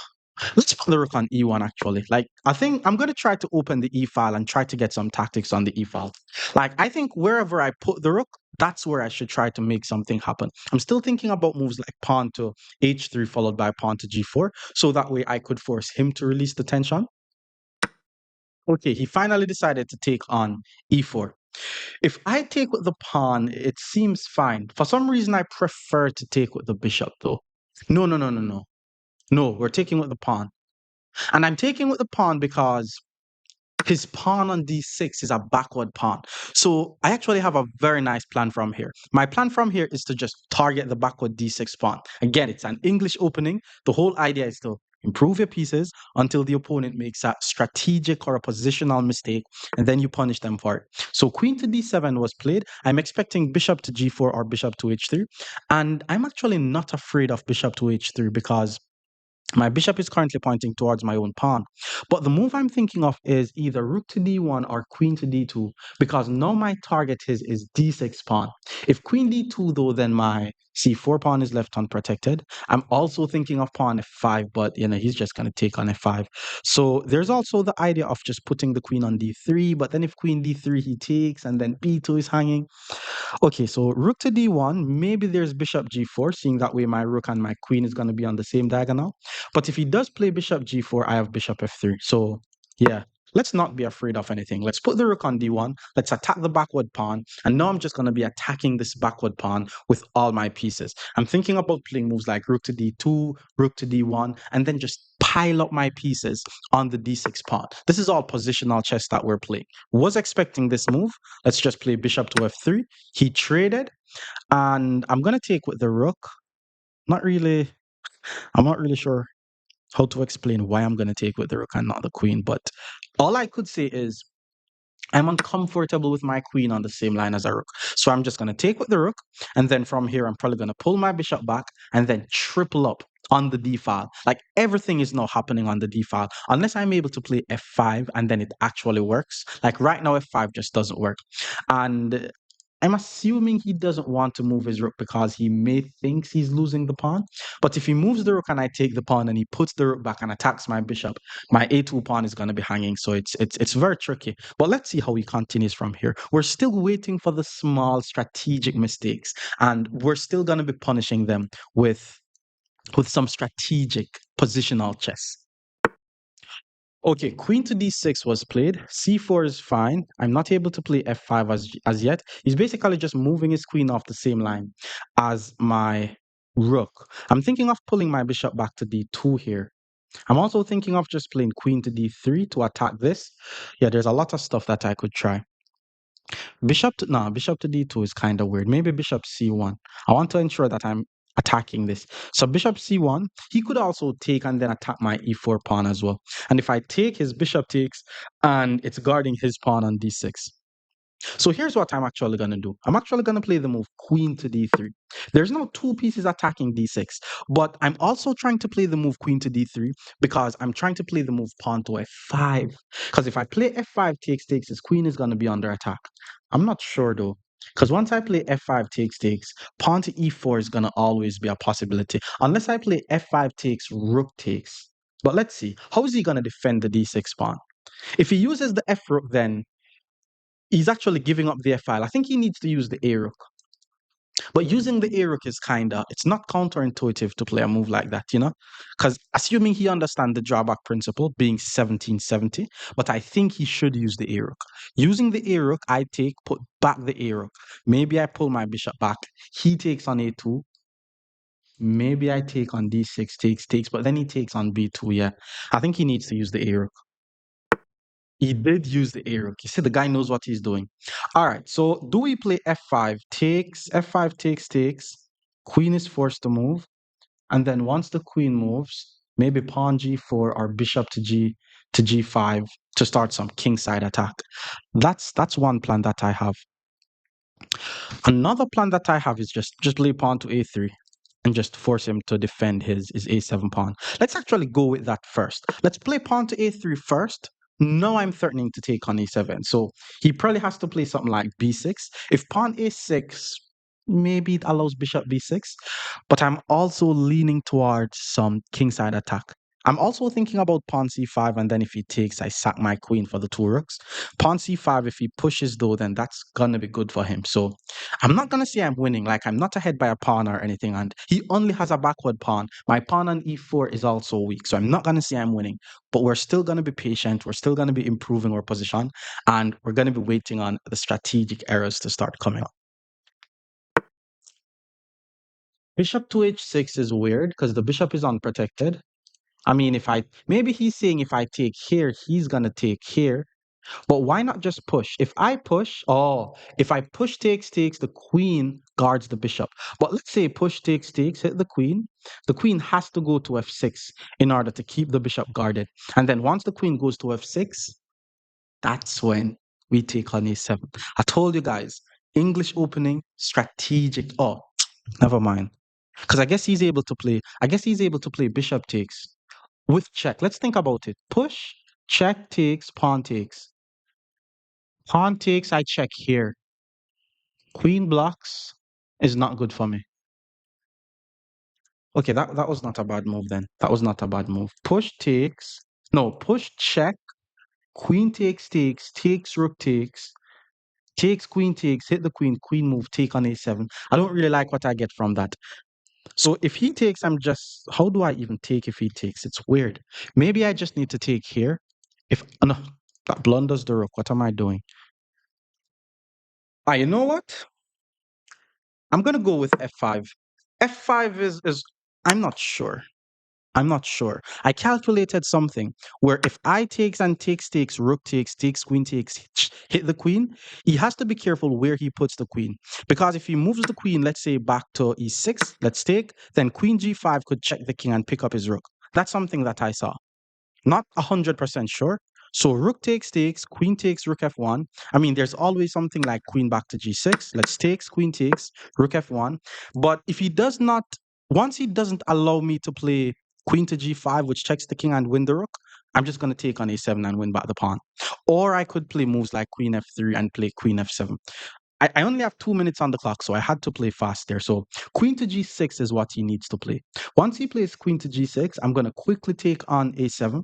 S1: Let's put the rook on e1 actually. Like, I think I'm going to try to open the e file and try to get some tactics on the e file. Like, I think wherever I put the rook, that's where I should try to make something happen. I'm still thinking about moves like pawn to h3 followed by pawn to g4. So that way I could force him to release the tension. Okay, he finally decided to take on e4. If I take with the pawn, it seems fine. For some reason, I prefer to take with the bishop, though. No, no, no, no, no. No, we're taking with the pawn. And I'm taking with the pawn because his pawn on d6 is a backward pawn. So I actually have a very nice plan from here. My plan from here is to just target the backward d6 pawn. Again, it's an English opening. The whole idea is to improve your pieces until the opponent makes a strategic or a positional mistake, and then you punish them for it. So queen to d7 was played. I'm expecting bishop to g4 or bishop to h3, and I'm actually not afraid of bishop to h3 because my bishop is currently pointing towards my own pawn. But the move I'm thinking of is either rook to d1 or queen to d2, because now my target is d6 pawn. If queen d2 though, then my c4 pawn is left unprotected. I'm also thinking of pawn f5, but he's just going to take on f5. So there's also the idea of just putting the queen on d3, but then if queen d3 he takes and then b2 is hanging. Okay, so rook to d1, maybe there's bishop g4, seeing that way my rook and my queen is going to be on the same diagonal. But if he does play bishop g4, I have bishop f3. So yeah, let's not be afraid of anything. Let's put the rook on d1. Let's attack the backward pawn. And now I'm just going to be attacking this backward pawn with all my pieces. I'm thinking about playing moves like rook to d2, rook to d1, and then just pile up my pieces on the d6 pawn. This is all positional chess that we're playing. Was expecting this move. Let's just play bishop to f3. He traded, and I'm going to take with the rook. Not really, I'm not really sure how to explain why I'm going to take with the rook and not the queen, but all I could say is I'm uncomfortable with my queen on the same line as a rook. So I'm just going to take with the rook, and then from here, I'm probably going to pull my bishop back and then triple up on the d file. Like everything is now happening on the d file, unless I'm able to play f5 and then it actually works. Like right now, f5 just doesn't work. And I'm assuming he doesn't want to move his rook because he may thinks he's losing the pawn. But if he moves the rook and I take the pawn and he puts the rook back and attacks my bishop, my a2 pawn is going to be hanging. So it's very tricky. But let's see how he continues from here. We're still waiting for the small strategic mistakes, and we're still going to be punishing them with some strategic positional chess. Okay, queen to d6 was played. c4 is fine. I'm not able to play f5 as yet. He's basically just moving his queen off the same line as my rook. I'm thinking of pulling my bishop back to d2 here. I'm also thinking of just playing queen to d3 to attack this. Yeah, there's a lot of stuff that I could try. Bishop to d2 is kind of weird. Maybe bishop c1. I want to ensure that I'm attacking this. So bishop c1, he could also take and then attack my e4 pawn as well. And if I take, his bishop takes, and it's guarding his pawn on d6. So here's what I'm actually going to do. I'm actually going to play the move queen to d3. There's no two pieces attacking d6, but I'm also trying to play the move queen to d3 because I'm trying to play the move pawn to f5. Because if I play f5 takes takes, his queen is going to be under attack. I'm not sure though. Because once I play f5 takes takes, pawn to e4 is going to always be a possibility. Unless I play f5 takes, rook takes. But let's see. How is he going to defend the d6 pawn? If he uses the f rook, then he's actually giving up the f file. I think he needs to use the a rook. But using the a rook is it's not counterintuitive to play a move like that, Because assuming he understands the drawback principle being 1770, but I think he should use the a rook. Using the a rook, I take, put back the a rook. Maybe I pull my bishop back. He takes on a2. Maybe I take on d6, takes, but then he takes on b2. Yeah, I think he needs to use the a rook. He did use the a rook. You see, the guy knows what he's doing. All right, so do we play f5 takes, f5 takes, queen is forced to move, and then once the queen moves, maybe pawn g4 or bishop to g5 to start some kingside attack. That's one plan that I have. Another plan that I have is just play pawn to a3 and just force him to defend his a7 pawn. Let's actually go with that first. Let's play pawn to a3 first. Now I'm threatening to take on a7. So he probably has to play something like b6. If pawn a6, maybe it allows bishop b6. But I'm also leaning towards some kingside attack. I'm also thinking about pawn c5, and then if he takes, I sack my queen for the two rooks. Pawn c5, if he pushes though, then that's gonna be good for him. So I'm not gonna say I'm winning, like I'm not ahead by a pawn or anything, and he only has a backward pawn. My pawn on e4 is also weak, so I'm not gonna say I'm winning, but we're still gonna be patient, we're still gonna be improving our position, and we're gonna be waiting on the strategic errors to start coming up. Bishop to h6 is weird because the bishop is unprotected. I mean, maybe he's saying if I take here, he's gonna take here. But why not just push? If I push takes, the queen guards the bishop. But let's say push takes, hit the queen. The queen has to go to f6 in order to keep the bishop guarded. And then once the queen goes to f6, that's when we take on a7. I told you guys, English opening, strategic. Oh, never mind. Because I guess he's able to play bishop takes with check. Let's think about it. Push, check takes, pawn takes. Pawn takes, I check here. Queen blocks is not good for me. Okay, that was not a bad move then. That was not a bad move. Push takes. No, push check. Queen takes, rook takes, queen takes, hit the queen, queen move, take on a7. I don't really like what I get from that. So if he takes, how do I even take if he takes? It's weird. Maybe I just need to take here. If, no, that blunders the rook. What am I doing? Ah, you know what? I'm gonna go with f5. F5 is I'm not sure. I'm not sure. I calculated something where if I takes, rook takes, queen takes, hit the queen, he has to be careful where he puts the queen. Because if he moves the queen, let's say back to e6, let's take, then queen g5 could check the king and pick up his rook. That's something that I saw. Not 100% sure. So rook takes, queen takes, rook f1. I mean, there's always something like queen back to g6. Let's takes, queen takes, rook f1. But if he does not, once he doesn't allow me to play queen to g5, which checks the king and win the rook, I'm just going to take on a7 and win back the pawn. Or I could play moves like queen f3 and play queen f7. I only have 2 minutes on the clock, so I had to play fast there. So queen to g6 is what he needs to play. Once he plays queen to g6, I'm going to quickly take on a7.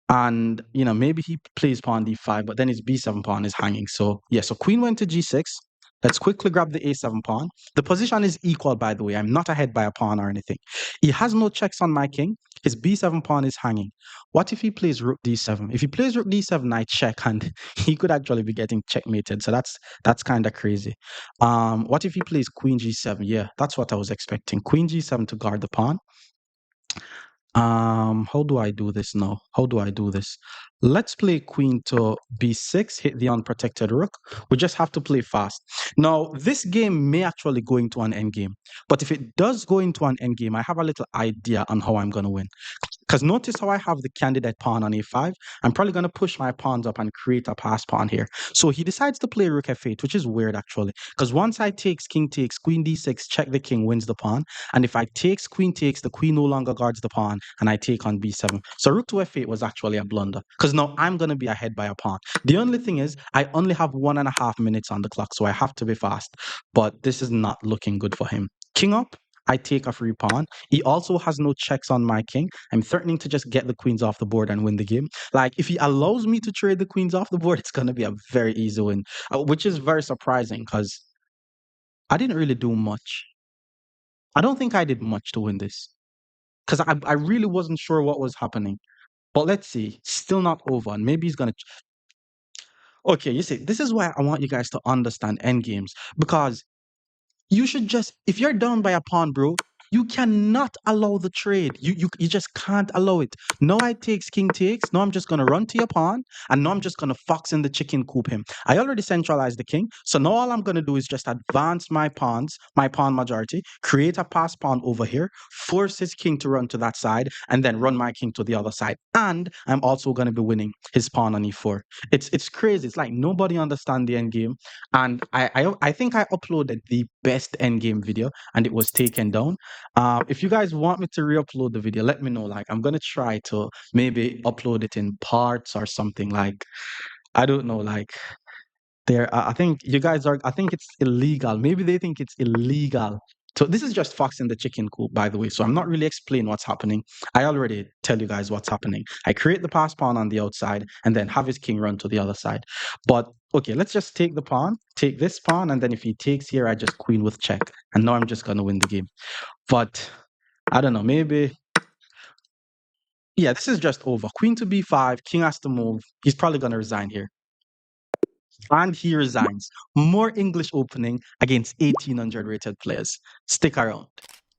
S1: And maybe he plays pawn d5, but then his b7 pawn is hanging. So yeah, so queen went to g6. Let's quickly grab the a7 pawn. The position is equal, by the way. I'm not ahead by a pawn or anything. He has no checks on my king. His b7 pawn is hanging. What if he plays rook d7? If he plays rook d7, I check, and he could actually be getting checkmated. So that's kind of crazy. What if he plays queen g7? Yeah, that's what I was expecting. Queen g7 to guard the pawn. How do I do this now? How do I do this? Let's play queen to b6, hit the unprotected rook. We just have to play fast. Now, this game may actually go into an endgame, but if it does go into an endgame, I have a little idea on how I'm going to win. Because notice how I have the candidate pawn on a5. I'm probably going to push my pawns up and create a pass pawn here. So he decides to play rook f8, which is weird actually. Because once I takes, king takes, queen d6, check the king, wins the pawn. And if I takes, the queen no longer guards the pawn, and I take on b7. So rook to f8 was actually a blunder. Because now I'm going to be ahead by a pawn. The only thing is, I only have 1.5 minutes on the clock, so I have to be fast. But this is not looking good for him. King up, I take a free pawn. He also has no checks on my king. I'm threatening to just get the queens off the board and win the game. Like, if he allows me to trade the queens off the board, it's going to be a very easy win, which is very surprising because I didn't really do much. I don't think I did much to win this because I really wasn't sure what was happening. But let's see. Still not over. And maybe he's going to. Okay, you see, this is why I want you guys to understand endgames because you should just, if you're down by a pawn, bro, you cannot allow the trade. You just can't allow it. No, I takes, king takes. No, I'm just gonna run to your pawn, and now I'm just gonna fox in the chicken coop him. I already centralized the king, so now all I'm gonna do is just advance my pawns, my pawn majority, create a pass pawn over here, force his king to run to that side, and then run my king to the other side. And I'm also gonna be winning his pawn on e4. It's crazy. It's like nobody understands the end game. And I think I uploaded the best endgame video and it was taken down. If you guys want me to re-upload the video, let me know. Like, I'm gonna try to maybe upload it in parts or something. Like, I don't know. Like, I think you guys are. I think it's illegal. Maybe they think it's illegal. So this is just Fox in the chicken coop, by the way. So I'm not really explaining what's happening. I already tell you guys what's happening. I create the pass pawn on the outside and then have his king run to the other side. But okay, let's just take the pawn, take this pawn, and then if he takes here, I just queen with check. And now I'm just gonna win the game. But I don't know, maybe yeah, this is just over. Queen to b5, king has to move. He's probably gonna resign here. And he resigns. More English opening against 1800 rated players. Stick around.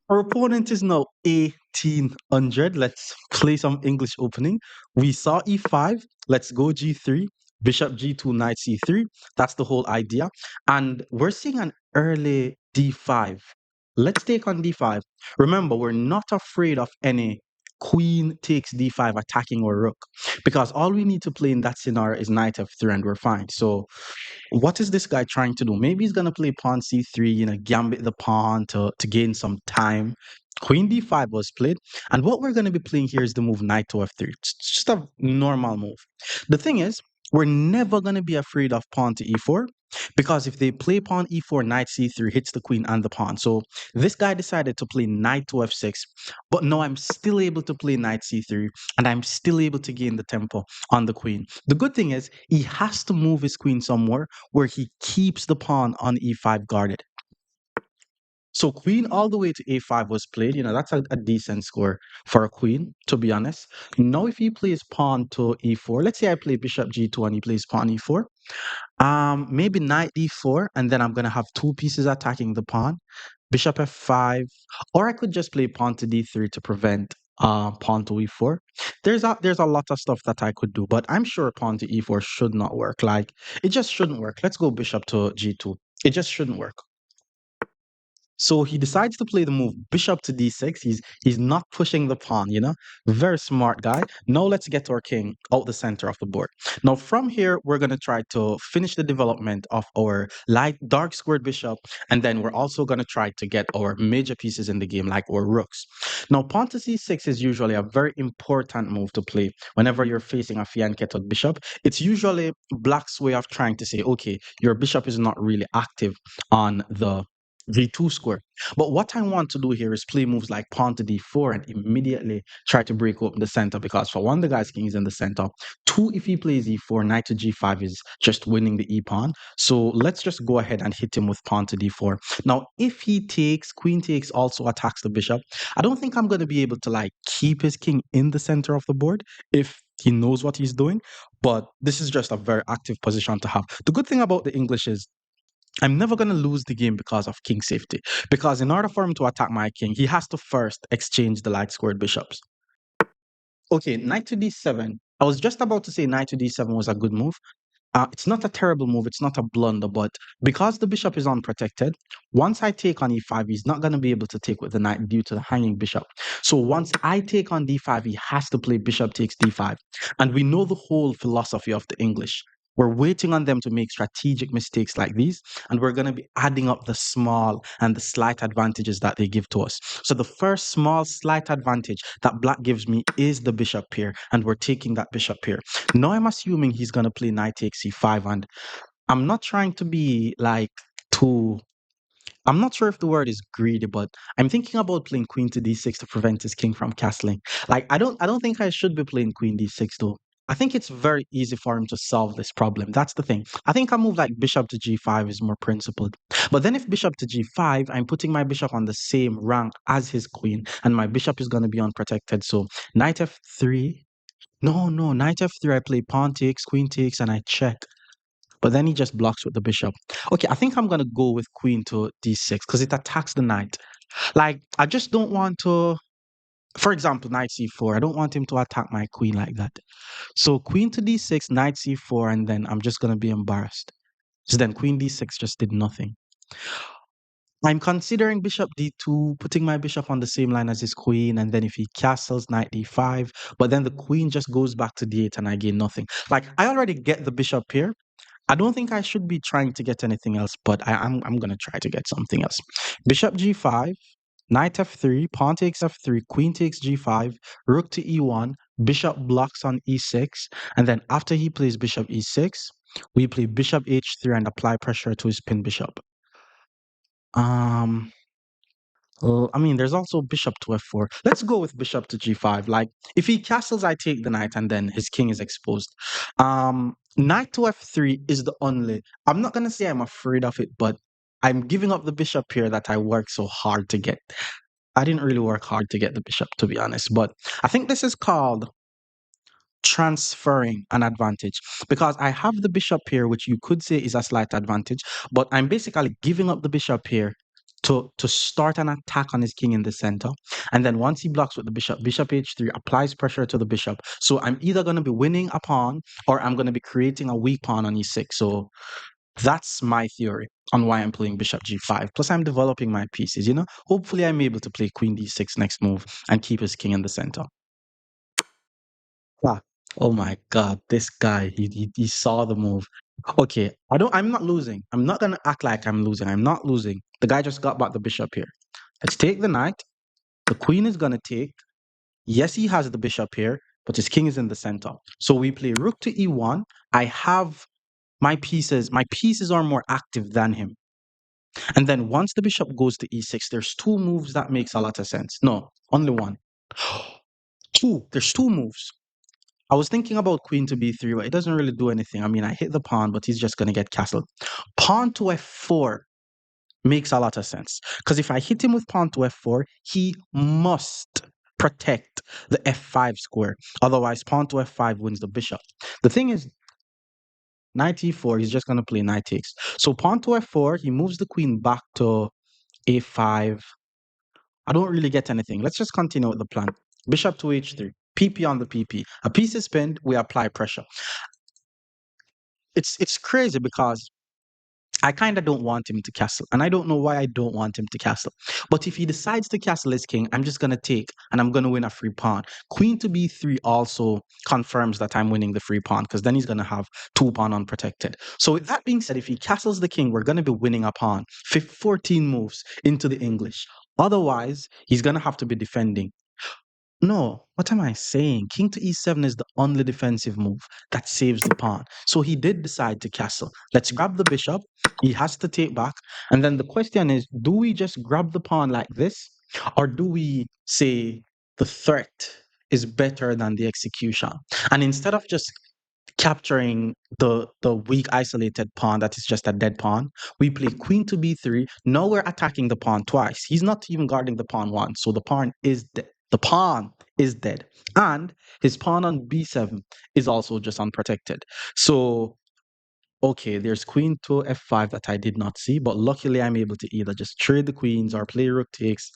S1: Our opponent is now 1800. Let's play some English opening. We saw e5. Let's go g3. Bishop G2, knight C3. That's the whole idea. And we're seeing an early D5. Let's take on D5. Remember, we're not afraid of any queen takes D5 attacking our rook because all we need to play in that scenario is knight F3 and we're fine. So what is this guy trying to do? Maybe he's gonna play pawn c3, gambit the pawn to gain some time. Queen d5 was played, and what we're gonna be playing here is the move knight to f3. It's just a normal move. The thing is, we're never gonna be afraid of pawn to e4 because if they play pawn e4, knight c3 hits the queen and the pawn. So this guy decided to play knight to f6, but now I'm still able to play knight c3, and I'm still able to gain the tempo on the queen. The good thing is he has to move his queen somewhere where he keeps the pawn on e5 guarded. So queen all the way to a5 was played. That's a decent score for a queen, to be honest. Now if he plays pawn to e4, let's say I play bishop g2 and he plays pawn e4. Maybe knight d4, and then I'm gonna have two pieces attacking the pawn. Bishop f5, or I could just play pawn to d3 to prevent pawn to e4. There's a lot of stuff that I could do, but I'm sure pawn to e4 should not work. Like it just shouldn't work. Let's go bishop to g2. It just shouldn't work. So he decides to play the move bishop to d6. He's not pushing the pawn. Very smart guy. Now let's get our king out the center of the board. Now from here, we're gonna try to finish the development of our light dark squared bishop, and then we're also gonna try to get our major pieces in the game, like our rooks. Now pawn to c6 is usually a very important move to play whenever you're facing a fianchetted bishop. It's usually black's way of trying to say, okay, your bishop is not really active on the v2 square. But what I want to do here is play moves like pawn to d4 and immediately try to break open the center because for one, the guy's king is in the center. Two, if he plays e4, knight to g5 is just winning the e pawn. So let's just go ahead and hit him with pawn to d4. Now, if he takes, queen takes also attacks the bishop. I don't think I'm going to be able to like keep his king in the center of the board if he knows what he's doing. But this is just a very active position to have. The good thing about the English is I'm never going to lose the game because of king safety. Because in order for him to attack my king, he has to first exchange the light squared bishops. Okay, knight to d7. I was just about to say knight to d7 was a good move. It's not a terrible move, it's not a blunder, but because the bishop is unprotected, once I take on e5, he's not going to be able to take with the knight due to the hanging bishop. So once I take on d5, he has to play bishop takes d5. And we know the whole philosophy of the English. We're waiting on them to make strategic mistakes like these, and we're going to be adding up the small and the slight advantages that they give to us. So the first small slight advantage that black gives me is the bishop pair, and we're taking that bishop pair. Now I'm assuming he's going to play knight takes c5, and I'm not trying to be like too. I'm not sure if the word is greedy, but I'm thinking about playing queen to d6 to prevent his king from castling. Like I don't think I should be playing queen d6 though. I think it's very easy for him to solve this problem. That's the thing. I think a move like bishop to g5 is more principled. But then if bishop to g5, I'm putting my bishop on the same rank as his queen, and my bishop is going to be unprotected. So knight f3. No, no, knight f3, I play pawn takes, queen takes, and I check. But then he just blocks with the bishop. Okay, I think I'm gonna go with queen to d6 because it attacks the knight. Like, I just don't want to, for example, knight c4. I don't want him to attack my queen like that. So queen to d6, knight c4, and then I'm just gonna be embarrassed. So then queen d6 just did nothing. I'm considering bishop d2, putting my bishop on the same line as his queen, and then if he castles, knight d5, but then the queen just goes back to d8 and I gain nothing. Like, I already get the bishop here. I don't think I should be trying to get anything else, but I'm gonna try to get something else. Bishop g5, knight f3, pawn takes f3, queen takes g5, rook to e1, bishop blocks on e6, and then after he plays bishop e6, we play bishop h3 and apply pressure to his pin bishop. Um, I mean, there's also bishop to f4. Let's go with bishop to g5. Like, if he castles, I take the knight, and then his king is exposed. Knight to f3 is the only. I'm not gonna say I'm afraid of it, but I'm giving up the bishop here that I worked so hard to get. I didn't really work hard to get the bishop, to be honest. But I think this is called transferring an advantage because I have the bishop here, which you could say is a slight advantage, but I'm basically giving up the bishop here to start an attack on his king in the center. And then once he blocks with the bishop, bishop h3 applies pressure to the bishop. So I'm either going to be winning a pawn or I'm going to be creating a weak pawn on e6. So that's my theory on why I'm playing bishop g5. Plus, I'm developing my pieces, you know? Hopefully, I'm able to play queen d6 next move and keep his king in the center. Ah, oh my God, this guy, he saw the move. Okay, I'm not losing. I'm not gonna act like I'm losing. I'm not losing. The guy just got back the bishop here. Let's take the knight. The queen is gonna take. Yes, he has the bishop here, but his king is in the center. So we play rook to e1. I have my pieces are more active than him. And then once the bishop goes to e6, there's two moves that makes a lot of sense. No, only one. Two. There's two moves. I was thinking about queen to b3, but it doesn't really do anything. I mean, I hit the pawn, but he's just going to get castled. Pawn to f4 makes a lot of sense. Because if I hit him with pawn to f4, he must protect the f5 square. Otherwise, pawn to f5 wins the bishop. The thing is, knight e4, he's just going to play knight takes. So pawn to f4, he moves the queen back to a5. I don't really get anything. Let's just continue with the plan. Bishop to h3, pp on the pp. A piece is pinned, we apply pressure. It's crazy because I kind of don't want him to castle, and I don't know why I don't want him to castle. But if he decides to castle his king, I'm just gonna take, and I'm gonna win a free pawn. Queen to b3 also confirms that I'm winning the free pawn, because then he's gonna have two pawn unprotected. So with that being said, if he castles the king, we're gonna be winning a pawn. 14 moves into the English. Otherwise, he's gonna have to be defending. No, what am I saying? King to e7 is the only defensive move that saves the pawn. So he did decide to castle. Let's grab the bishop. He has to take back. And then the question is, do we just grab the pawn like this? Or do we say the threat is better than the execution? And instead of just capturing the weak isolated pawn that is just a dead pawn, we play queen to b3. Now we're attacking the pawn twice. He's not even guarding the pawn once, so the pawn is dead. The pawn is dead, and his pawn on b7 is also just unprotected. So okay, there's queen to f5 that I did not see, but luckily I'm able to either just trade the queens or play rook takes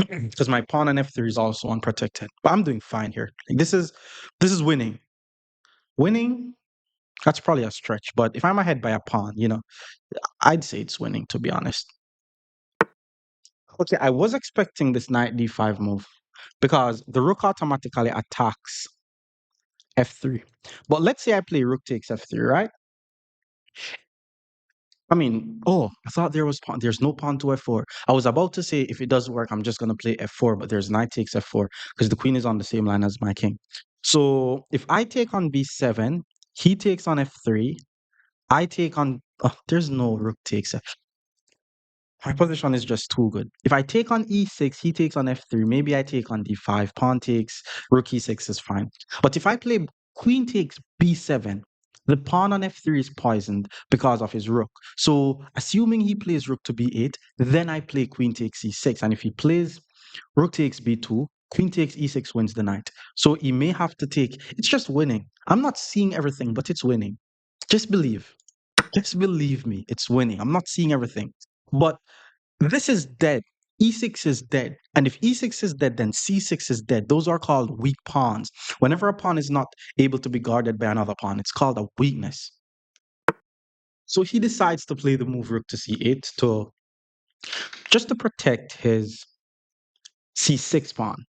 S1: because my pawn on f3 is also unprotected. But I'm doing fine here. Like, this is winning. Winning, that's probably a stretch, but if I'm ahead by a pawn, I'd say it's winning, to be honest. Okay, I was expecting this knight d5 move because the rook automatically attacks f3. But let's say I play rook takes f3, right? I mean, oh, I thought there was pawn. There's no pawn to f4. I was about to say if it doesn't work, I'm just gonna play f4, but there's knight takes f4 because the queen is on the same line as my king. So if I take on b7, he takes on f3. I take on. Oh, there's no rook takes. My position is just too good. If I take on e6, he takes on f3. Maybe I take on d5. Pawn takes, rook e6 is fine. But if I play queen takes b7, the pawn on f3 is poisoned because of his rook. So assuming he plays rook to b8, then I play queen takes e6. And if he plays rook takes b2, queen takes e6 wins the knight. So he may have to take. It's just winning. I'm not seeing everything, but it's winning. Just believe. Just believe me, it's winning. I'm not seeing everything. But this is dead. E6 is dead. And if E6 is dead, then C6 is dead. Those are called weak pawns. Whenever a pawn is not able to be guarded by another pawn, it's called a weakness. So he decides to play the move rook to C8 to just to protect his C6 pawn.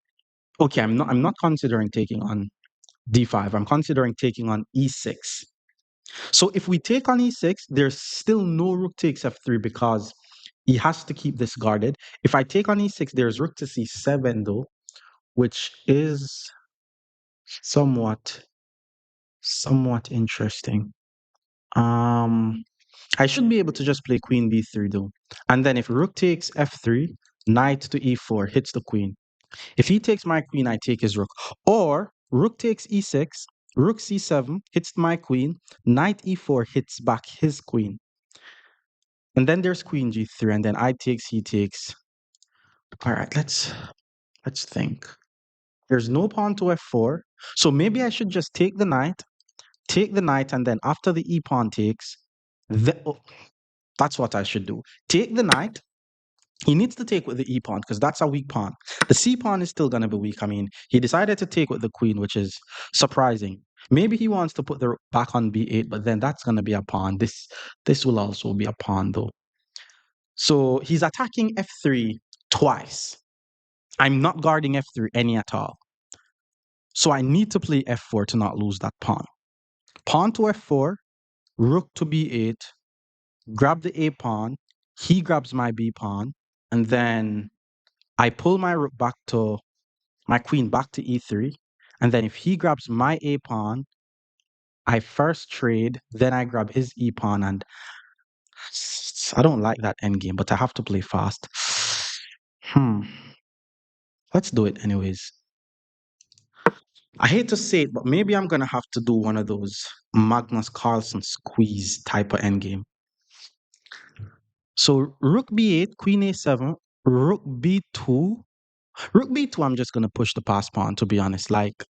S1: Okay, I'm not considering taking on D5. I'm considering taking on E6. So if we take on E6, there's still no rook takes F3 because he has to keep this guarded. If I take on E6, there's rook to C7 though, which is somewhat interesting. Um, I should be able to just play queen b3 though. And then if rook takes f3, knight to e4 hits the queen. If he takes my queen, I take his rook. Or rook takes e6, rook c7 hits my queen, knight e4 hits back his queen. And then there's queen g3, and then I takes, he takes. All right, let's think. There's no pawn to f4, so maybe I should just take the knight, and then after the e pawn takes, oh, that's what I should do. Take the knight, He needs to take with the E pawn because that's a weak pawn. The C pawn is still going to be weak. I mean, he decided to take with the queen, which is surprising. Maybe he wants to put the rook back on B8, but then that's going to be a pawn. This will also be a pawn though. So he's attacking F3 twice. I'm not guarding F3 any at all. So I need to play F4 to not lose that pawn. Pawn to F4, rook to B8, grab the A pawn, he grabs my B pawn, and then I pull my rook back to my queen back to E3. And then if he grabs my A pawn, I first trade, then I grab his E pawn, and I don't like that endgame, but I have to play fast. Hmm. Let's do it anyways. I hate to say it, but maybe I'm gonna have to do one of those Magnus Carlsen squeeze type of endgame. So rook b8, queen a7, rook b2. Rook b2, I'm just gonna push the pass pawn, to be honest. Like,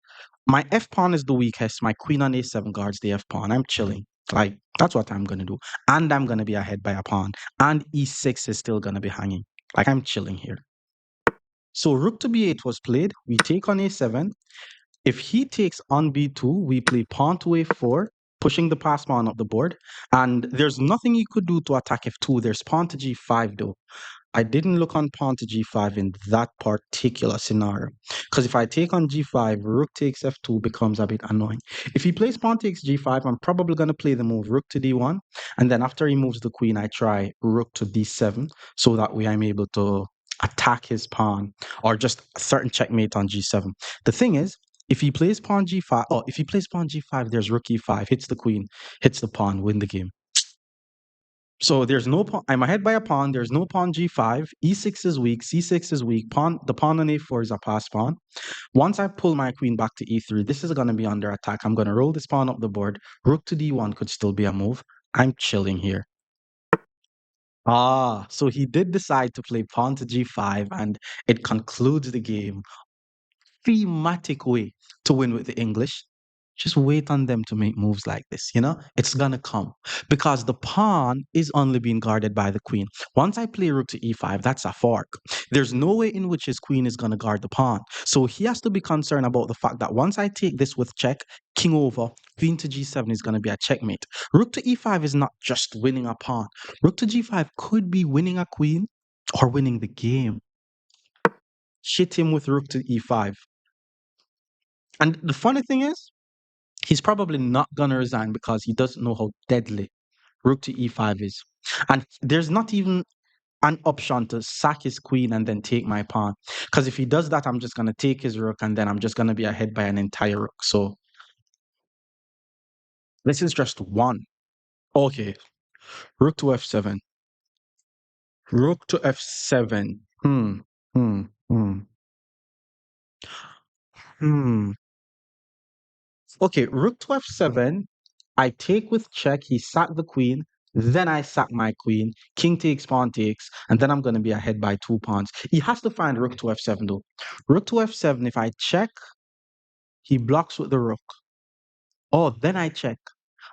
S1: my f pawn is the weakest. My queen on a7 guards the f pawn. I'm chilling. Like, that's what I'm gonna do. And I'm gonna be ahead by a pawn. And e6 is still gonna be hanging. Like, I'm chilling here. So rook to b8 was played. We take on a7. If he takes on b2, we play pawn to a4, pushing the pass pawn up the board. And there's nothing he could do to attack f2. There's pawn to g5 though. I didn't look on pawn to g5 in that particular scenario. Because if I take on g5, rook takes f2 becomes a bit annoying. If he plays pawn takes g5, I'm probably going to play the move rook to d1. And then after he moves the queen, I try rook to d7. So that way I'm able to attack his pawn or just a certain checkmate on g7. The thing is, if he plays pawn g5, oh, if he plays pawn g5, there's rook e5, hits the queen, hits the pawn, win the game. So there's no pawn. I'm ahead by a pawn. There's no pawn g5. e6 is weak. c6 is weak. The pawn on a4 is a pass pawn. Once I pull my queen back to e3, this is going to be under attack. I'm going to roll this pawn up the board. Rook to d1 could still be a move. I'm chilling here. Ah, so he did decide to play pawn to g5, and it concludes the game. Thematic way to win with the English. Just wait on them to make moves like this, you know? It's gonna come. Because the pawn is only being guarded by the queen. Once I play rook to e5, that's a fork. There's no way in which his queen is gonna guard the pawn. So he has to be concerned about the fact that once I take this with check, king over, queen to g7 is gonna be a checkmate. Rook to e5 is not just winning a pawn. Rook to g5 could be winning a queen or winning the game. Shit him with rook to e5. And the funny thing is, he's probably not gonna resign because he doesn't know how deadly rook to e5 is. And there's not even an option to sack his queen and then take my pawn. Because if he does that, I'm just gonna take his rook and then I'm just gonna be ahead by an entire rook. So this is just one. Okay, rook to f7. Rook to f7. Hmm. Hmm. Hmm. Okay, rook to f7. I take with check. He sacked the queen. Then I sack my queen. King takes, pawn takes, and then I'm going to be ahead by 2 pawns. He has to find rook to f7 though. Rook to f7. If I check, he blocks with the rook. Oh, then I check.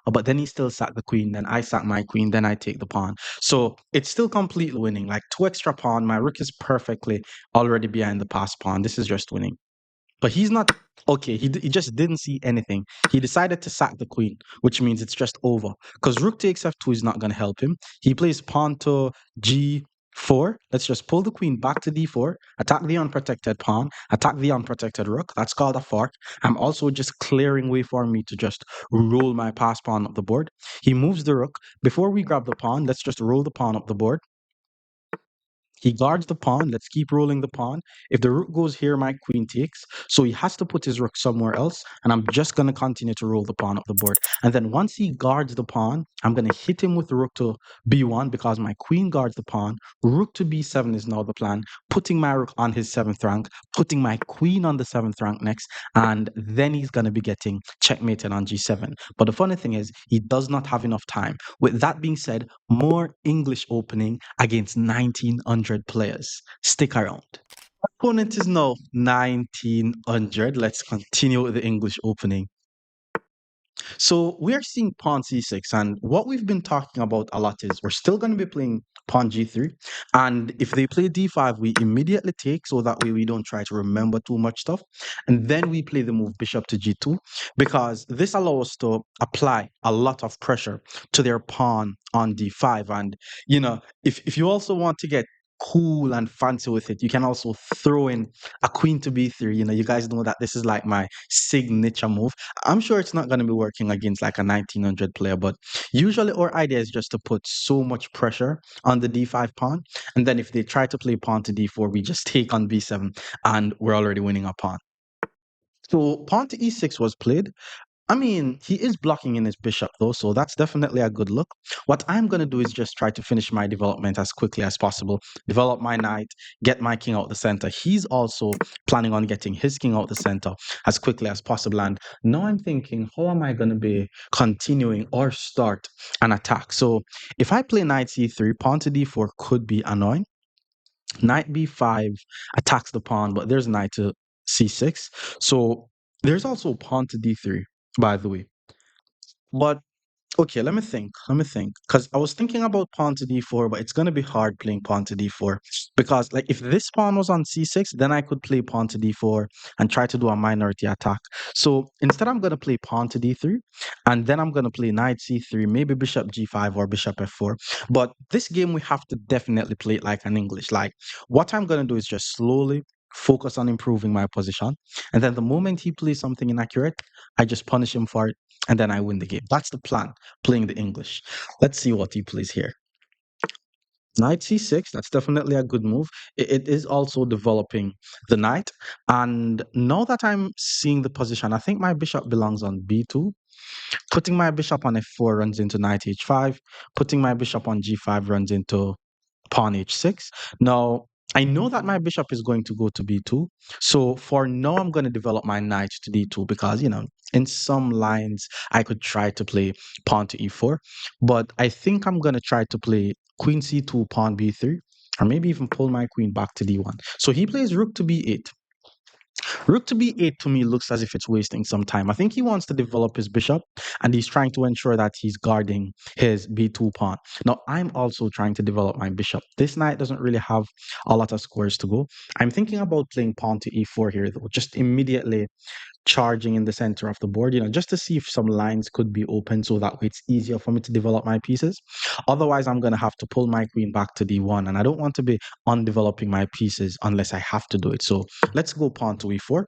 S1: Oh, but then he still sacked the queen. Then I sack my queen. Then I take the pawn. So it's still completely winning. Like 2 extra pawn. My rook is perfectly already behind the pass pawn. This is just winning. But he's not okay. He just didn't see anything. He decided to sack the queen, which means it's just over. Because rook takes f2 is not going to help him. He plays pawn to g4. Let's just pull the queen back to d4, attack the unprotected pawn, attack the unprotected rook. That's called a fork. I'm also just clearing way for me to just roll my pass pawn up the board. He moves the rook. Before we grab the pawn, let's just roll the pawn up the board. He guards the pawn. Let's keep rolling the pawn. If the rook goes here, my queen takes. So he has to put his rook somewhere else. And I'm just going to continue to roll the pawn up the board. And then once he guards the pawn, I'm going to hit him with the rook to b1 because my queen guards the pawn. Rook to b7 is now the plan. Putting my rook on his 7th rank, putting my queen on the 7th rank next. And then he's going to be getting checkmated on g7. But the funny thing is, he does not have enough time. With that being said, more English opening against 1900 players. Stick around. Opponent is now 1900. Let's continue with the English opening. So we are seeing pawn c6, and what we've been talking about a lot is we're still going to be playing pawn g3. And if they play d5, we immediately take, so that way we don't try to remember too much stuff. And then we play the move bishop to g2, because this allows us to apply a lot of pressure to their pawn on d5. And if you also want to get cool and fancy with it, you can also throw in a queen to b3. You guys know that this is like my signature move. I'm sure it's not going to be working against like a 1900 player, but usually our idea is just to put so much pressure on the d5 pawn. And then if they try to play pawn to d4, we just take on b7 and we're already winning a pawn. So pawn to e6 was played. I mean, he is blocking in his bishop though, so that's definitely a good look. What I'm going to do is just try to finish my development as quickly as possible, develop my knight, get my king out the center. He's also planning on getting his king out the center as quickly as possible. And now I'm thinking, how am I going to be continuing or start an attack? So if I play knight c3, pawn to d4 could be annoying. Knight b5 attacks the pawn, but there's knight to c6. So there's also pawn to d3, by the way. But okay, let me think. Let me think. Because I was thinking about pawn to d4, but it's going to be hard playing pawn to d4. Because, like, if this pawn was on c6, then I could play pawn to d4 and try to do a minority attack. So instead, I'm going to play pawn to d3, and then I'm going to play knight c3, maybe bishop g5 or bishop f4. But this game, we have to definitely play it like an English. Like, what I'm going to do is just slowly focus on improving my position. And then the moment he plays something inaccurate, I just punish him for it, and then I win the game. That's the plan, playing the English. Let's see what he plays here. Knight c6, that's definitely a good move. It is also developing the knight. And now that I'm seeing the position, I think my bishop belongs on b2. Putting my bishop on f4 runs into knight h5. Putting my bishop on g5 runs into pawn h6. Now, I know that my bishop is going to go to b2. So for now, I'm going to develop my knight to d2 because, in some lines, I could try to play pawn to e4. But I think I'm going to try to play queen c2, pawn b3, or maybe even pull my queen back to d1. So he plays rook to b8. Rook to b8 to me looks as if it's wasting some time. I think he wants to develop his bishop and he's trying to ensure that he's guarding his b2 pawn. Now, I'm also trying to develop my bishop. This knight doesn't really have a lot of squares to go. I'm thinking about playing pawn to e4 here, though, just immediately charging in the center of the board, just to see if some lines could be open so that way it's easier for me to develop my pieces. Otherwise, I'm going to have to pull my queen back to d1, and I don't want to be undeveloping my pieces unless I have to do it. So let's go pawn to e4.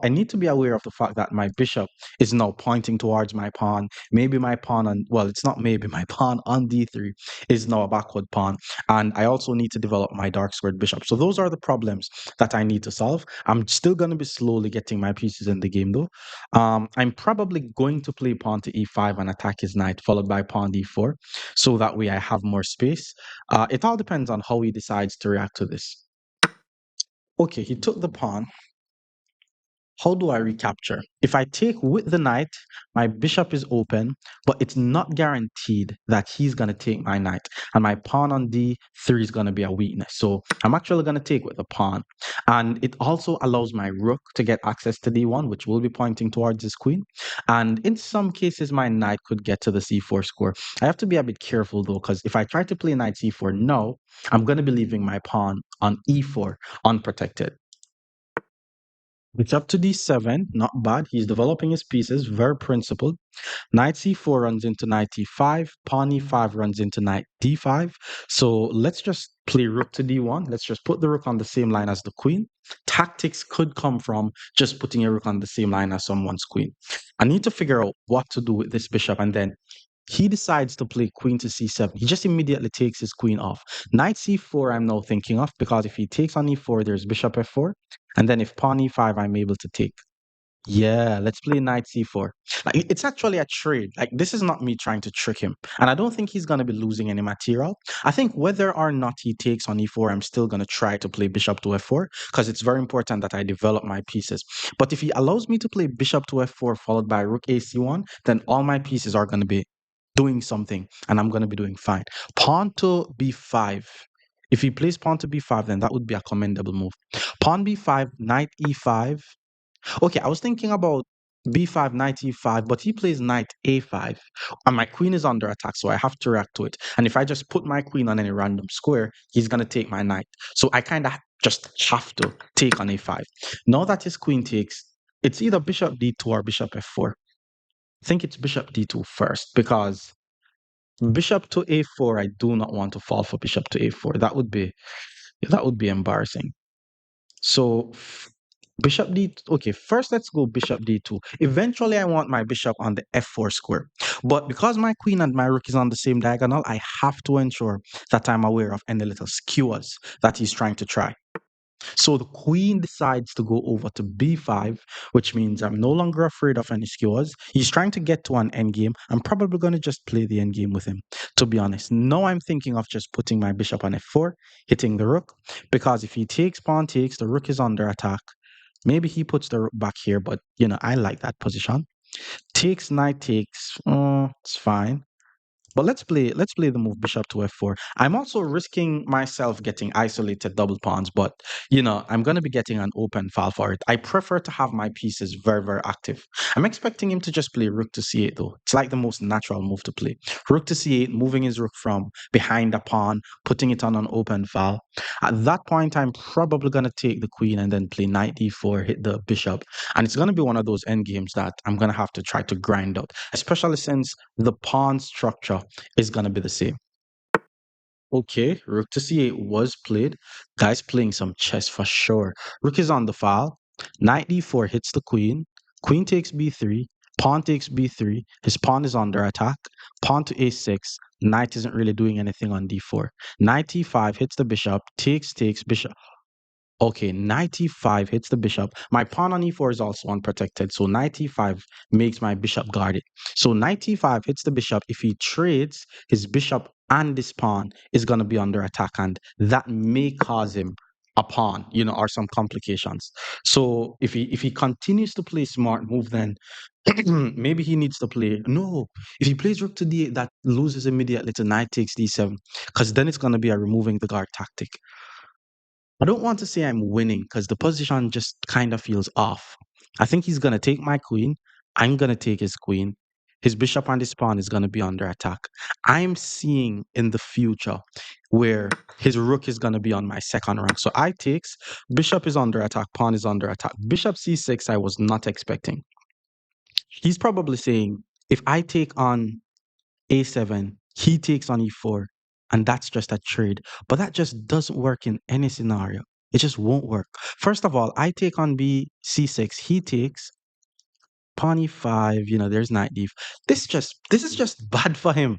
S1: I need to be aware of the fact that my bishop is now pointing towards my pawn. Maybe my pawn on, well, it's not maybe, my pawn on d3 is now a backward pawn. And I also need to develop my dark squared bishop. So those are the problems that I need to solve. I'm still going to be slowly getting my pieces in the game though. I'm probably going to play pawn to e5 and attack his knight, followed by pawn d4, so that way I have more space. It all depends on how he decides to react to this. Okay, he took the pawn. How do I recapture? If I take with the knight, my bishop is open, but it's not guaranteed that he's going to take my knight. And my pawn on d3 is going to be a weakness. So I'm actually going to take with the pawn. And it also allows my rook to get access to d1, which will be pointing towards his queen. And in some cases, my knight could get to the c4 square. I have to be a bit careful though, because if I try to play knight c4 now, I'm going to be leaving my pawn on e4 unprotected. It's up to d7, not bad. He's developing his pieces, very principled. Knight c4 runs into knight e5, pawn e5 runs into knight d5. So let's just play rook to d1. Let's just put the rook on the same line as the queen. Tactics could come from just putting a rook on the same line as someone's queen. I need to figure out what to do with this bishop, and then he decides to play queen to c7. He just immediately takes his queen off. Knight c4 I'm now thinking of, because if he takes on e4, there's bishop f4. And then if pawn e5, I'm able to take. Yeah, let's play knight c4. Like, it's actually a trade. Like, this is not me trying to trick him. And I don't think he's going to be losing any material. I think whether or not he takes on e4, I'm still going to try to play bishop to f4 because it's very important that I develop my pieces. But if he allows me to play bishop to f4 followed by rook ac1, then all my pieces are going to be doing something and I'm going to be doing fine. Pawn to b5. If he plays pawn to b5, then that would be a commendable move. Pawn b5, knight e5. Okay, I was thinking about B5, knight E5, but he plays knight A5, and my queen is under attack, so I have to react to it. And if I just put my queen on any random square, he's gonna take my knight. So I kind of just have to take on A5. Now that his queen takes, it's either bishop D2 or bishop F4. I think it's bishop D2 first because bishop to A4, I do not want to fall for bishop to A4. That would be embarrassing. So bishop d. Okay, first let's go bishop d2. Eventually, I want my bishop on the f4 square, but because my queen and my rook is on the same diagonal, I have to ensure that I'm aware of any little skewers that he's trying to try. So the queen decides to go over to b5, which means I'm no longer afraid of any skewers. He's trying to get to an endgame. I'm probably going to just play the endgame with him, to be honest. Now I'm thinking of just putting my bishop on f4, hitting the rook, because if he takes, pawn takes, the rook is under attack. Maybe he puts the rook back here, but I like that position. Takes, knight takes, it's fine. But let's play the move bishop to f4. I'm also risking myself getting isolated double pawns, but I'm gonna be getting an open file for it. I prefer to have my pieces very, very active. I'm expecting him to just play rook to c8 though. It's like the most natural move to play. Rook to c8, moving his rook from behind a pawn, putting it on an open file. At that point, I'm probably gonna take the queen and then play knight d4, hit the bishop. And it's gonna be one of those end games that I'm gonna have to try to grind out, especially since the pawn structure is going to be the same. Okay, rook to c8 was played. Guys playing some chess for sure. Rook is on the file. Knight d4 hits the queen. Queen takes b3. Pawn takes b3. His pawn is under attack. Pawn to a6. Knight isn't really doing anything on d4. Knight e5 hits the bishop. Takes bishop. Okay, knight e5 hits the bishop. My pawn on e4 is also unprotected, so knight e5 makes my bishop guarded. So knight e5 hits the bishop. If he trades, his bishop and this pawn is going to be under attack, and that may cause him a pawn, or some complications. So if he continues to play smart move, then maybe he needs to play. No, if he plays rook to d8, that loses immediately to knight takes d7, because then it's going to be a removing the guard tactic. I don't want to say I'm winning because the position just kind of feels off. I think he's going to take my queen. I'm going to take his queen. His bishop and his pawn is going to be under attack. I'm seeing in the future where his rook is going to be on my second rank. So I takes, bishop is under attack, pawn is under attack. Bishop c6, I was not expecting. He's probably saying, if I take on a7, he takes on e4, and that's just a trade. But that just doesn't work in any scenario. It just won't work. First of all, I take on b c6, he takes pawn e5, there's knight d. This is just bad for him.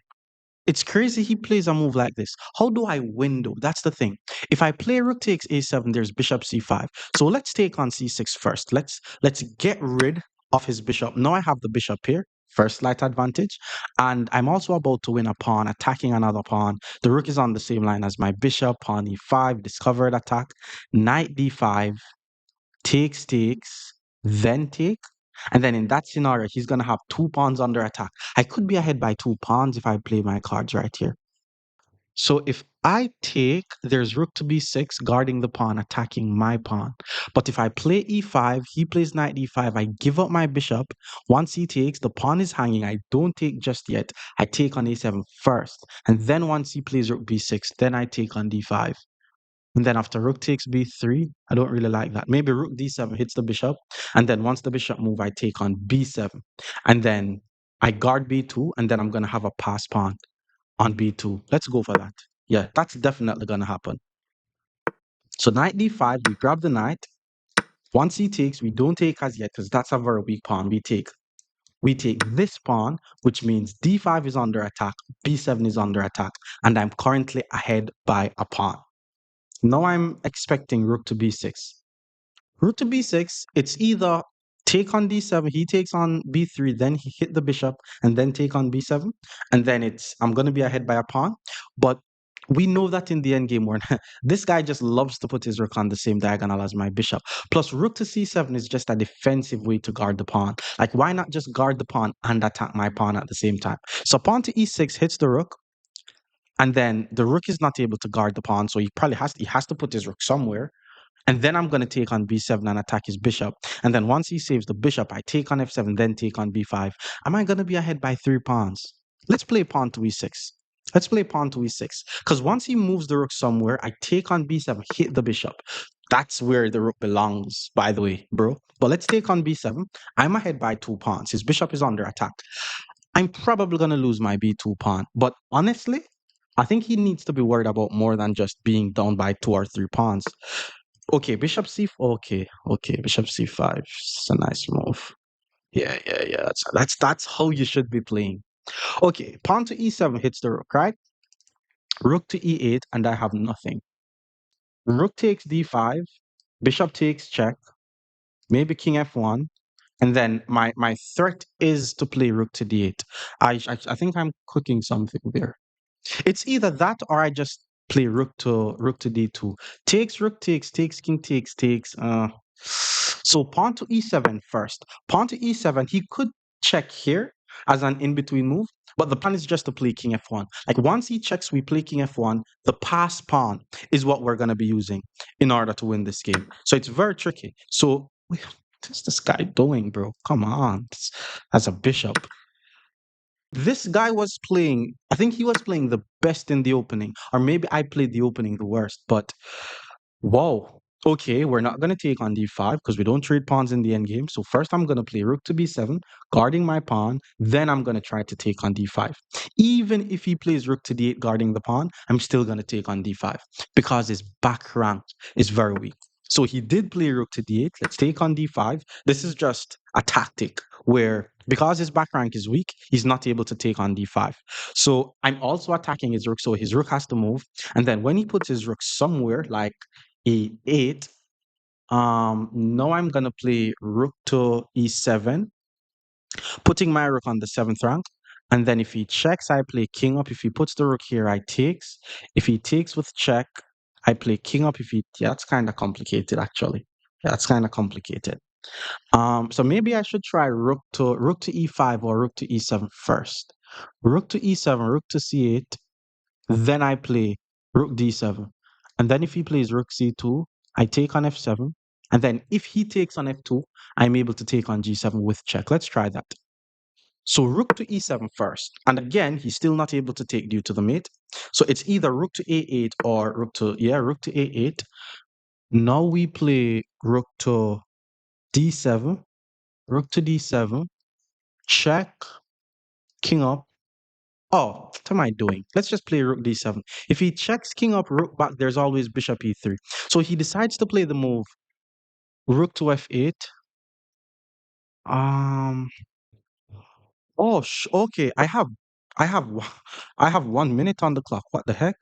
S1: It's crazy he plays a move like this. How do I win though? That's the thing. If I play rook takes a7, there's bishop c5. So let's take on c6 first. Let's get rid of his bishop. Now I have the bishop here. First light advantage. And I'm also about to win a pawn, attacking another pawn. The rook is on the same line as my bishop, pawn e5, discovered attack, knight d5, takes, then take. And then in that scenario, he's going to have two pawns under attack. I could be ahead by two pawns if I play my cards right here. So if I take, there's rook to b6, guarding the pawn, attacking my pawn. But if I play e5, he plays knight e5, I give up my bishop. Once he takes, the pawn is hanging. I don't take just yet. I take on a7 first. And then once he plays rook b6, then I take on d5. And then after rook takes b3, I don't really like that. Maybe rook d7 hits the bishop. And then once the bishop move, I take on b7. And then I guard b2, and then I'm going to have a pass pawn on b2. Let's go for that. Yeah, that's definitely going to happen. So knight d5, we grab the knight. Once he takes, we don't take as yet because that's a very weak pawn. We take this pawn, which means d5 is under attack, b7 is under attack, and I'm currently ahead by a pawn. Now I'm expecting rook to b6. Rook to b6, it's either take on d7, he takes on b3, then he hit the bishop, and then take on b7, and then I'm going to be ahead by a pawn. But we know that in the endgame, this guy just loves to put his rook on the same diagonal as my bishop. Plus, rook to c7 is just a defensive way to guard the pawn. Like, why not just guard the pawn and attack my pawn at the same time? So pawn to e6 hits the rook, and then the rook is not able to guard the pawn, so he has to put his rook somewhere. And then I'm going to take on b7 and attack his bishop. And then once he saves the bishop, I take on f7, then take on b5. Am I going to be ahead by 3 pawns? Let's play pawn to e6. Let's play pawn to e6. Because once he moves the rook somewhere, I take on b7, hit the bishop. That's where the rook belongs, by the way, bro. But let's take on b7. I'm ahead by 2 pawns. His bishop is under attack. I'm probably going to lose my b2 pawn. But honestly, I think he needs to be worried about more than just being down by 2 or 3 pawns. Okay, bishop c4. Okay, bishop c5. It's a nice move. Yeah. That's how you should be playing. Okay, pawn to e7 hits the rook, right? Rook to e8, and I have nothing. Rook takes d5. Bishop takes check. Maybe king f1. And then my threat is to play rook to d8. I think I'm cooking something there. It's either that or I just play rook to d2. Takes rook takes king takes. So pawn to e7 first. Pawn to e7. He could check here as an in-between move, but the plan is just to play king f1. Like once he checks, we play king f1. The pass pawn is what we're gonna be using in order to win this game. So it's very tricky. So what's this guy doing, bro? Come on, as a bishop. This guy was playing, I think he was playing the best in the opening, or maybe I played the opening the worst, but whoa. Okay, we're not going to take on d5 because we don't trade pawns in the endgame. So first I'm going to play rook to b7, guarding my pawn. Then I'm going to try to take on d5. Even if he plays rook to d8, guarding the pawn, I'm still going to take on d5 because his back rank is very weak. So he did play rook to d8. Let's take on d5. This is just a tactic where because his back rank is weak, he's not able to take on d5. So I'm also attacking his rook. So his rook has to move. And then when he puts his rook somewhere like e8. Now I'm gonna play rook to e7, putting my rook on the 7th rank. And then if he checks, I play king up. If he puts the rook here, I takes. If he takes with check, I play king up. Yeah, that's kind of complicated actually. Yeah, that's kind of complicated. So maybe I should try rook to e5 or rook to e7 first. Rook to e7, rook to c8, then I play rook d7. And then if he plays rook c2, I take on f7. And then if he takes on f2, I'm able to take on g7 with check. Let's try that. So rook to e7 first. And again, he's still not able to take due to the mate. So it's either rook to a8 or rook to a8. Now we play rook to d7, rook to d7, check, king up. Oh, what am I doing? Let's just play rook d7. If he checks king up, rook back, there's always bishop e3. So he decides to play the move rook to f8. Um. Oh, okay. I have, I have 1 minute on the clock. What the heck?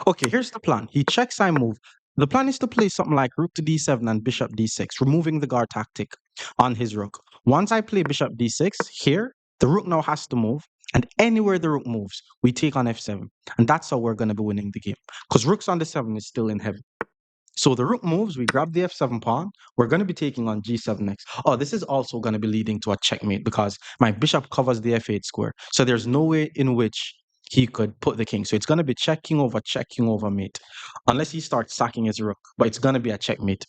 S1: Okay, here's the plan. He checks, I move. The plan is to play something like rook to d7 and bishop d6, removing the guard tactic on his rook. Once I play bishop d6 here, the rook now has to move. And anywhere the rook moves, we take on f7. And that's how we're going to be winning the game. Because rooks on the 7 is still in heaven. So the rook moves, we grab the f7 pawn. We're going to be taking on g7 next. Oh, this is also going to be leading to a checkmate because my bishop covers the f8 square. So there's no way in which he could put the king. So it's going to be checking over mate. Unless he starts sacking his rook. But it's going to be a checkmate.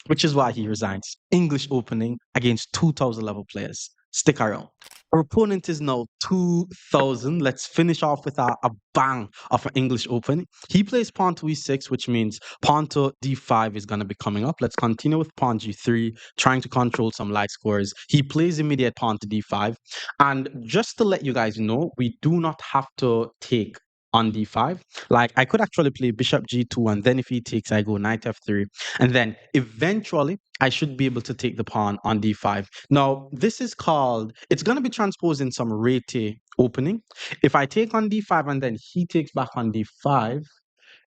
S1: Which is why he resigns. English opening against 2000 level players. Stick around. Our opponent is now 2000. Let's finish off with a bang of an English Open. He plays pawn to e6, which means pawn to d5 is going to be coming up. Let's continue with pawn g3, trying to control some light scores. He plays immediate pawn to d5. And just to let you guys know, we do not have to take on d5. Like I could actually play bishop g2, and then if he takes, I go knight f3. And then eventually I should be able to take the pawn on d5. Now, this is called, it's going to be transposed in some rete opening. If I take on d5 and then he takes back on d5,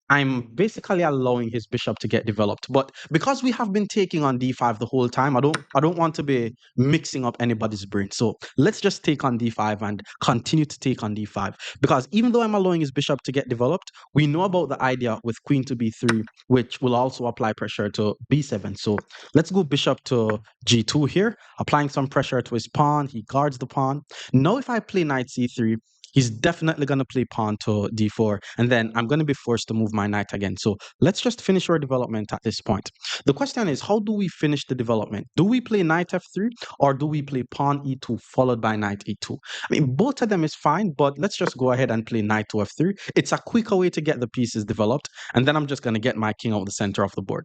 S1: I'm basically allowing his bishop to get developed. But because we have been taking on d5 the whole time, I don't want to be mixing up anybody's brain. So let's just take on d5 and continue to take on d5. Because even though I'm allowing his bishop to get developed, we know about the idea with queen to b3, which will also apply pressure to b7. So let's go bishop to g2 here, applying some pressure to his pawn. He guards the pawn. Now if I play knight c3, He's definitely going to play pawn to d4, and then I'm going to be forced to move my knight again. So let's just finish our development at this point. The question is, how do we finish the development? Do we play knight f3, or do we play pawn e2 followed by knight e2? I mean, both of them is fine, but let's just go ahead and play knight to f3. It's a quicker way to get the pieces developed, and then I'm just going to get my king out the center of the board.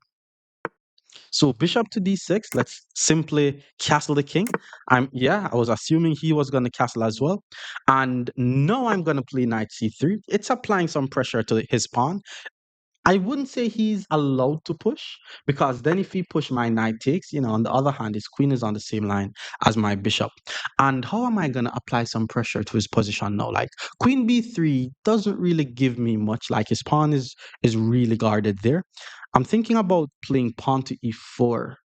S1: So bishop to d6, let's simply castle the king. I was assuming he was going to castle as well. And now I'm going to play knight c3. It's applying some pressure to his pawn. I wouldn't say he's allowed to push, because then if he push, my knight takes, on the other hand, his queen is on the same line as my bishop. And how am I going to apply some pressure to his position now? Like queen b3 doesn't really give me much. Like his pawn is really guarded there. I'm thinking about playing pawn to e4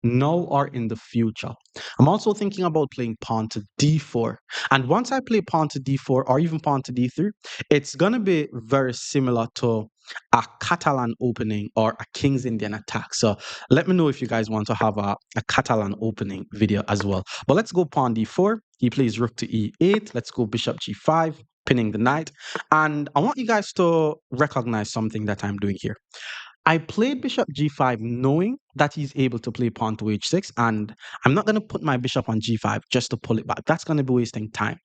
S1: now or in the future. I'm also thinking about playing pawn to d4. And once I play pawn to d4 or even pawn to d3, it's going to be very similar to a Catalan opening or a King's Indian attack. So let me know if you guys want to have a Catalan opening video as well. But let's go pawn d4. He plays rook to e8. Let's go bishop g5, pinning the knight. And I want you guys to recognize something that I'm doing here. I played bishop g5 knowing that he's able to play pawn to h6, and I'm not going to put my bishop on g5 just to pull it back. That's going to be wasting time.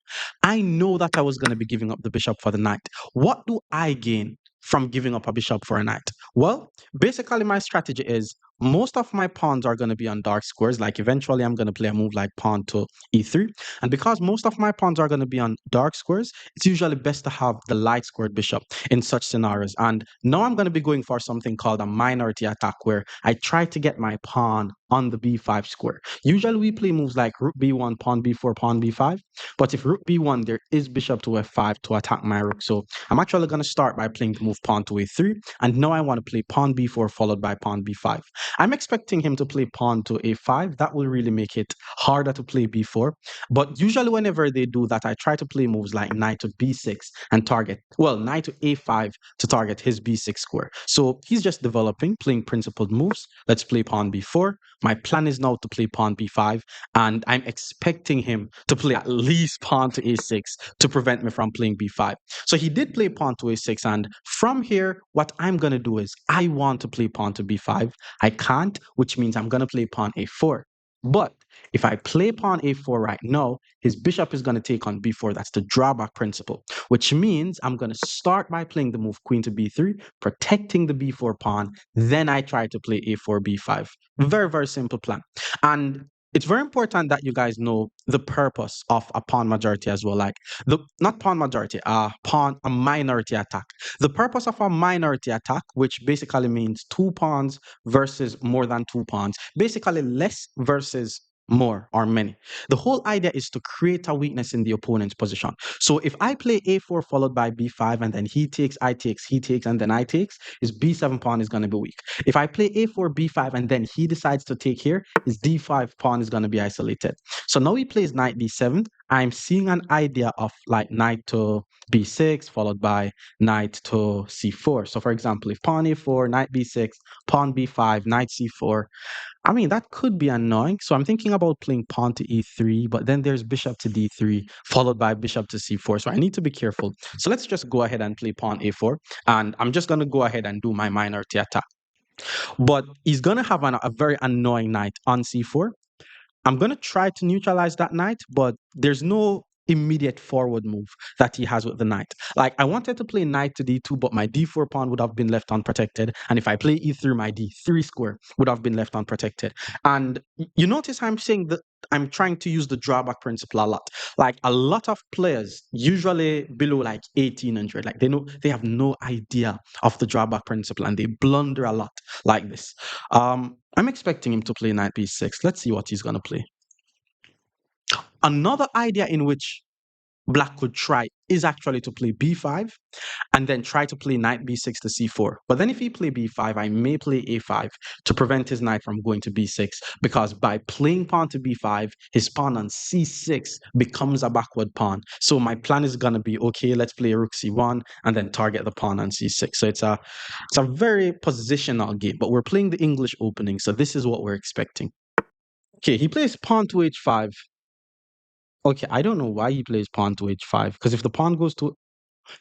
S1: I know that I was going to be giving up the bishop for the knight. What do I gain from giving up a bishop for a knight? Well, basically my strategy is most of my pawns are going to be on dark squares. Like eventually I'm going to play a move like pawn to e3. And because most of my pawns are going to be on dark squares, it's usually best to have the light squared bishop in such scenarios. And now I'm going to be going for something called a minority attack, where I try to get my pawn on the b5 square. Usually we play moves like rook b1, pawn b4, pawn b5. But if rook b1, there is bishop to f5 to attack my rook. So I'm actually going to start by playing the move pawn to a3. And now I want to play pawn b4 followed by pawn b5. I'm expecting him to play pawn to a5. That will really make it harder to play b4. But usually whenever they do that, I try to play moves like knight to b6 and knight to a5 to target his b6 square. So he's just developing, playing principled moves. Let's play pawn b4. My plan is now to play pawn b5, and I'm expecting him to play at least pawn to a6 to prevent me from playing b5. So he did play pawn to a6, and from here, what I'm going to do is I want to play pawn to b5. I can't, which means I'm going to play pawn a4. But if I play pawn a4 right now, his bishop is going to take on b4. That's the drawback principle, which means I'm going to start by playing the move queen to b3, protecting the b4 pawn. Then I try to play a4, b5. Very, very simple plan. And it's very important that you guys know the purpose of a pawn majority as well. Like not pawn majority, a minority attack. The purpose of a minority attack, which basically means two pawns versus more than two pawns, basically less versus more or many. The whole idea is to create a weakness in the opponent's position. So if I play a4 followed by b5 and then he takes, I takes, he takes, and then I takes, his b7 pawn is going to be weak. If I play a4, b5, and then he decides to take here, his d5 pawn is going to be isolated. So now he plays knight d7. I'm seeing an idea of like knight to b6 followed by knight to c4. So for example, if pawn a4, knight b6, pawn b5, knight c4, I mean, that could be annoying. So I'm thinking about playing pawn to e3, but then there's bishop to d3, followed by bishop to c4. So I need to be careful. So let's just go ahead and play pawn a4. And I'm just going to go ahead and do my minority attack. But he's going to have a very annoying knight on c4. I'm going to try to neutralize that knight, but there's no immediate forward move that he has with the knight. Like I wanted to play knight to d2, but my d4 pawn would have been left unprotected. And if I play e3, my d3 square would have been left unprotected. And you notice I'm saying that I'm trying to use the drawback principle a lot. Like a lot of players, usually below like 1800, like they have no idea of the drawback principle and they blunder a lot like this. I'm expecting him to play knight b6. Let's see what he's going to play. Another idea in which Black could try is actually to play b5 and then try to play knight b6 to c4. But then if he play b5, I may play a5 to prevent his knight from going to b6, because by playing pawn to b5, his pawn on c6 becomes a backward pawn. So my plan is going to be, okay, let's play rook c1 and then target the pawn on c6. So it's a very positional game, but we're playing the English opening, so this is what we're expecting. Okay, he plays pawn to h5. Okay, I don't know why he plays pawn to h5, because if the pawn goes to,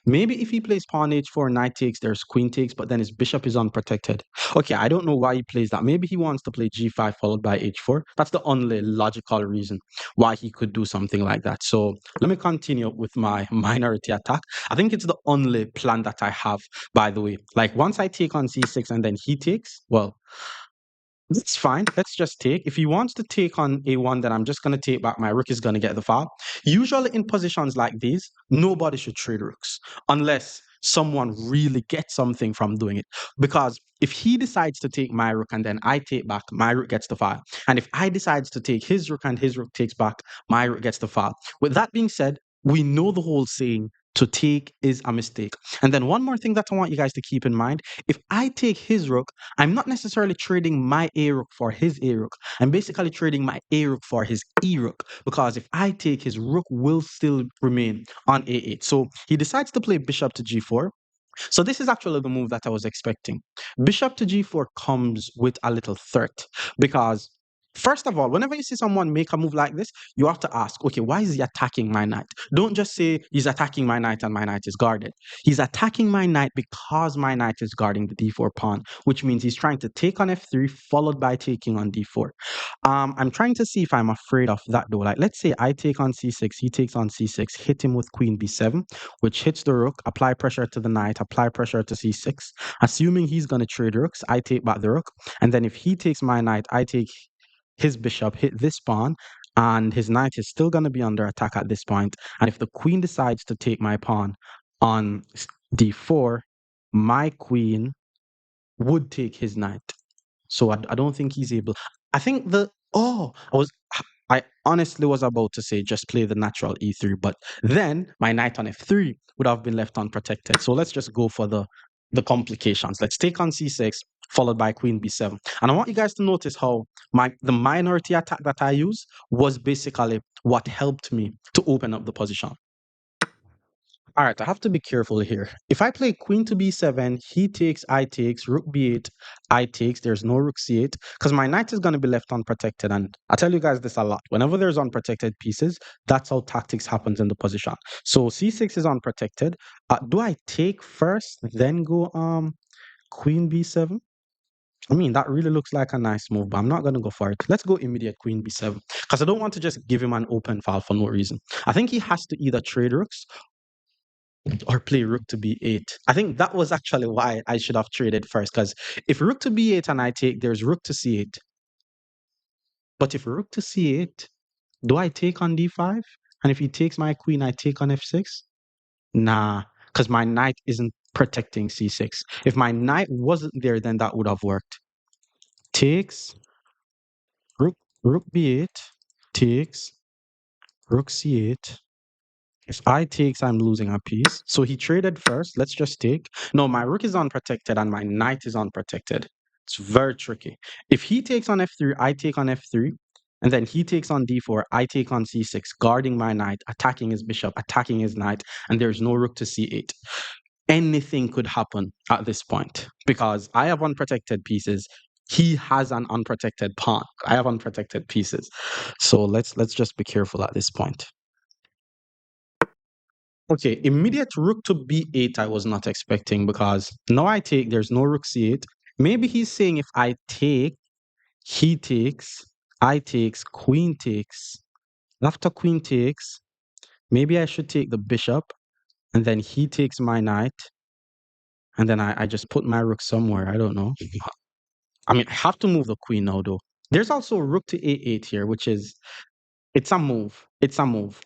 S1: maybe if he plays pawn h4, knight takes, there's queen takes, but then his bishop is unprotected. Okay, I don't know why he plays that. Maybe he wants to play g5 followed by h4. That's the only logical reason why he could do something like that. So let me continue with my minority attack. I think it's the only plan that I have, by the way. Like once I take on c6 and then he takes, well, it's fine. Let's just take. If he wants to take on a1, then I'm just going to take back. My rook is going to get the file. Usually in positions like these, nobody should trade rooks unless someone really gets something from doing it. Because if he decides to take my rook and then I take back, my rook gets the file. And if I decides to take his rook and his rook takes back, my rook gets the file. With that being said, we know the whole saying, to take is a mistake. And then one more thing that I want you guys to keep in mind, if I take his rook, I'm not necessarily trading my A rook for his A rook. I'm basically trading my A rook for his E rook, because if I take, his rook will still remain on A8. So he decides to play bishop to G4. So this is actually the move that I was expecting. Bishop to G4 comes with a little threat, because first of all, whenever you see someone make a move like this, you have to ask, okay, why is he attacking my knight? Don't just say he's attacking my knight and my knight is guarded. He's attacking my knight because my knight is guarding the D4 pawn, which means he's trying to take on F3 followed by taking on D4. I'm trying to see if I'm afraid of that though. Like, let's say I take on C6, he takes on C6, hit him with Queen B7, which hits the rook, apply pressure to the knight, apply pressure to C6. Assuming he's going to trade rooks, I take back the rook. And then if he takes my knight, I take his bishop, hit this pawn, and his knight is still going to be under attack at this point. And if the queen decides to take my pawn on D4, my queen would take his knight. So I don't think he's able. I think I honestly was about to say just play the natural e3, but then my knight on f3 would have been left unprotected. So let's just go for the complications. Let's take on c6 followed by queen b7. And I want you guys to notice how the minority attack that I use was basically what helped me to open up the position. All right, I have to be careful here. If I play queen to b7, he takes, I takes, rook b8, I takes, there's no rook c8, because my knight is going to be left unprotected. And I tell you guys this a lot. Whenever there's unprotected pieces, that's how tactics happens in the position. So c6 is unprotected. Do I take first, then go queen b7? I mean, that really looks like a nice move, but I'm not going to go for it. Let's go immediate queen b7, because I don't want to just give him an open file for no reason. I think he has to either trade rooks or play rook to b8. I think that was actually why I should have traded first, because if rook to b8 and I take, there's rook to c8. But if rook to c8, do I take on d5? And if he takes my queen, I take on f6? Nah, because my knight isn't protecting c6. If my knight wasn't there, then that would have worked. Takes, rook b8, takes, rook c8. If I takes, I'm losing a piece. So he traded first. Let's just take. No, my rook is unprotected and my knight is unprotected. It's very tricky. If he takes on f3, I take on f3. And then he takes on d4, I take on c6, guarding my knight, attacking his bishop, attacking his knight, and there's no rook to c8. Anything could happen at this point because I have unprotected pieces. He has an unprotected pawn. I have unprotected pieces. So let's just be careful at this point. Okay, immediate rook to b8 I was not expecting because now I take, there's no rook c8. Maybe he's saying if I take, he takes, I takes, queen takes. After queen takes, maybe I should take the bishop and then he takes my knight and then I just put my rook somewhere. I don't know. I mean, I have to move the queen now though. There's also rook to a8 here, which is, it's a move. It's a move.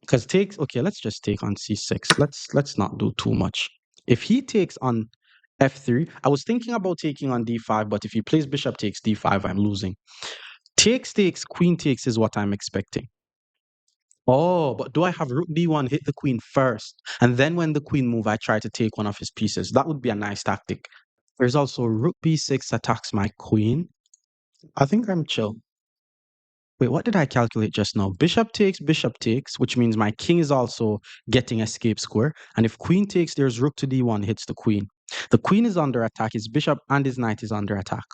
S1: Because takes, okay, let's just take on c6. Let's not do too much. If he takes on f3, I was thinking about taking on d5, but if he plays bishop takes d5, I'm losing. Takes, queen takes is what I'm expecting. Oh, but do I have rook b1 hit the queen first? And then when the queen move, I try to take one of his pieces. That would be a nice tactic. There's also rook b6 attacks my queen. I think I'm chill. Wait, what did I calculate just now? Bishop takes, which means my king is also getting escape square. And if queen takes, there's rook to d1 hits the queen. The queen is under attack, his bishop and his knight is under attack.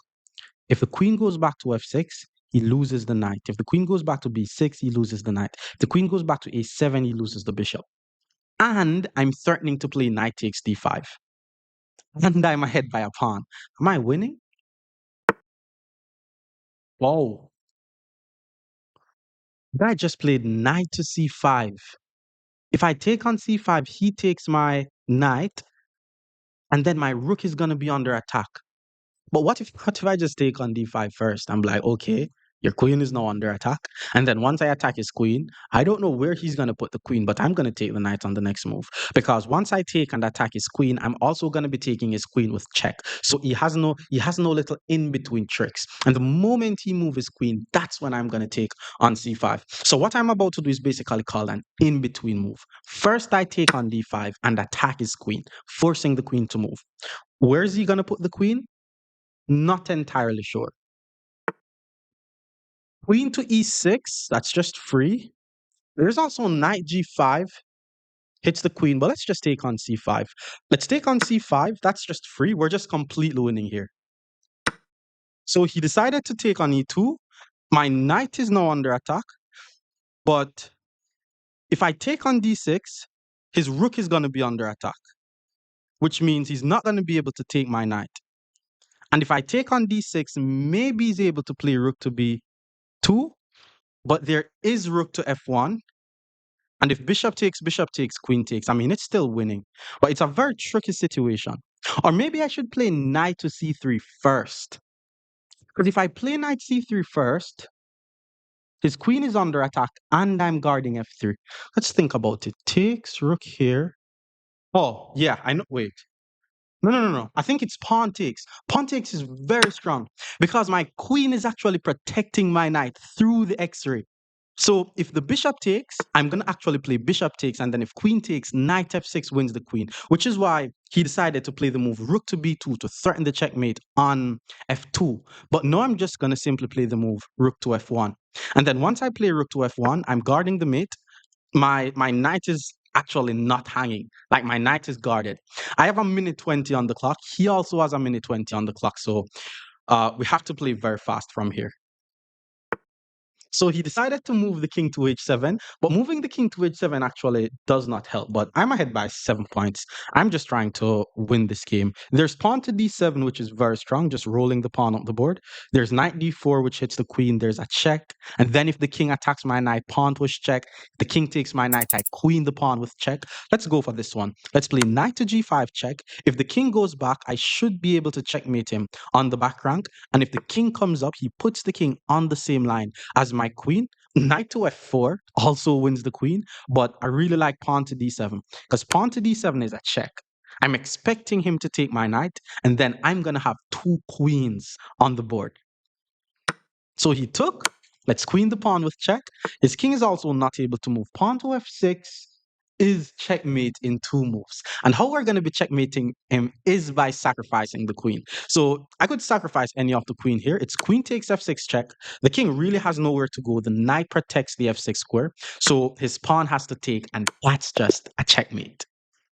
S1: If the queen goes back to f6, he loses the knight. If the queen goes back to b6, he loses the knight. If the queen goes back to a7, he loses the bishop. And I'm threatening to play knight takes d5. And I'm ahead by a pawn. Am I winning? Whoa. Guy just played knight to c5. If I take on c5, he takes my knight, and then my rook is going to be under attack. But what if I just take on d5 first? I'm like, okay, your queen is now under attack. And then once I attack his queen, I don't know where he's going to put the queen, but I'm going to take the knight on the next move. Because once I take and attack his queen, I'm also going to be taking his queen with check. So he has no little in-between tricks. And the moment he moves his queen, that's when I'm going to take on c5. So what I'm about to do is basically called an in-between move. First, I take on d5 and attack his queen, forcing the queen to move. Where is he going to put the queen? Not entirely sure. Queen to e6, that's just free. There's also knight g5, hits the queen, but let's just take on c5. Let's take on c5, that's just free. We're just completely winning here. So he decided to take on e2. My knight is now under attack, but if I take on d6, his rook is going to be under attack, which means he's not going to be able to take my knight. And if I take on d6, maybe he's able to play rook to b2, but there is rook to f1. And if bishop takes, queen takes, I mean, it's still winning. But it's a very tricky situation. Or maybe I should play knight to c3 first. Because if I play knight c3 first, his queen is under attack and I'm guarding f3. Let's think about it. Takes, rook here. Oh, yeah, I know. Wait. No. I think it's pawn takes. Pawn takes is very strong because my queen is actually protecting my knight through the x-ray. So if the bishop takes, I'm going to actually play bishop takes, and then if queen takes, knight f6 wins the queen, which is why he decided to play the move rook to b2 to threaten the checkmate on f2. But now I'm just going to simply play the move rook to f1. And then once I play rook to f1, I'm guarding the mate. My knight is actually not hanging. Like my knight is guarded. I have a minute 20 on the clock. He also has a minute 20 on the clock. So we have to play very fast from here. So he decided to move the king to h7, but moving the king to h7 actually does not help. But I'm ahead by 7 points. I'm just trying to win this game. There's pawn to d7, which is very strong, just rolling the pawn up the board. There's knight d4, which hits the queen. There's a check. And then if the king attacks my knight, pawn push check. The king takes my knight, I queen the pawn with check. Let's go for this one. Let's play knight to g5 check. If the king goes back, I should be able to checkmate him on the back rank. And if the king comes up, he puts the king on the same line as my queen. Knight to f4 also wins the queen, but I really like pawn to d7 because pawn to d7 is a check. I'm expecting him to take my knight, and then I'm going to have two queens on the board. So he took. Let's queen the pawn with check. His king is also not able to move. Pawn to f6 is checkmate in two moves. And how we're going to be checkmating him is by sacrificing the queen. So I could sacrifice any of the queen here. It's queen takes f6 check. The king really has nowhere to go. The knight protects the f6 square. So his pawn has to take, and that's just a checkmate.